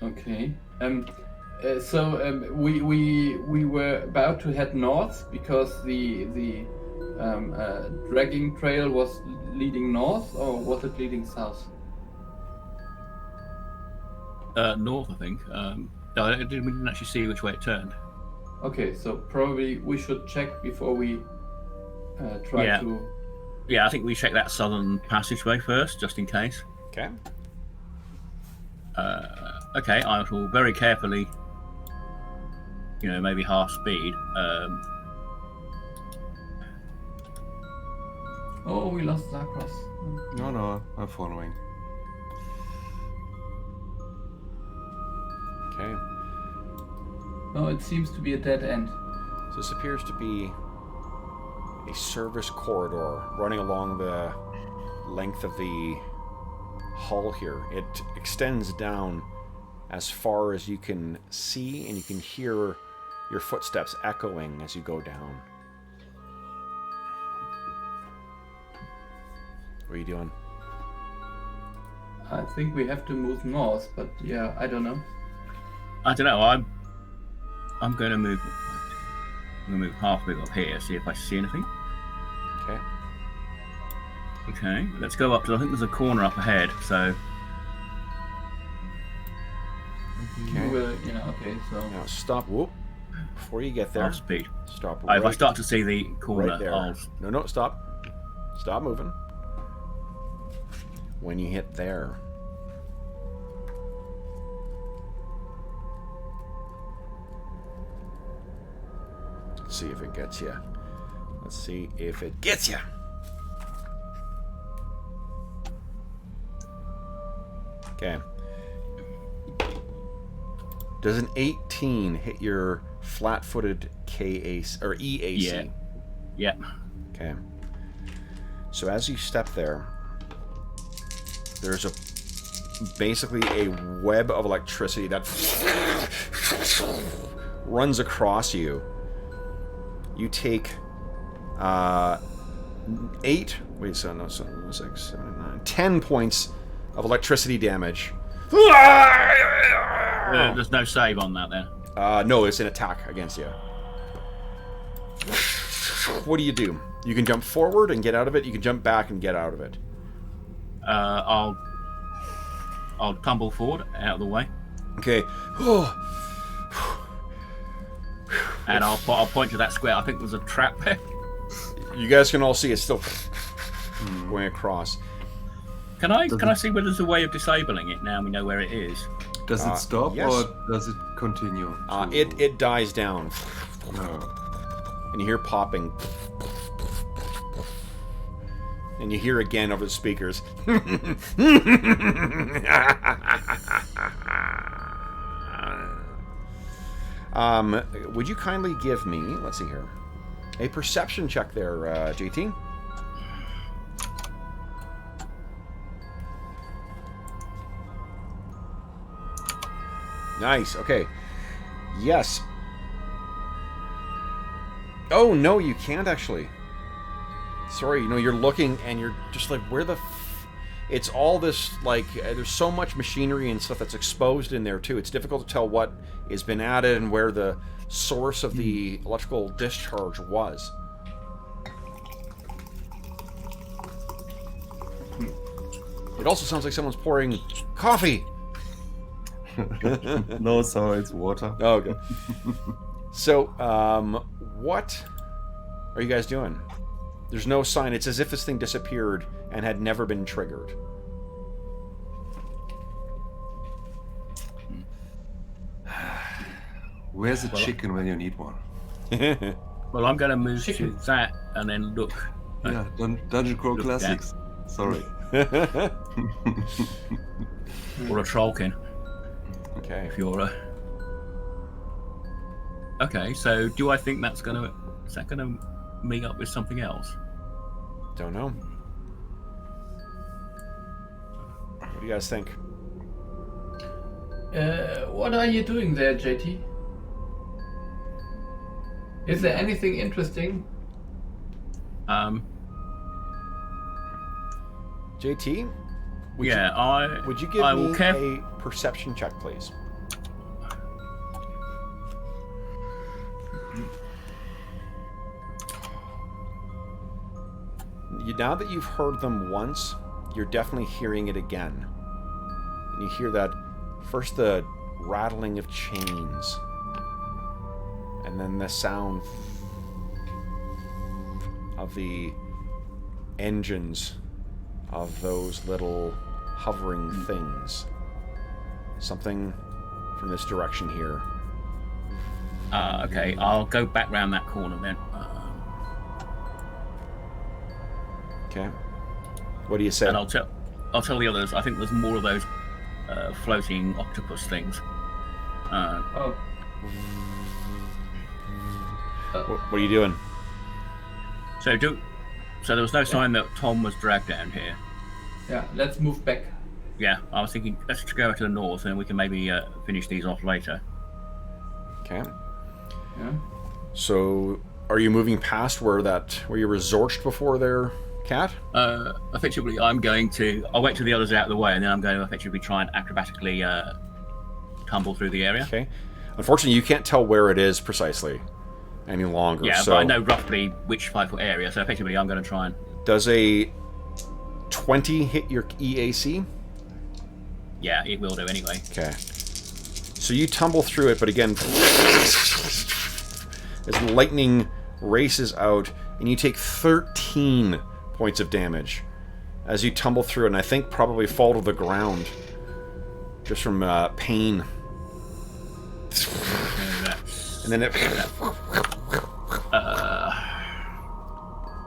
Speaker 2: Okay. We were about to head north because the dragging trail was leading north, or was it leading south?
Speaker 3: north, I think. No, we didn't actually see which way it turned.
Speaker 2: Okay, so probably we should check before we try
Speaker 3: Yeah.
Speaker 2: to.
Speaker 3: Yeah, I think we check that southern passageway first, just in case.
Speaker 1: Okay.
Speaker 3: Okay, I will very carefully, maybe half speed.
Speaker 2: Oh, we lost Zakros.
Speaker 4: No, I'm following.
Speaker 1: Okay.
Speaker 2: Oh, it seems to be a dead end.
Speaker 1: So this appears to be a service corridor running along the length of the hull here. It extends down as far as you can see, and you can hear your footsteps echoing as you go down. What are you doing?
Speaker 2: I think we have to move north, but yeah, I don't know.
Speaker 3: I don't know. I'm going to move. I'm going to move halfway up here, see if I see anything.
Speaker 1: Okay.
Speaker 3: Okay, let's go up to. I think there's a corner up ahead. So
Speaker 1: Okay.
Speaker 2: Okay, so.
Speaker 1: Now stop. Whoop. Before you get there,
Speaker 3: half speed.
Speaker 1: stop
Speaker 3: If I start to see the corner,
Speaker 1: right there.
Speaker 3: I'll.
Speaker 1: No, stop. Stop moving. When you hit there. Let's see if it gets you. Let's see if it gets you. Okay. Does an 18 hit your flat-footed KAC or EAC?
Speaker 3: Yeah. Yeah.
Speaker 1: Okay. So as you step there, there's basically a web of electricity that runs across you. You take 10 points of electricity damage.
Speaker 3: There's no save on that then.
Speaker 1: No, it's an attack against you. What do? You can jump forward and get out of it. You can jump back and get out of it.
Speaker 3: I'll tumble forward out of the way.
Speaker 1: Okay.
Speaker 3: And I'll point to that square. I think there's a trap there.
Speaker 1: You guys can all see it's still going across.
Speaker 3: Can I see whether there's a way of disabling it now we know where it is?
Speaker 4: Does it stop
Speaker 1: yes.
Speaker 4: or does it continue?
Speaker 1: It dies down.
Speaker 4: No.
Speaker 1: And you hear popping. And you hear again over the speakers. Would you kindly give me, let's see here, a perception check there, JT? Nice, okay. Yes. Oh, no, you can't actually. Sorry, you're looking and you're just like, where the it's all this, like, there's so much machinery and stuff that's exposed in there, too. It's difficult to tell what has been added and where the source of the electrical discharge was. It also sounds like someone's pouring coffee.
Speaker 4: No, sorry, it's water.
Speaker 1: Oh, okay. So, what are you guys doing? There's no sign. It's as if this thing disappeared and had never been triggered.
Speaker 4: Where's the chicken when you need one?
Speaker 3: Well, I'm going to move to that and then look.
Speaker 4: Yeah, Dungeon Crawl Classics. Sorry.
Speaker 3: Or a trollkin.
Speaker 1: Okay.
Speaker 3: If you're Okay, so do I think is that gonna meet up with something else?
Speaker 1: Don't know. What do you guys think?
Speaker 2: What are you doing there, JT? Is there anything interesting?
Speaker 1: JT? Would you give me a perception check, please? Now that you've heard them once, you're definitely hearing it again. And you hear that, first the rattling of chains, and then the sound of the engines of those little hovering things. Something from this direction here.
Speaker 3: Okay, I'll go back round that corner then.
Speaker 1: Okay. What do you say?
Speaker 3: And I'll tell the others. I think there's more of those floating octopus things.
Speaker 1: What are you doing?
Speaker 3: So there was no sign that Tom was dragged down here.
Speaker 2: Yeah, let's move back.
Speaker 3: Yeah, I was thinking let's go to the north and we can maybe finish these off later.
Speaker 1: Okay.
Speaker 2: Yeah.
Speaker 1: So, are you moving past where you resorted before there, Cat?
Speaker 3: Effectively, I'll wait till the others are out of the way, and then I'm going to effectively try and acrobatically tumble through the area.
Speaker 1: Okay. Unfortunately, you can't tell where it is precisely any longer.
Speaker 3: Yeah,
Speaker 1: so
Speaker 3: but I know roughly which 5-foot area, so effectively I'm going to try and...
Speaker 1: Does a 20 hit your EAC?
Speaker 3: Yeah, it will do anyway.
Speaker 1: Okay. So you tumble through it, but again, as lightning races out, and you take 13 points of damage as you tumble through, and I think probably fall to the ground just from pain. And then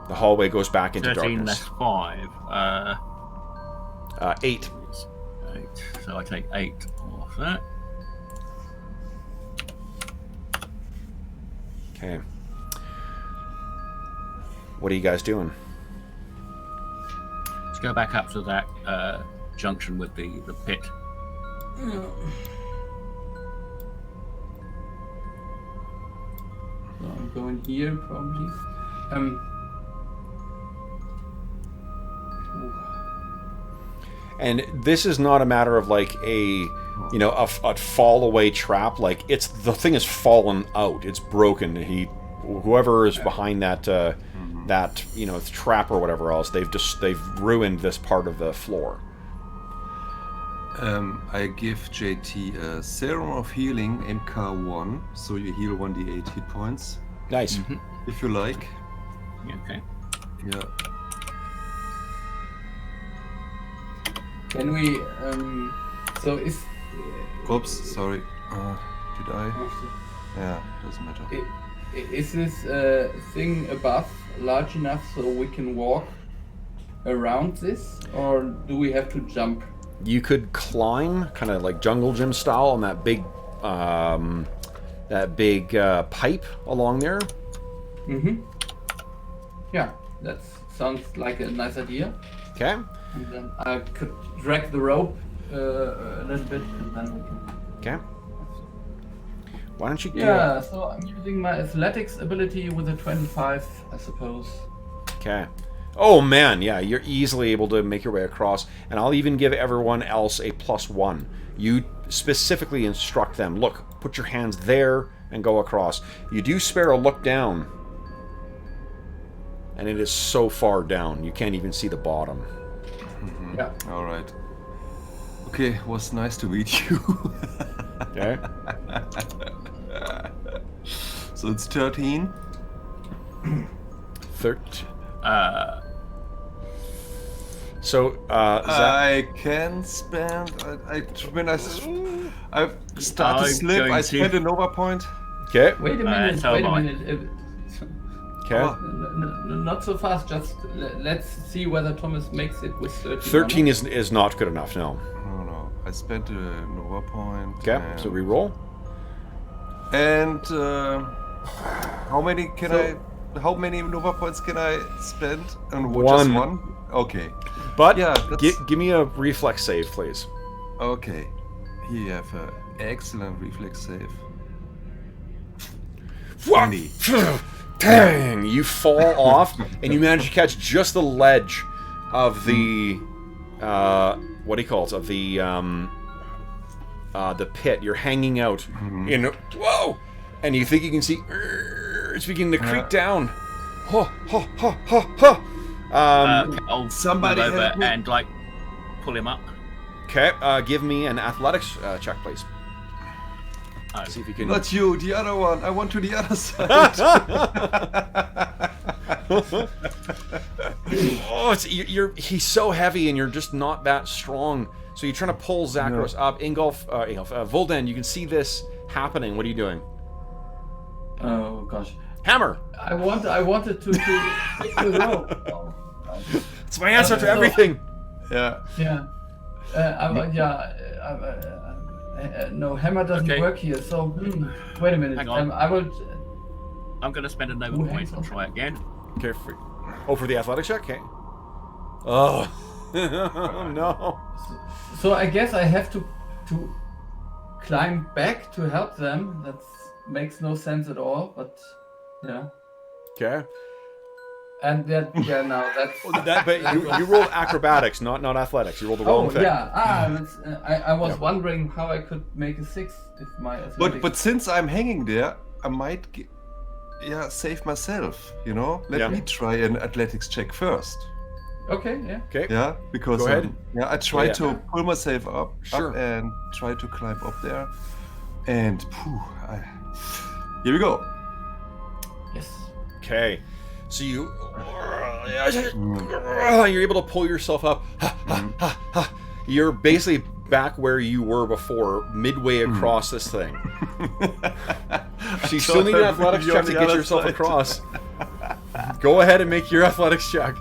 Speaker 1: the hallway goes back into
Speaker 3: 13
Speaker 1: darkness.
Speaker 3: less 5.
Speaker 1: 8.
Speaker 3: 8. So I take 8 off that.
Speaker 1: Okay. What are you guys doing?
Speaker 3: Let's go back up to that junction with the pit.
Speaker 2: go in here probably.
Speaker 1: And this is not a matter of like a fall away trap. Like the thing has fallen out. It's broken. Whoever is behind that trap or whatever else, they've ruined this part of the floor.
Speaker 4: I give JT a Serum of Healing, MK1, so you heal 1d8 hit points.
Speaker 1: Nice.
Speaker 4: If you like.
Speaker 3: Yeah, okay.
Speaker 4: Yeah.
Speaker 2: Can we? So is.
Speaker 4: Oops, sorry. Did I? Yeah, doesn't matter.
Speaker 2: Is this thing above large enough so we can walk around this, or do we have to jump?
Speaker 1: You could climb, kind of like Jungle Gym style, on that big pipe along there.
Speaker 2: Yeah, that sounds like a nice idea.
Speaker 1: Okay.
Speaker 2: And then I could drag the rope a little bit, and then we can.
Speaker 1: Okay. Why don't you?
Speaker 2: Yeah. So I'm using my athletics ability with a 25, I suppose.
Speaker 1: Okay. Oh man, yeah, you're easily able to make your way across, and I'll even give everyone else a +1. You specifically instruct them, look, put your hands there and go across. You do spare a look down, and it is so far down, you can't even see the bottom.
Speaker 2: Yeah.
Speaker 4: All right. Okay, was nice to meet you.
Speaker 1: Okay.
Speaker 4: So it's 13.
Speaker 1: 13. So,
Speaker 4: I can spend. When I start to slip, I spend a Nova point.
Speaker 1: Okay.
Speaker 2: Wait a minute.
Speaker 3: so
Speaker 2: Wait a
Speaker 3: am I.
Speaker 2: minute.
Speaker 1: Okay.
Speaker 4: Oh.
Speaker 2: Not so fast. Just let's see whether Thomas makes it with 13.
Speaker 1: 13 is not good enough, no.
Speaker 4: No. I spent a Nova point.
Speaker 1: Okay, so reroll.
Speaker 4: And how many Nova points can I spend? And
Speaker 1: One.
Speaker 4: Just one? Okay.
Speaker 1: But
Speaker 4: Yeah,
Speaker 1: give me a reflex save, please.
Speaker 4: Okay. Here you have an excellent reflex save. 20.
Speaker 1: Dang! You fall off, and you manage to catch just the ledge of the what do you call it? Of the pit. You're hanging out in whoa, and you think you can see it's beginning to creep down.
Speaker 3: I'll
Speaker 4: Somebody
Speaker 3: move over
Speaker 4: help me.
Speaker 3: and like pull him up.
Speaker 1: Okay, give me an athletics check, please.
Speaker 3: Oh.
Speaker 1: See if you can.
Speaker 4: Not you, the other one. I want to the other side.
Speaker 1: Oh, he's so heavy, and you're just not that strong. So you're trying to pull Zakros up. Voldan, you can see this happening. What are you doing?
Speaker 2: Oh gosh.
Speaker 1: Hammer.
Speaker 2: I wanted to take the rope. Oh,
Speaker 1: It's my answer to everything.
Speaker 4: Yeah.
Speaker 2: yeah. No, hammer doesn't
Speaker 3: Okay.
Speaker 2: work here. So wait a minute.
Speaker 3: Hang on.
Speaker 2: I will.
Speaker 3: I'm going to spend a Nova
Speaker 2: Ooh,
Speaker 3: point
Speaker 2: hang
Speaker 3: and
Speaker 2: on.
Speaker 3: try again.
Speaker 1: Okay. For the athletics check. Okay. Oh. No.
Speaker 2: So I guess I have to climb back to help them. That makes no sense at all. But yeah.
Speaker 1: Okay.
Speaker 2: And that now that's.
Speaker 1: But you rolled acrobatics, not athletics. You rolled the wrong thing.
Speaker 2: yeah. I was wondering how I could make a 6 if my athletics.
Speaker 4: But since I'm hanging there, I might save myself, you know? Let me try an athletics check first.
Speaker 2: Okay, yeah.
Speaker 1: Okay.
Speaker 4: Yeah, because
Speaker 1: Go ahead.
Speaker 4: I try
Speaker 1: Yeah.
Speaker 4: to pull myself up and try to climb up there. And here we go.
Speaker 2: Yes.
Speaker 1: Okay. So you're able to pull yourself up. You're basically back where you were before, midway across this thing. So you still need an athletics check to get yourself across. Go ahead and make your athletics check.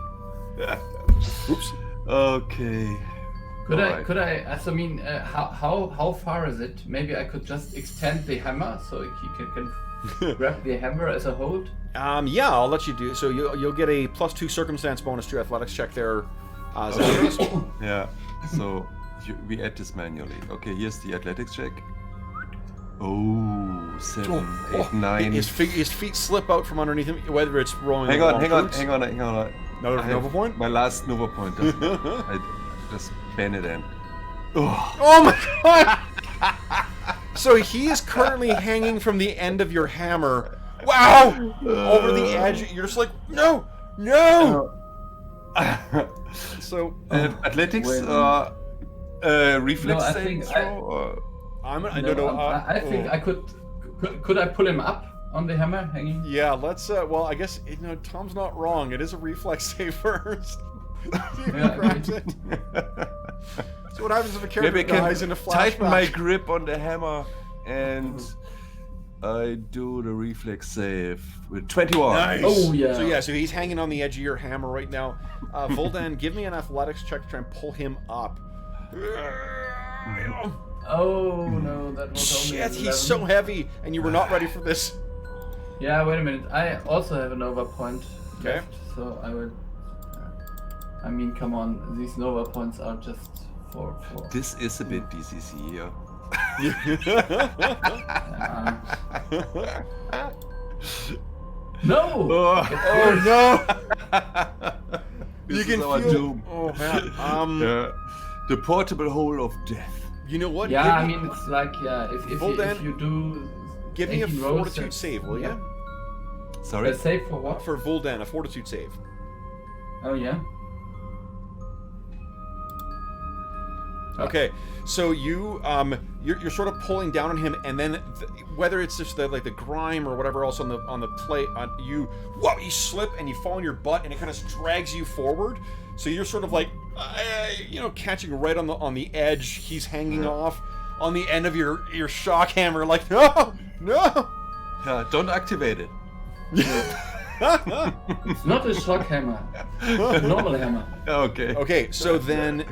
Speaker 1: Oops.
Speaker 4: Okay.
Speaker 2: Could I? I mean, how far is it? Maybe I could just extend the hammer so he can grab the hammer as a hold.
Speaker 1: Yeah, I'll let you do. So you'll get a +2 circumstance bonus to your athletics check there.
Speaker 4: Yeah. So we add this manually. Okay, here's the athletics check. Oh, 7, 8, 9.
Speaker 1: His feet slip out from underneath him, whether it's rolling.
Speaker 4: Hang on.
Speaker 1: Another Nova point?
Speaker 4: My last Nova point. I just ban it in.
Speaker 1: Oh my god! So he is currently hanging from the end of your hammer. Wow! Over the edge. You're just like, no! So
Speaker 4: athletics, reflex
Speaker 2: No, I
Speaker 4: saving
Speaker 2: think
Speaker 4: throw.
Speaker 2: I think I could I pull him up on the hammer hanging?
Speaker 1: yeah, let's. Well, I guess Tom's not wrong. It is a reflex save first. See if he grabs it. So what happens if a character
Speaker 4: Maybe I
Speaker 1: dies
Speaker 4: can
Speaker 1: in a flashback?
Speaker 4: tighten my grip on the hammer and I do the reflex save with 21.
Speaker 1: Nice.
Speaker 2: Oh yeah.
Speaker 1: So he's hanging on the edge of your hammer right now. Voldan, give me an athletics check to try and pull him up.
Speaker 2: Oh no, that was only
Speaker 1: Shit,
Speaker 2: 11.
Speaker 1: he's so heavy, and you were not ready for this.
Speaker 2: Yeah, wait a minute. I also have a Nova point
Speaker 1: Okay.
Speaker 2: left, so I will. I mean, come on, these Nova points are just for.
Speaker 4: This is a bit DCC, yeah.
Speaker 2: No!
Speaker 1: Oh no!
Speaker 4: This
Speaker 1: You can
Speaker 4: is our
Speaker 1: feel.
Speaker 4: doom.
Speaker 1: Oh man.
Speaker 4: Yeah. The portable hole of death.
Speaker 1: You know what?
Speaker 2: Yeah, I mean, it's like, yeah, if
Speaker 1: Voldan,
Speaker 2: you do.
Speaker 1: give me a
Speaker 2: 18 rolls,
Speaker 1: fortitude
Speaker 2: that's-
Speaker 1: save, will you?
Speaker 4: Sorry?
Speaker 2: A save for what?
Speaker 1: For Voldan, a fortitude save.
Speaker 2: Oh yeah.
Speaker 1: Okay, so you're sort of pulling down on him, and then whether it's just the grime or whatever else on the plate, you slip and you fall on your butt, and it kind of drags you forward. So you're sort of like, catching right on the edge. He's hanging off on the end of your shock hammer, like no.
Speaker 4: Yeah, don't activate it.
Speaker 2: It's not a shock hammer. Normal hammer.
Speaker 4: Okay.
Speaker 1: Okay, so then.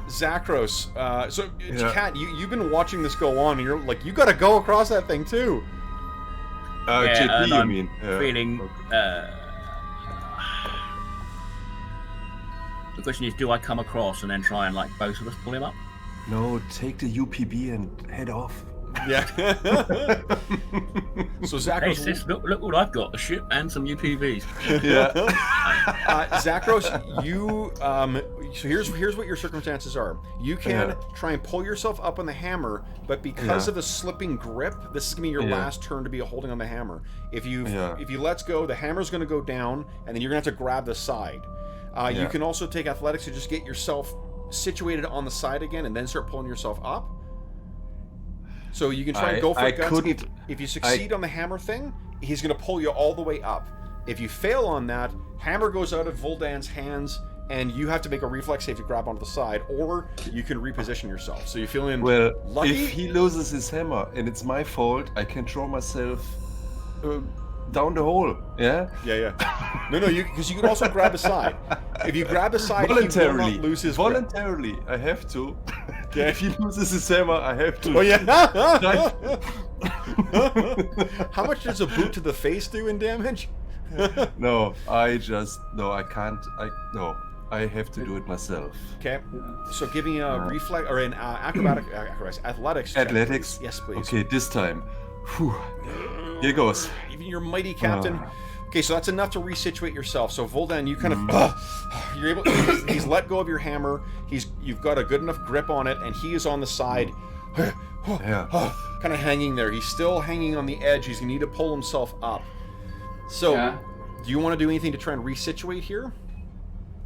Speaker 1: Zakros, Kat, you've been watching this go on, and you're like, you gotta go across that thing too.
Speaker 4: JP, you
Speaker 3: I'm
Speaker 4: mean?
Speaker 3: feeling. The question is, do I come across and then try and both of us pull him up?
Speaker 4: No, take the UPB and head off.
Speaker 1: Yeah. So
Speaker 3: Hey
Speaker 1: Zakros,
Speaker 3: sis, look what I've got, a ship and some UPVs.
Speaker 4: Yeah.
Speaker 1: Zakros, you so here's what your circumstances are. You can try and pull yourself up on the hammer, but because of the slipping grip, this is gonna be your last turn to be holding on the hammer. If you let go, the hammer's gonna go down, and then you're gonna have to grab the side. You can also take athletics to just get yourself situated on the side again, and then start pulling yourself up. So you can try and go for guts. If you succeed on the hammer thing, he's going to pull you all the way up. If you fail on that, hammer goes out of Voldan's hands, and you have to make a reflex save to grab onto the side, or you can reposition yourself. So you're feeling lucky?
Speaker 4: If he loses his hammer and it's my fault, I can throw myself down the hole. Yeah.
Speaker 1: Yeah. No, because you can also grab the side. If you grab the side,
Speaker 4: voluntarily,
Speaker 1: he will not lose his grip.
Speaker 4: voluntarily, I have to.
Speaker 1: Yeah.
Speaker 4: If he loses his hammer, I have to.
Speaker 1: Oh yeah. How much does a boot to the face do in damage?
Speaker 4: No, I can't. I have to do it myself.
Speaker 1: Okay. So give me a reflex or an athletics. check,
Speaker 4: Athletics.
Speaker 1: please. Yes, please.
Speaker 4: Okay, this time. Whew. Here goes.
Speaker 1: Even your mighty captain. Okay, so that's enough to resituate yourself. So Voldan, you kind of you're able. He's let go of your hammer. You've got a good enough grip on it, and he is on the side, kind of hanging there. He's still hanging on the edge. He's gonna need to pull himself up. So, do you want to do anything to try and resituate here?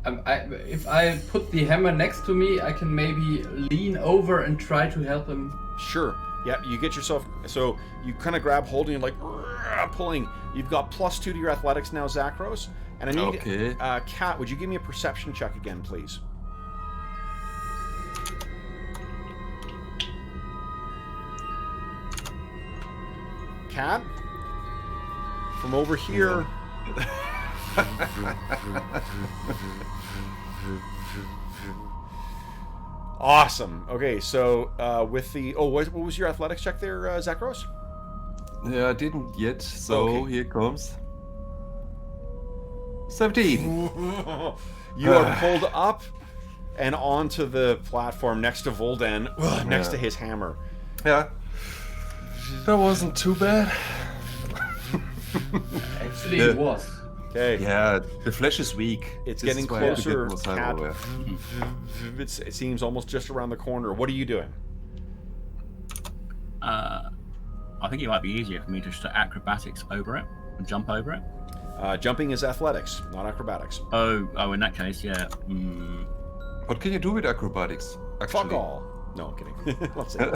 Speaker 2: If I put the hammer next to me, I can maybe lean over and try to help him.
Speaker 1: Sure. Yeah, you get yourself. So you kind of grab holding, like pulling. You've got +2 to your athletics now, Zakros. And I need, Kat, would you give me a perception check again, please? Kat, from over here. Awesome. Okay, so with the what was your athletics check there, Zakros?
Speaker 4: Yeah, I didn't yet. So here comes 17.
Speaker 1: You are pulled up and onto the platform next to Voldan, next to his hammer.
Speaker 4: Yeah. That wasn't too bad.
Speaker 2: Actually, it was.
Speaker 1: Okay.
Speaker 4: Yeah, the flesh is weak.
Speaker 1: It's
Speaker 4: This
Speaker 1: getting
Speaker 4: is why I have to get
Speaker 1: closer.
Speaker 4: more
Speaker 1: Cat.
Speaker 4: cyberware.
Speaker 1: It seems almost just around the corner. What are you doing?
Speaker 3: I think it might be easier for me just to acrobatics over it and jump over it.
Speaker 1: Jumping is athletics, not acrobatics.
Speaker 3: Oh, in that case, yeah.
Speaker 4: What can you do with acrobatics? Actually?
Speaker 1: Fuck all. No, I'm kidding. Let's say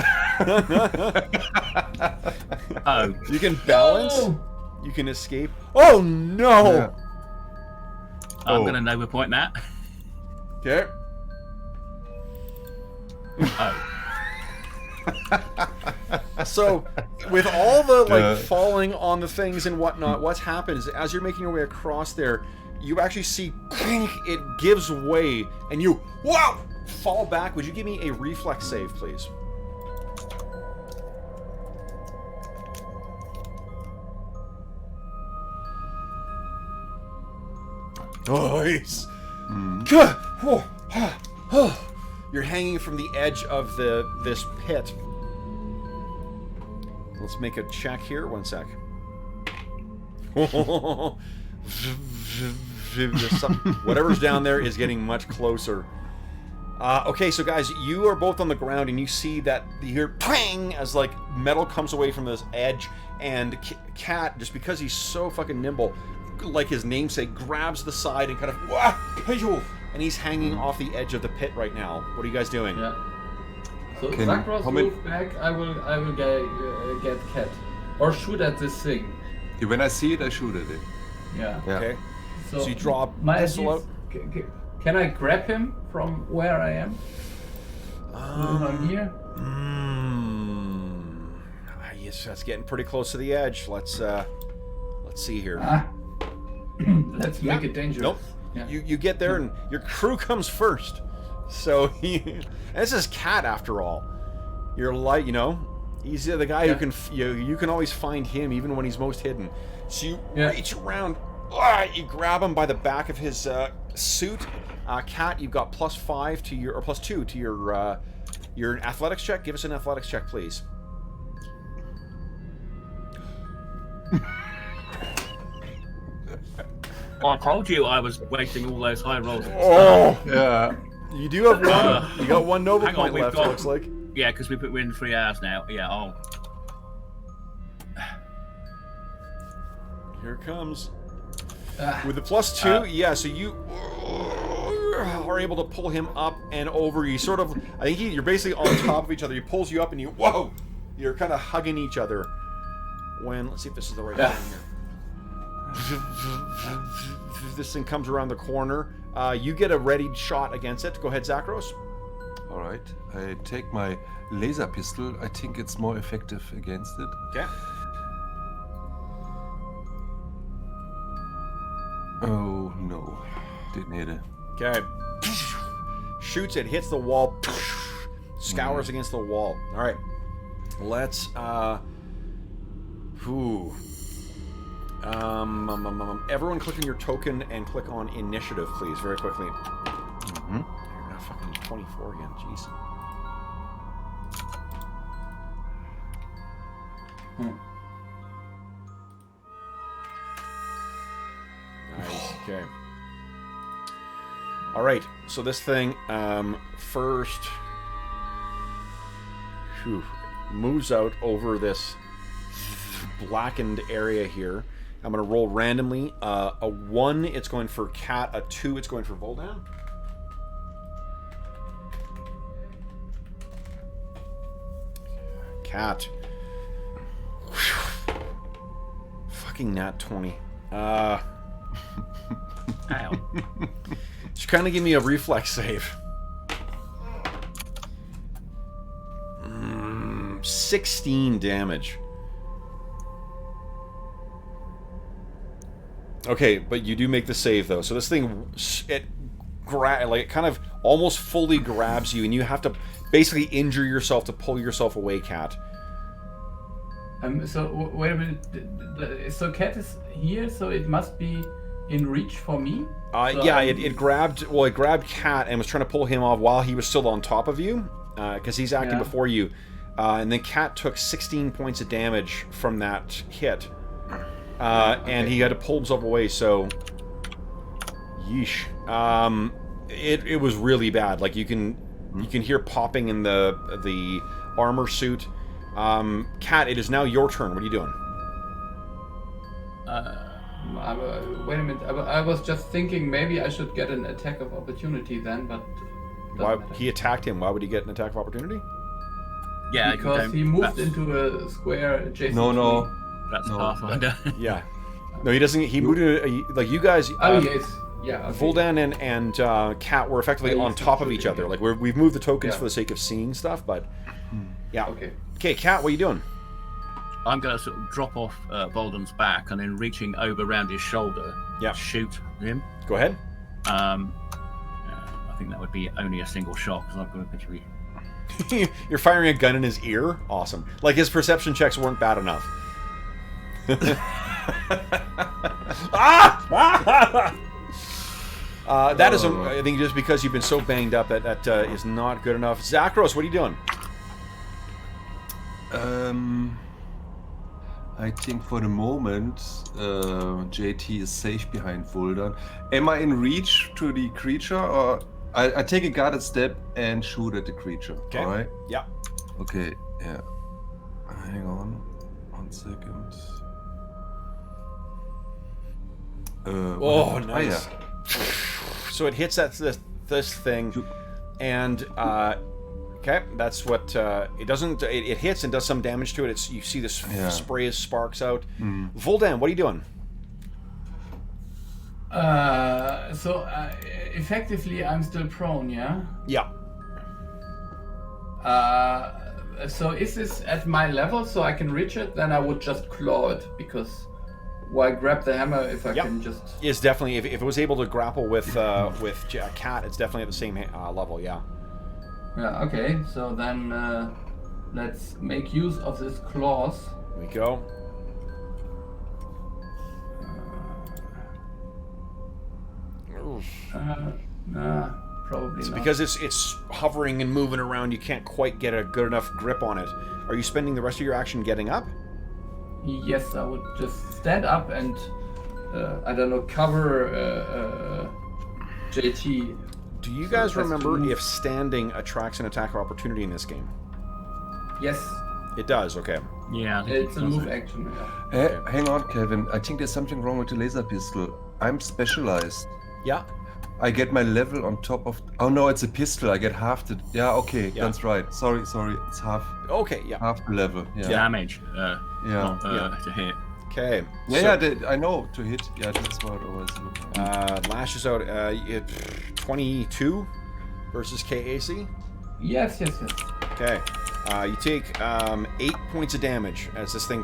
Speaker 3: Oh,
Speaker 1: you can balance.
Speaker 2: No!
Speaker 1: You can escape. Oh no!
Speaker 4: Yeah.
Speaker 3: I'm
Speaker 4: Oh.
Speaker 3: going to Nova point that.
Speaker 1: Okay.
Speaker 3: Oh,
Speaker 1: So, with all the
Speaker 4: Yeah.
Speaker 1: falling on the things and whatnot, what's happened is as you're making your way across there, you actually see it gives way, and you fall back. Would you give me a reflex save, please? Nice. You're hanging from the edge of this pit. Let's make a check here. One sec. Whatever's down there is getting much closer. Okay, so guys, you are both on the ground, and you see that you hear pang as like metal comes away from this edge, and Cat, just because he's so fucking nimble, like his namesake, grabs the side and kind of and he's hanging off the edge of the pit right now. What are you guys doing?
Speaker 2: Yeah. So
Speaker 4: Can-
Speaker 2: Zakros
Speaker 4: how many-
Speaker 2: move back. I will get Cat or shoot at this thing.
Speaker 4: Yeah, when I see it, I shoot at it.
Speaker 2: Yeah.
Speaker 4: Yeah.
Speaker 1: Okay. So you draw a
Speaker 2: my
Speaker 1: pistol
Speaker 2: idea is, can I grab him from where I am? I'm here.
Speaker 1: Yes, that's getting pretty close to the edge. Let's see here.
Speaker 2: Let's make it dangerous.
Speaker 1: Nope.
Speaker 2: Yeah.
Speaker 1: You get there and your crew comes first. So and this is Cat after all. You're like, he's the guy who can you can always find him even when he's most hidden. So you reach around, you grab him by the back of his suit. Cat, you've got +5 to your or +2 to your athletics check. Give us an athletics check, please.
Speaker 3: I told you I was wasting all those high rolls.
Speaker 1: Oh,
Speaker 4: Yeah.
Speaker 1: you do have one. You got one Nova
Speaker 3: Hang on,
Speaker 1: point
Speaker 3: we've
Speaker 1: left.
Speaker 3: got-
Speaker 1: It looks like.
Speaker 3: Yeah, because we're in 3 hours now. Yeah,
Speaker 1: Here it comes.
Speaker 2: Ah.
Speaker 1: With the +2, so you are able to pull him up and over. You sort of, I think you're basically on top of each other. He pulls you up and you're kind of hugging each other. Let's see if this is the right thing here. This thing comes around the corner. You get a ready shot against it. Go ahead, Zakros.
Speaker 4: All right. I take my laser pistol. I think it's more effective against it.
Speaker 1: Okay.
Speaker 4: Oh no, didn't hit it.
Speaker 1: Okay. Shoots it, hits the wall, scours against the wall. All right. Let's everyone click on your token and click on initiative, please, very quickly. You're not fucking 24 again, jeez. Nice. Okay. All right. So this thing first moves out over this blackened area here. I'm going to roll randomly. A 1, it's going for Cat. A 2, it's going for Voldan. Cat. Fucking nat 20.
Speaker 3: Ow.
Speaker 1: Just kind of give me a reflex save. 16 damage. Okay, but you do make the save though. So this thing, it kind of almost fully grabs you, and you have to basically injure yourself to pull yourself away, Cat.
Speaker 2: So wait a minute. So Cat is here, so it must be in reach for me. So
Speaker 1: Yeah, it grabbed Cat and was trying to pull him off while he was still on top of you, because he's acting before you. and then Cat took 16 points of damage from that hit. And he had to pull himself away, so... Yeesh. It was really bad. Like, you can hear popping in the armor suit. Cat, it is now your turn. What are you doing?
Speaker 2: Wait a minute. I was just thinking maybe I should get an attack of opportunity then, but...
Speaker 1: Why he attacked him? Why would he get an attack of opportunity?
Speaker 3: Yeah,
Speaker 2: because he moved into a square adjacent
Speaker 4: No,
Speaker 2: to
Speaker 4: no.
Speaker 2: me.
Speaker 3: That's Pathfinder.
Speaker 1: Yeah. No, he doesn't. He moved in, like you guys.
Speaker 2: Oh, yes. Yeah. Okay.
Speaker 1: Vuldan and Kat were effectively on top of each other. Like we've moved the tokens
Speaker 2: Yeah.
Speaker 1: for the sake of seeing stuff, but yeah.
Speaker 2: Okay.
Speaker 1: Okay, Kat, what are you doing?
Speaker 3: I'm going to sort of drop off Volden's back and then reaching over around his shoulder,
Speaker 1: Yeah.
Speaker 3: shoot him.
Speaker 1: Go ahead.
Speaker 3: I think that would be only a single shot because I've got to picture.
Speaker 1: You're firing a gun in his ear. Awesome. Like his perception checks weren't bad enough. That is, I think, just because you've been so banged up that is not good enough. Zakros, what are you doing?
Speaker 4: I think for the moment, JT is safe behind Vuldan. Am I in reach to the creature, or I take a guarded step and shoot at the creature?
Speaker 1: Okay.
Speaker 4: All right.
Speaker 1: Yeah.
Speaker 4: Okay. Yeah. Hang on. 1 second.
Speaker 1: Oh, nice.
Speaker 4: yeah.
Speaker 1: So it hits this thing, and okay, that's what it doesn't. It hits and does some damage to it. You see this spray as sparks out. Vuldan, what are you doing?
Speaker 2: Effectively, I'm still prone, yeah?
Speaker 1: Yeah.
Speaker 2: So is this at my level so I can reach it? Then I would just claw it, because why grab the hammer if I can just...
Speaker 1: It's definitely, if it was able to grapple with Cat, it's definitely at the same level, yeah.
Speaker 2: Yeah, okay, so then let's make use of this claws.
Speaker 1: Here we go.
Speaker 2: Probably
Speaker 1: So
Speaker 2: not.
Speaker 1: because it's hovering and moving around, you can't quite get a good enough grip on it. Are you spending the rest of your action getting up?
Speaker 2: Yes, I would just stand up and, I don't know, cover JT.
Speaker 1: Do you guys remember if standing attracts an attack of opportunity in this game?
Speaker 2: Yes,
Speaker 1: It does, okay.
Speaker 3: Yeah, I think
Speaker 2: it's a
Speaker 3: does
Speaker 2: move
Speaker 3: it.
Speaker 2: action. Yeah.
Speaker 4: Hang on, Kevin. I think there's something wrong with the laser pistol. I'm specialized.
Speaker 1: Yeah.
Speaker 4: I get my level on top of... Oh no, it's a pistol. I get half the... Yeah, okay,
Speaker 1: Yeah.
Speaker 4: that's right. Sorry. It's half
Speaker 1: Okay, yeah.
Speaker 4: the level. Yeah.
Speaker 3: Damage.
Speaker 4: Yeah.
Speaker 3: Not, to hit.
Speaker 1: Okay.
Speaker 4: I know, to hit. Yeah, that's what I always look at.
Speaker 1: Lashes out 22 versus KAC.
Speaker 2: Yes.
Speaker 1: Okay. You take 8 points of damage as this thing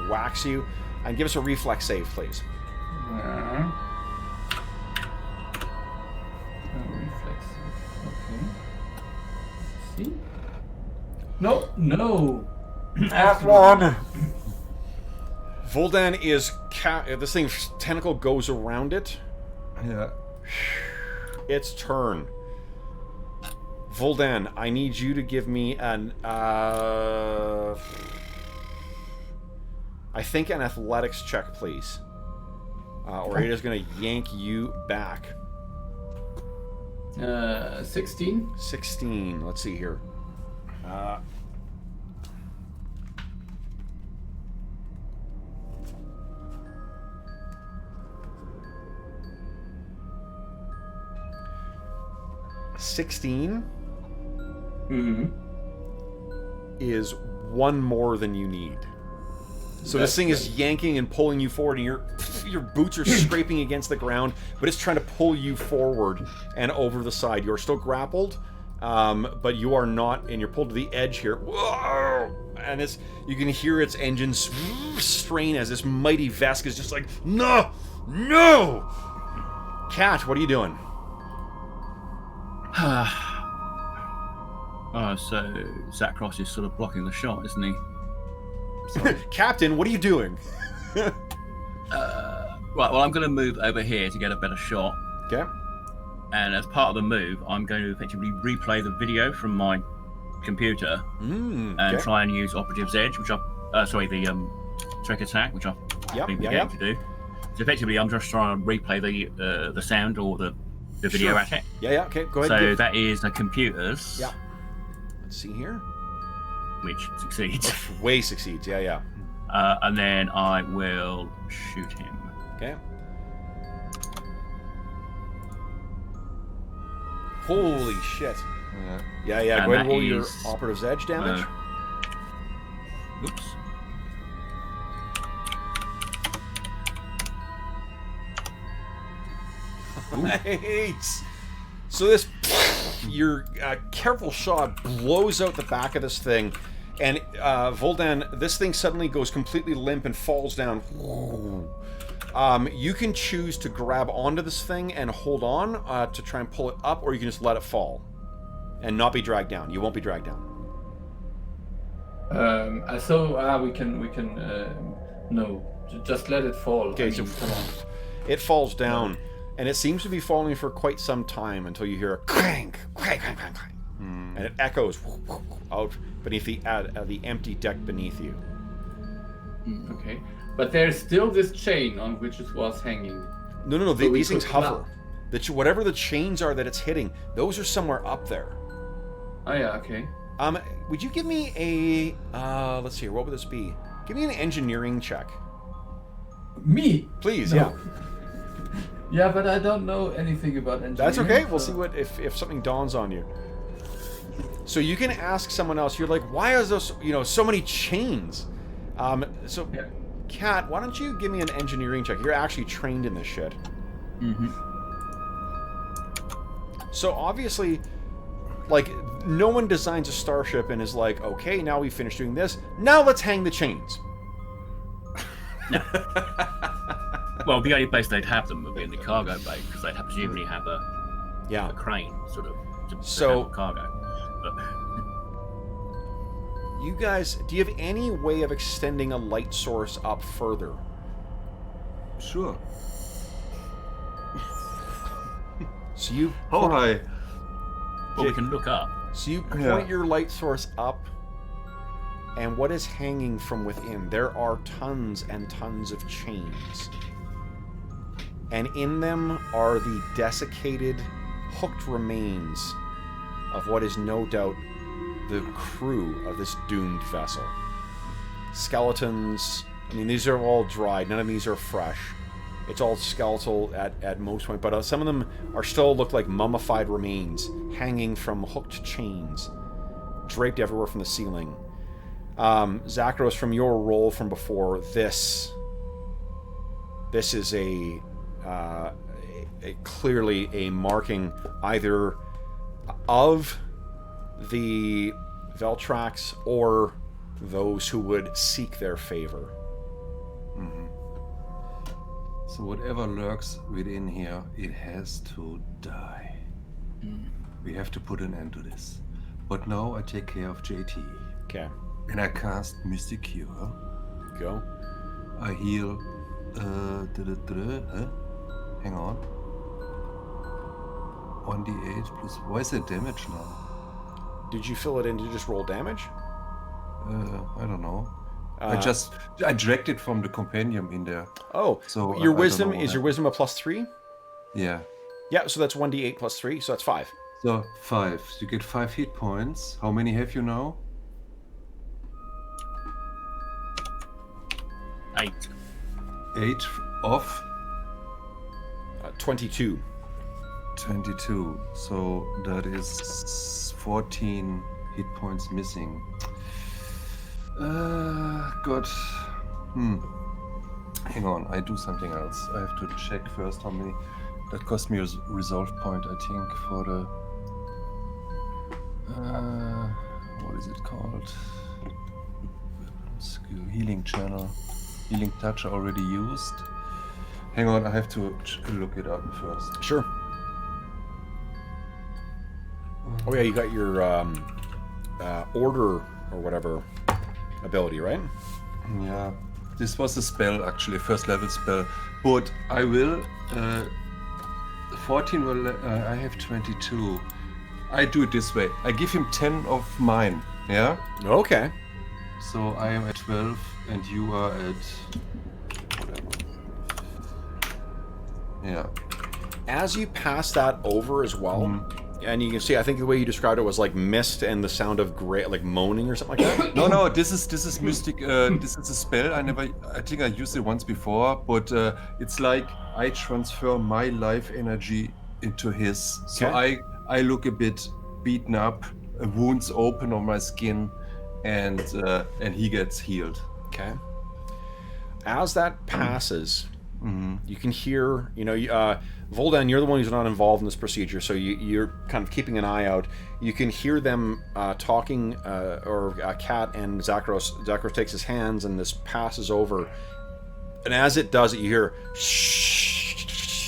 Speaker 1: whacks you. And give us a reflex save, please.
Speaker 2: Reflex. Okay. See? No.
Speaker 1: F1. Vuldan is this thing's tentacle goes around it.
Speaker 4: Yeah.
Speaker 1: Its turn. Vuldan, I need you to give me an I think an athletics check, please. Or it is going to yank you back.
Speaker 2: 16.
Speaker 1: 16. Let's see here. $16 is one more than you need. So this thing is yanking and pulling you forward, and your boots are scraping against the ground, but it's trying to pull you forward and over the side. You're still grappled, but you are not, and you're pulled to the edge here. Whoa! And you can hear its engines strain as this mighty Vesk is just like, no! Cat, what are you doing?
Speaker 3: So Zakros is sort of blocking the shot, isn't he?
Speaker 1: Captain, what are you doing?
Speaker 3: Right, well, I'm going to move over here to get a better shot.
Speaker 1: Okay.
Speaker 3: And as part of the move, I'm going to effectively replay the video from my computer and
Speaker 1: okay.
Speaker 3: try and use Operative's Edge, which the Trek Attack, which I've been forgetting to do. So effectively, I'm just trying to replay the sound or the video at it.
Speaker 1: Yeah, okay, go ahead.
Speaker 3: So that is the computer's.
Speaker 1: Yeah. Let's see here.
Speaker 3: Which succeeds.
Speaker 1: Way succeeds, yeah.
Speaker 3: And then I will shoot him.
Speaker 1: Okay. Holy shit. Yeah. Go ahead and roll your Operative's Edge damage.
Speaker 3: Oops.
Speaker 1: Nice. So this, your careful shot blows out the back of this thing, and Voldan, this thing suddenly goes completely limp and falls down. You can choose to grab onto this thing and hold on to try and pull it up, or you can just let it fall and not be dragged down. You won't be dragged down.
Speaker 2: We can no, just let it fall.
Speaker 1: Okay,
Speaker 2: come on.
Speaker 1: It falls down, and it seems to be falling for quite some time until you hear a clank, clank, clank, clank, clank, and it echoes out beneath the empty deck beneath you.
Speaker 2: Okay, but there's still this chain on which it was hanging.
Speaker 1: No.
Speaker 2: So
Speaker 1: These things hover. Whatever the chains are that it's hitting, those are somewhere up there.
Speaker 2: Oh yeah, okay.
Speaker 1: Would you give me a let's see, what would this be? Give me an engineering check.
Speaker 2: Me?
Speaker 1: Please,
Speaker 2: No.
Speaker 1: yeah.
Speaker 2: Yeah, but I don't know anything about engineering.
Speaker 1: That's okay. We'll see what if something dawns on you. So you can ask someone else. You're like, why is there so many chains? Kat, why don't you give me an engineering check? You're actually trained in this shit.
Speaker 3: Mm-hmm.
Speaker 1: So obviously, like, no one designs a starship and is like, okay, now we finished doing this. Now let's hang the chains.
Speaker 3: No. Well, the only place they'd have them would be in the cargo bay, because they'd presumably have a crane, sort of, to handle cargo. But...
Speaker 1: You guys, do you have any way of extending a light source up further?
Speaker 4: Sure.
Speaker 1: So you...
Speaker 4: How high?
Speaker 3: Well, we can look up.
Speaker 1: So you point your light source up, and what is hanging from within? There are tons and tons of chains. And in them are the desiccated, hooked remains of what is no doubt the crew of this doomed vessel. Skeletons, I mean, these are all dried. None of these are fresh. It's all skeletal at most point, but some of them are still look like mummified remains hanging from hooked chains, draped everywhere from the ceiling. Zakros, from your role from before, this is a clearly a marking either of the Veltrax or those who would seek their favor.
Speaker 4: Mm-hmm. So whatever lurks within here, it has to die. We have to put an end to this. But now I take care of JT.
Speaker 1: Okay.
Speaker 4: And I cast Mystic Cure.
Speaker 1: Go.
Speaker 4: I heal. Hang on. 1d8 plus. Why is it damage now?
Speaker 1: Did you fill it in to just roll damage?
Speaker 4: I don't know. I dragged it from the compendium in there.
Speaker 1: Oh,
Speaker 4: so
Speaker 1: your wisdom is your wisdom a +3?
Speaker 4: Yeah.
Speaker 1: Yeah, so that's 1d8 plus 3, so that's 5.
Speaker 4: So 5. So you get 5 hit points. How many have you now?
Speaker 3: 8.
Speaker 4: 8 off?
Speaker 1: 22.
Speaker 4: 22. So that is 14 hit points missing. God. Hang on, I do something else. I have to check first how many. That cost me a resolve point, I think, for the. What is it called? Skill healing channel. Healing touch already used. Hang on, I have to look it up first.
Speaker 1: Sure. Oh yeah, you got your order or whatever ability, right?
Speaker 4: Yeah, this was a spell actually, first level spell. But I will. 14 will. I have 22. I do it this way. I give him 10 of mine. Yeah.
Speaker 1: Okay.
Speaker 4: So I am at 12, and you are at whatever. Yeah.
Speaker 1: As you pass that over as well, and you can see, I think the way you described it was like mist and the sound of like moaning or something like that.
Speaker 4: No, this is mystic. This is a spell. I think I used it once before, but it's like I transfer my life energy into his. So
Speaker 1: Okay.
Speaker 4: I look a bit beaten up, wounds open on my skin, and he gets healed.
Speaker 1: Okay. As that passes, you can hear, Voldan, you're the one who's not involved in this procedure, so you're kind of keeping an eye out. You can hear them talking, or Kat and Zakros. Zakros takes his hands, and this passes over. And as it does it, you hear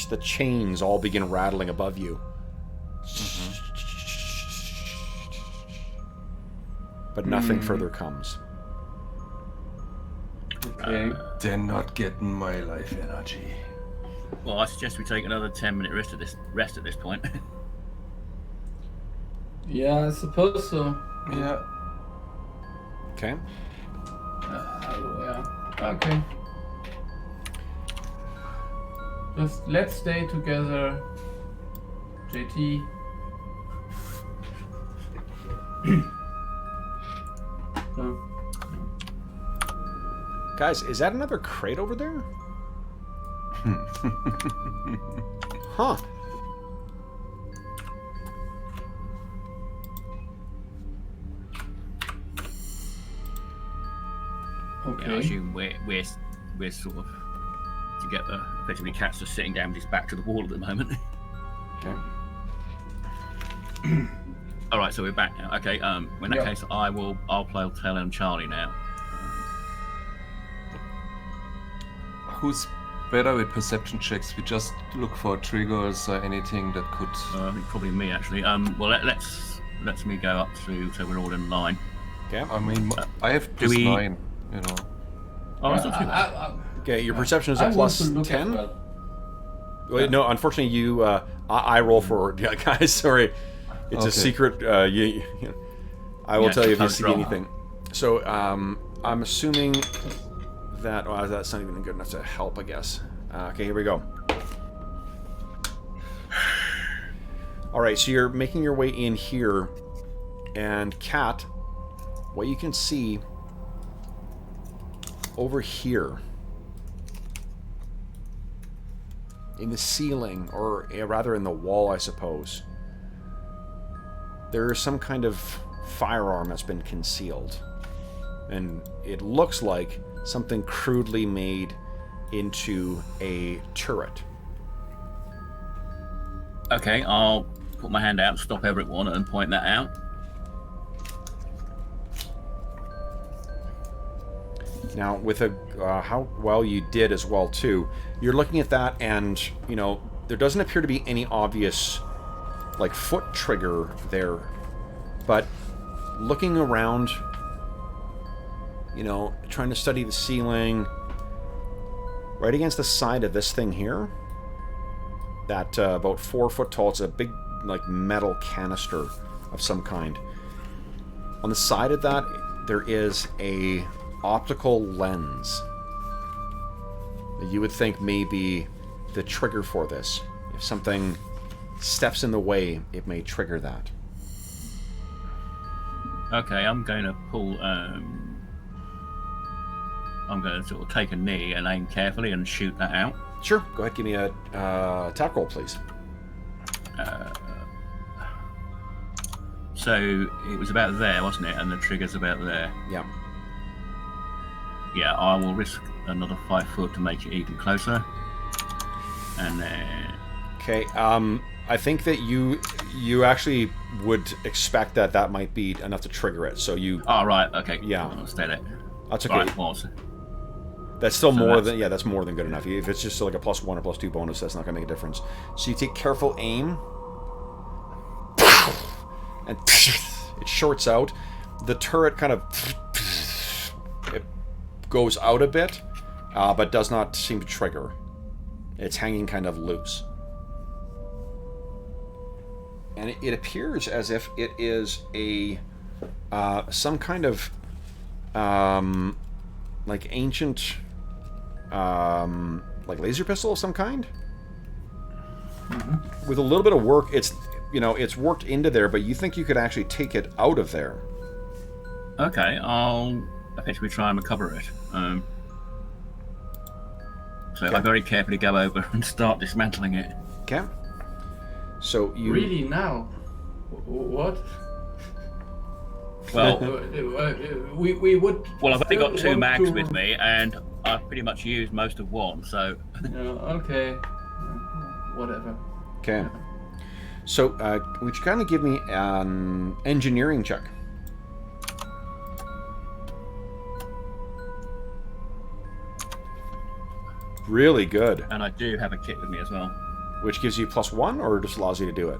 Speaker 1: the chains all begin rattling above you. But nothing further comes.
Speaker 2: Okay.
Speaker 4: They're not getting my life energy.
Speaker 3: Well, I suggest we take another 10-minute rest at this point.
Speaker 2: Yeah, I suppose so.
Speaker 4: Yeah.
Speaker 1: Okay.
Speaker 2: Yeah. Okay. Just let's stay together, JT. So,
Speaker 1: Guys, is that another crate over there? Huh.
Speaker 2: okay.
Speaker 3: I assume we're sort of together. Effectively, Cat's just sitting down with his back to the wall at the moment.
Speaker 1: Okay.
Speaker 3: All right, so we're back now. Okay. In that case, I'll play Tail and Charlie now.
Speaker 4: Who's better with perception checks? We just look for triggers or anything that could.
Speaker 3: I think probably me actually. Well, let's me go up to so we're all in line.
Speaker 1: Okay.
Speaker 4: I mean, I have
Speaker 3: Do we-
Speaker 4: +9. You know.
Speaker 3: Oh, that's not too bad.
Speaker 1: Okay, your perception is
Speaker 2: I
Speaker 1: a
Speaker 2: want
Speaker 1: plus
Speaker 2: to look
Speaker 1: 10?
Speaker 2: at that.
Speaker 1: Wait, no, unfortunately, you. I roll for. Yeah, guys, sorry. It's a
Speaker 4: Okay.
Speaker 1: secret. I will
Speaker 3: Yeah,
Speaker 1: tell you if you
Speaker 3: post
Speaker 1: see
Speaker 3: roll.
Speaker 1: anything. So, I'm assuming that. Oh, that's not even good enough to help, I guess. Okay, here we go. Alright, so you're making your way in here. And, Kat, what you can see over here in the ceiling, or rather in the wall, I suppose, there is some kind of firearm that's been concealed. And it looks like something crudely made into a turret.
Speaker 3: Okay, I'll put my hand out, stop everyone, and point that out.
Speaker 1: Now, with how well you did as well too, you're looking at that, and there doesn't appear to be any obvious like foot trigger there, but looking around, trying to study the ceiling, right against the side of this thing here, that about 4 foot tall, it's a big like metal canister of some kind. On the side of that, there is a optical lens that you would think may be the trigger for this. If something steps in the way, it may trigger that.
Speaker 3: Okay, I'm going to pull. I'm going to sort of take a knee and aim carefully and shoot that out.
Speaker 1: Sure. Go ahead, give me a attack roll, please.
Speaker 3: So it was about there, wasn't it? And the trigger's about there.
Speaker 1: Yeah.
Speaker 3: Yeah, I will risk another 5 foot to make it even closer. And then.
Speaker 1: Okay. I think that you actually would expect that might be enough to trigger it. So you.
Speaker 3: Oh right. Okay.
Speaker 1: Yeah.
Speaker 3: I'll stay there.
Speaker 1: That's okay.
Speaker 3: Right, well,
Speaker 1: That's still
Speaker 3: So
Speaker 1: more
Speaker 3: that's-
Speaker 1: than that's more than good enough. If it's just like a +1 or +2 bonus, that's not gonna make a difference. So you take careful aim, and it shorts out. The turret kind of it goes out a bit, but does not seem to trigger. It's hanging kind of loose. and it appears as if it is a some kind of like ancient like laser pistol of some kind. With a little bit of work, it's worked into there, but you think you could actually take it out of there.
Speaker 3: Okay, I'll effectively try and recover it. So I very carefully go over and start dismantling it.
Speaker 1: Okay. So you
Speaker 2: Really now? What?
Speaker 3: Well,
Speaker 2: we would.
Speaker 3: well, I've only got
Speaker 2: still
Speaker 3: 2
Speaker 2: want
Speaker 3: mags
Speaker 2: to-
Speaker 3: with me, and I've pretty much used most of one. So
Speaker 2: Okay. Whatever.
Speaker 1: okay? So would you kind of give me an engineering check? Really good.
Speaker 3: and I do have a kit with me as well.
Speaker 1: Which gives you +1, or just allows you to do it?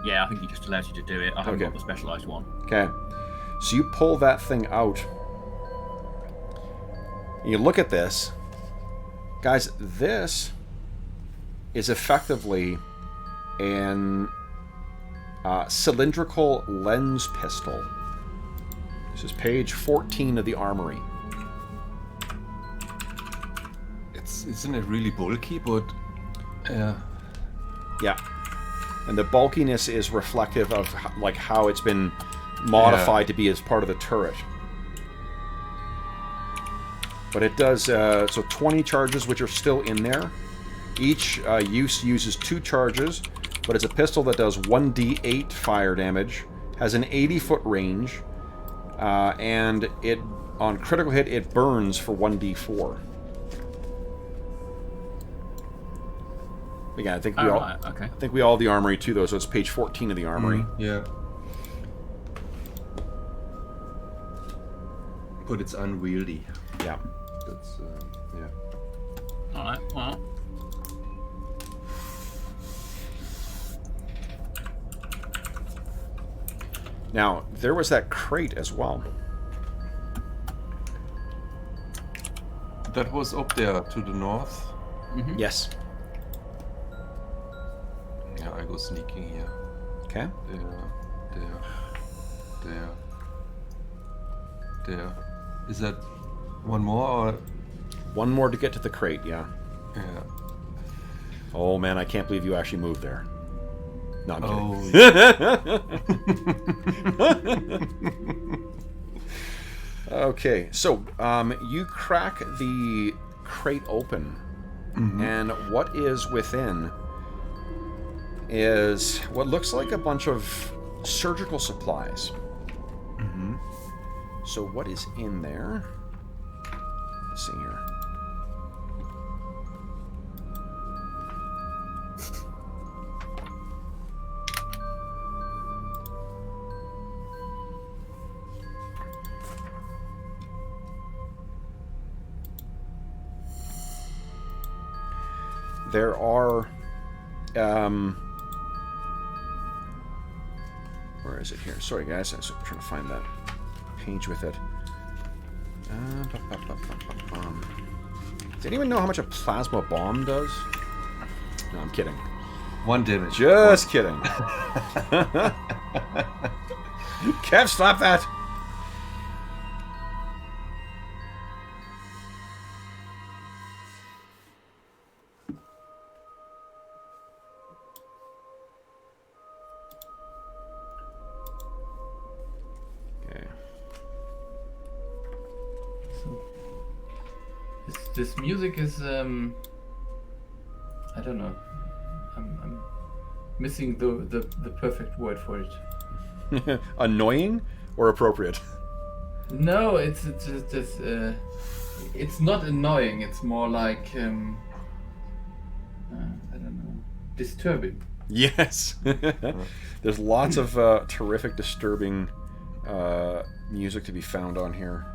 Speaker 3: Yeah, I think it just allows you to do it. I haven't
Speaker 1: Okay.
Speaker 3: got the specialized one.
Speaker 1: Okay. So you pull that thing out. You look at this. Guys, this is effectively an cylindrical lens pistol. This is page 14 of the armory.
Speaker 4: Isn't it really bulky? But
Speaker 1: Yeah. And the bulkiness is reflective of like how it's been modified to be as part of the turret. But it does, so 20 charges, which are still in there. Each use uses 2 charges, but it's a pistol that does 1d8 fire damage, has an 80-foot range, and it on critical hit, it burns for 1d4. Again, I think we all,
Speaker 3: Right, okay.
Speaker 1: I think we all have the armory too, though. So it's page 14 of the armory.
Speaker 4: yeah. But it's unwieldy.
Speaker 1: Yeah.
Speaker 4: That's yeah.
Speaker 3: All right. Well,
Speaker 1: Now there was that crate as well.
Speaker 4: That was up there to the north.
Speaker 1: Yes.
Speaker 4: Yeah, I go sneaking here.
Speaker 1: Okay.
Speaker 4: There. Is that one more or?
Speaker 1: One more to get to the crate. Yeah.
Speaker 4: Yeah.
Speaker 1: Oh man, I can't believe you actually moved there. No, I'm kidding. Okay, so you crack the crate open, and what is within is what looks like a bunch of surgical supplies. So what is in there? Let's see here. There are, where is it here? Sorry guys, I was trying to find that page with it. Does anyone know how much a plasma bomb does? No, I'm kidding.
Speaker 4: 1 damage.
Speaker 1: Just kidding. Kev, stop that! Okay.
Speaker 2: This music is I don't know. I'm missing the perfect word for it.
Speaker 1: Annoying or appropriate?
Speaker 2: No, it's not annoying. It's more like I don't know, disturbing.
Speaker 1: Yes. There's lots of terrific, disturbing music to be found on here.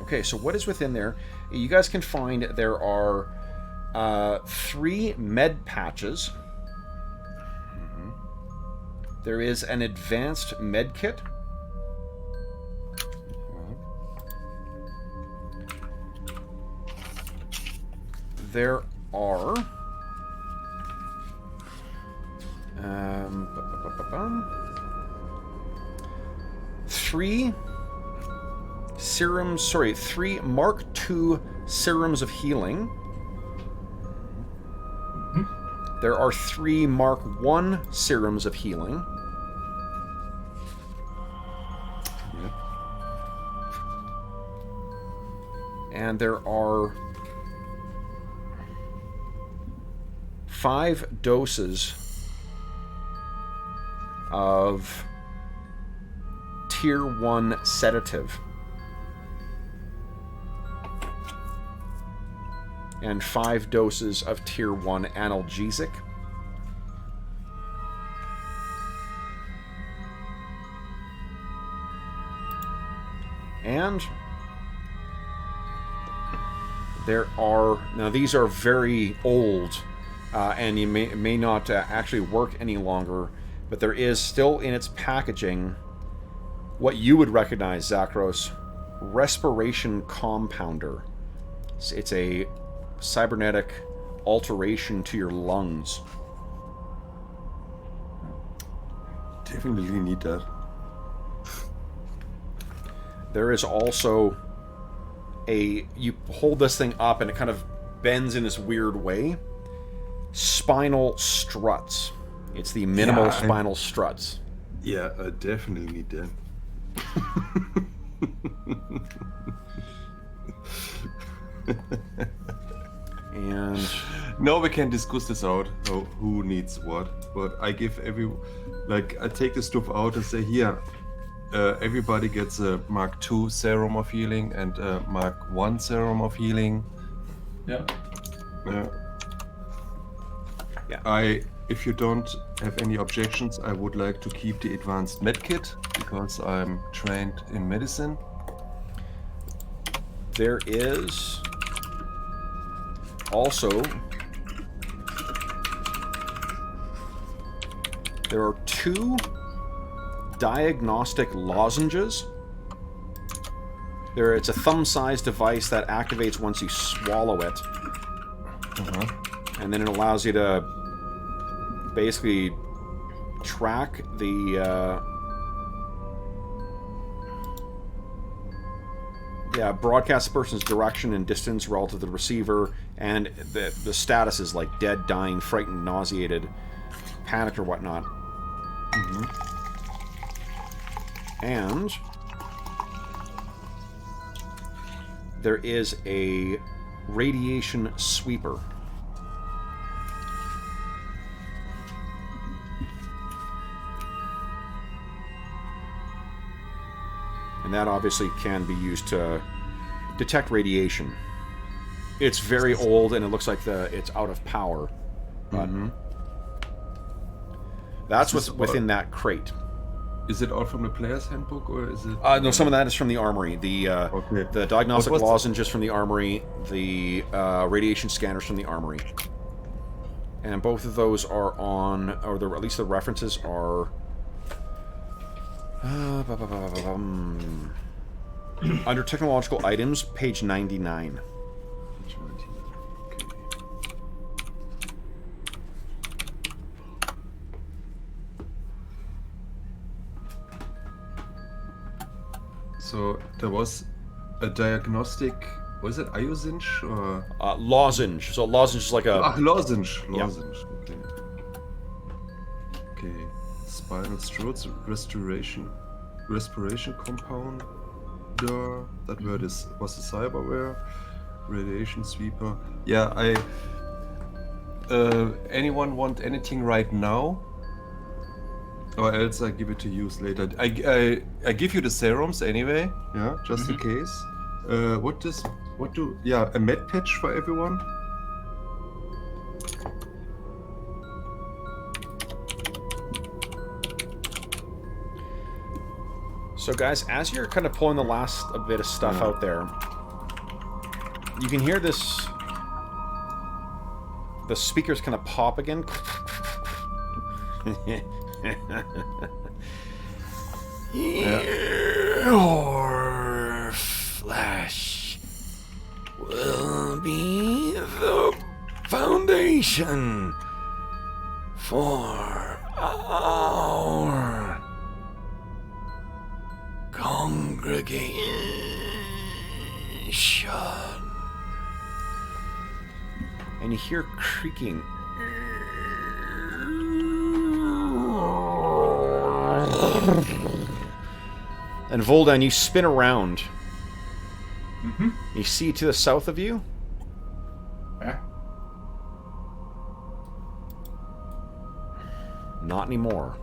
Speaker 1: Okay, so what is within there? You guys can find there are 3 med patches. There is an advanced med kit. there are... three Mark II serums of healing. There are 3 Mark I serums of healing. And there are 5 doses of Tier 1 sedative. And 5 doses of Tier 1 analgesic. And there are... Now, these are very old, and you may not actually work any longer, but there is still in its packaging what you would recognize, Zakros, Respiration Compounder. It's a cybernetic alteration to your lungs.
Speaker 4: Definitely need that.
Speaker 1: There is also you hold this thing up and it kind of bends in this weird way. Spinal struts. It's the minimal spinal struts.
Speaker 4: Yeah, I definitely need that.
Speaker 1: And
Speaker 4: no, we can discuss this out. Who needs what? But I give I take the stuff out and say, here, everybody gets a Mark II serum of healing and a Mark I serum of healing.
Speaker 2: Yeah.
Speaker 1: Yeah.
Speaker 4: If you don't have any objections, I would like to keep the advanced med kit because I'm trained in medicine.
Speaker 1: There is also... There are 2 diagnostic lozenges. It's a thumb-sized device that activates once you swallow it. And then it allows you to basically track the... broadcast the person's direction and distance relative to the receiver, and the status is like dead, dying, frightened, nauseated, panicked, or whatnot. And there is a radiation sweeper. And that obviously can be used to detect radiation. It's very old and it looks like it's out of power. But that's what's within that crate.
Speaker 4: Is it all from the player's handbook or is it...
Speaker 1: No, some of that is from the armory. The diagnostic lozenges from the armory, the radiation scanners from the armory. And both of those are on, or at least the references are... under technological items, page 99.
Speaker 4: So there was a diagnostic, was it lozenge or?
Speaker 1: Lozenge. So lozenge is like a...
Speaker 4: lozenge.
Speaker 1: Yeah.
Speaker 4: Okay. Spinal struts, respiration compounder. That word was a cyberware. Radiation sweeper. Yeah, anyone want anything right now? Or else I give it to use later. I give you the serums anyway. Yeah, just in case. A med patch for everyone.
Speaker 1: So guys, as you're kind of pulling the last bit of stuff out there, you can hear this... The speakers kind of pop again. Your flesh will be the salvation for our congregation. And you hear creaking. And Voldan, you spin around.
Speaker 2: Mm-hmm.
Speaker 1: You see to the south of you?
Speaker 2: Yeah.
Speaker 1: Not anymore.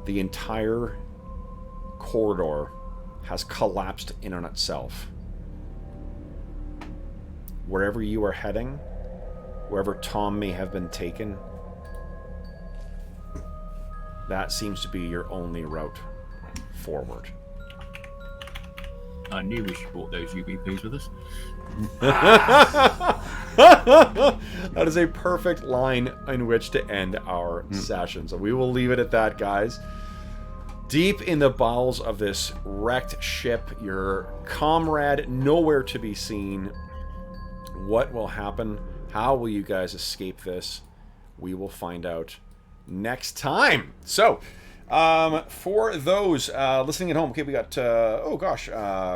Speaker 1: The entire corridor has collapsed in on itself. Wherever you are heading, wherever Tom may have been taken, that seems to be your only route forward.
Speaker 3: I knew we should brought those UBPs with us.
Speaker 1: That is a perfect line in which to end our session. So we will leave it at that, guys. Deep in the bowels of this wrecked ship, your comrade nowhere to be seen. What will happen? How will you guys escape this? We will find out next time. So, for those listening at home, okay, we got,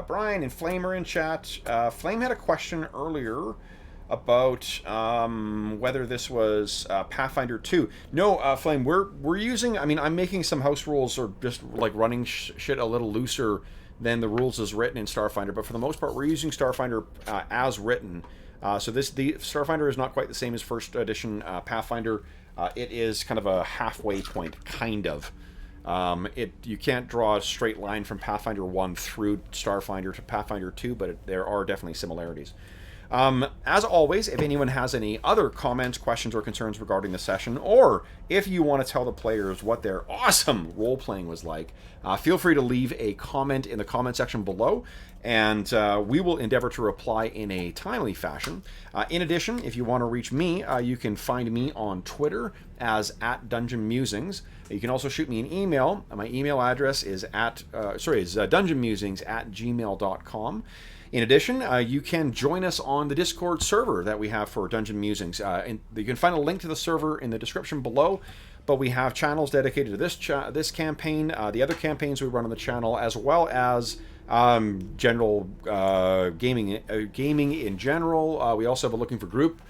Speaker 1: Brian and Flame are in chat. Flame had a question earlier about whether this was Pathfinder 2. No, Flame, we're using, I mean, I'm making some house rules or just like running shit a little looser than the rules as written in Starfinder, but for the most part, we're using Starfinder as written. So the Starfinder is not quite the same as first edition Pathfinder. It is kind of a halfway point, kind of. You can't draw a straight line from Pathfinder 1 through Starfinder to Pathfinder 2, but there are definitely similarities. As always, if anyone has any other comments, questions, or concerns regarding the session, or if you want to tell the players what their awesome role-playing was like, feel free to leave a comment in the comment section below, and we will endeavor to reply in a timely fashion. In addition, if you want to reach me, you can find me on Twitter as @DungeonMusings. You can also shoot me an email. My email address is dungeonmusings@gmail.com. In addition, you can join us on the Discord server that we have for Dungeon Musings. And you can find a link to the server in the description below, but we have channels dedicated to this campaign, the other campaigns we run on the channel, as well as general gaming in general. We also have a Looking for Group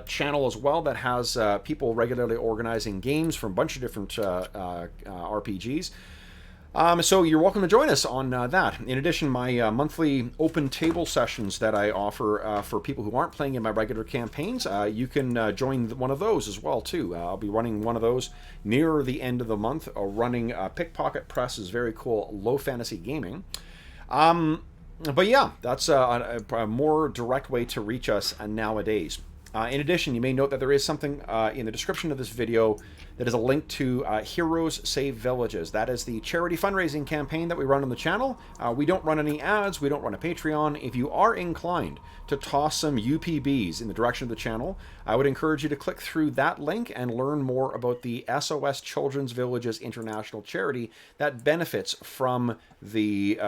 Speaker 1: channel as well that has people regularly organizing games from a bunch of different RPGs. So you're welcome to join us on that. In addition, my monthly open table sessions that I offer for people who aren't playing in my regular campaigns, you can join one of those as well too. I'll be running one of those near the end of the month, running Pickpocket Press's very cool low fantasy gaming. But yeah, that's a more direct way to reach us nowadays. In addition, you may note that there is something in the description of this video that is a link to Heroes Save Villages. That is the charity fundraising campaign that we run on the channel. We don't run any ads, we don't run a Patreon. If you are inclined to toss some UPBs in the direction of the channel, I would encourage you to click through that link and learn more about the SOS Children's Villages International charity that benefits from the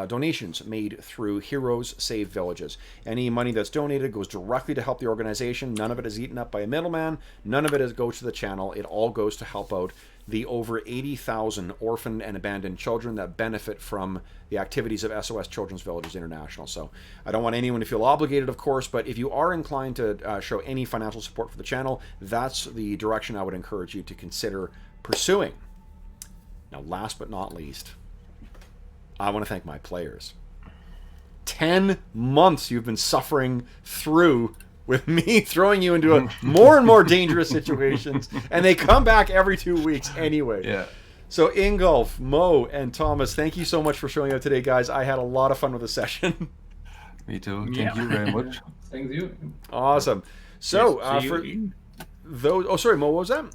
Speaker 1: donations made through Heroes Save Villages. Any money that's donated goes directly to help the organization. None of it is eaten up by a middleman. None of it goes to the channel. It all goes to help out the over 80,000 orphaned and abandoned children that benefit from the activities of SOS Children's Villages International. So I don't want anyone to feel obligated, of course, but if you are inclined to show any financial support for the channel, that's the direction I would encourage you to consider pursuing. Now, last but not least, I want to thank my players. 10 months you've been suffering through with me throwing you into more and more dangerous situations, and they come back every 2 weeks anyway.
Speaker 4: Yeah.
Speaker 1: So Ingolf, Mo, and Thomas, thank you so much for showing up today, guys. I had a lot of fun with the session.
Speaker 4: Me too. Thank you very much.
Speaker 2: Thank you.
Speaker 1: Awesome. So
Speaker 3: Yes,
Speaker 1: for those, oh sorry, Mo, what was that?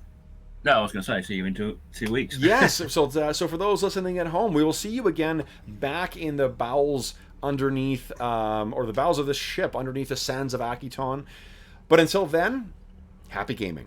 Speaker 3: No, I was going to say, see you in 2 weeks.
Speaker 1: Yes. So for those listening at home, we will see you again back in the bowels underneath, or the bowels of this ship underneath the sands of Akiton. But until then, happy gaming.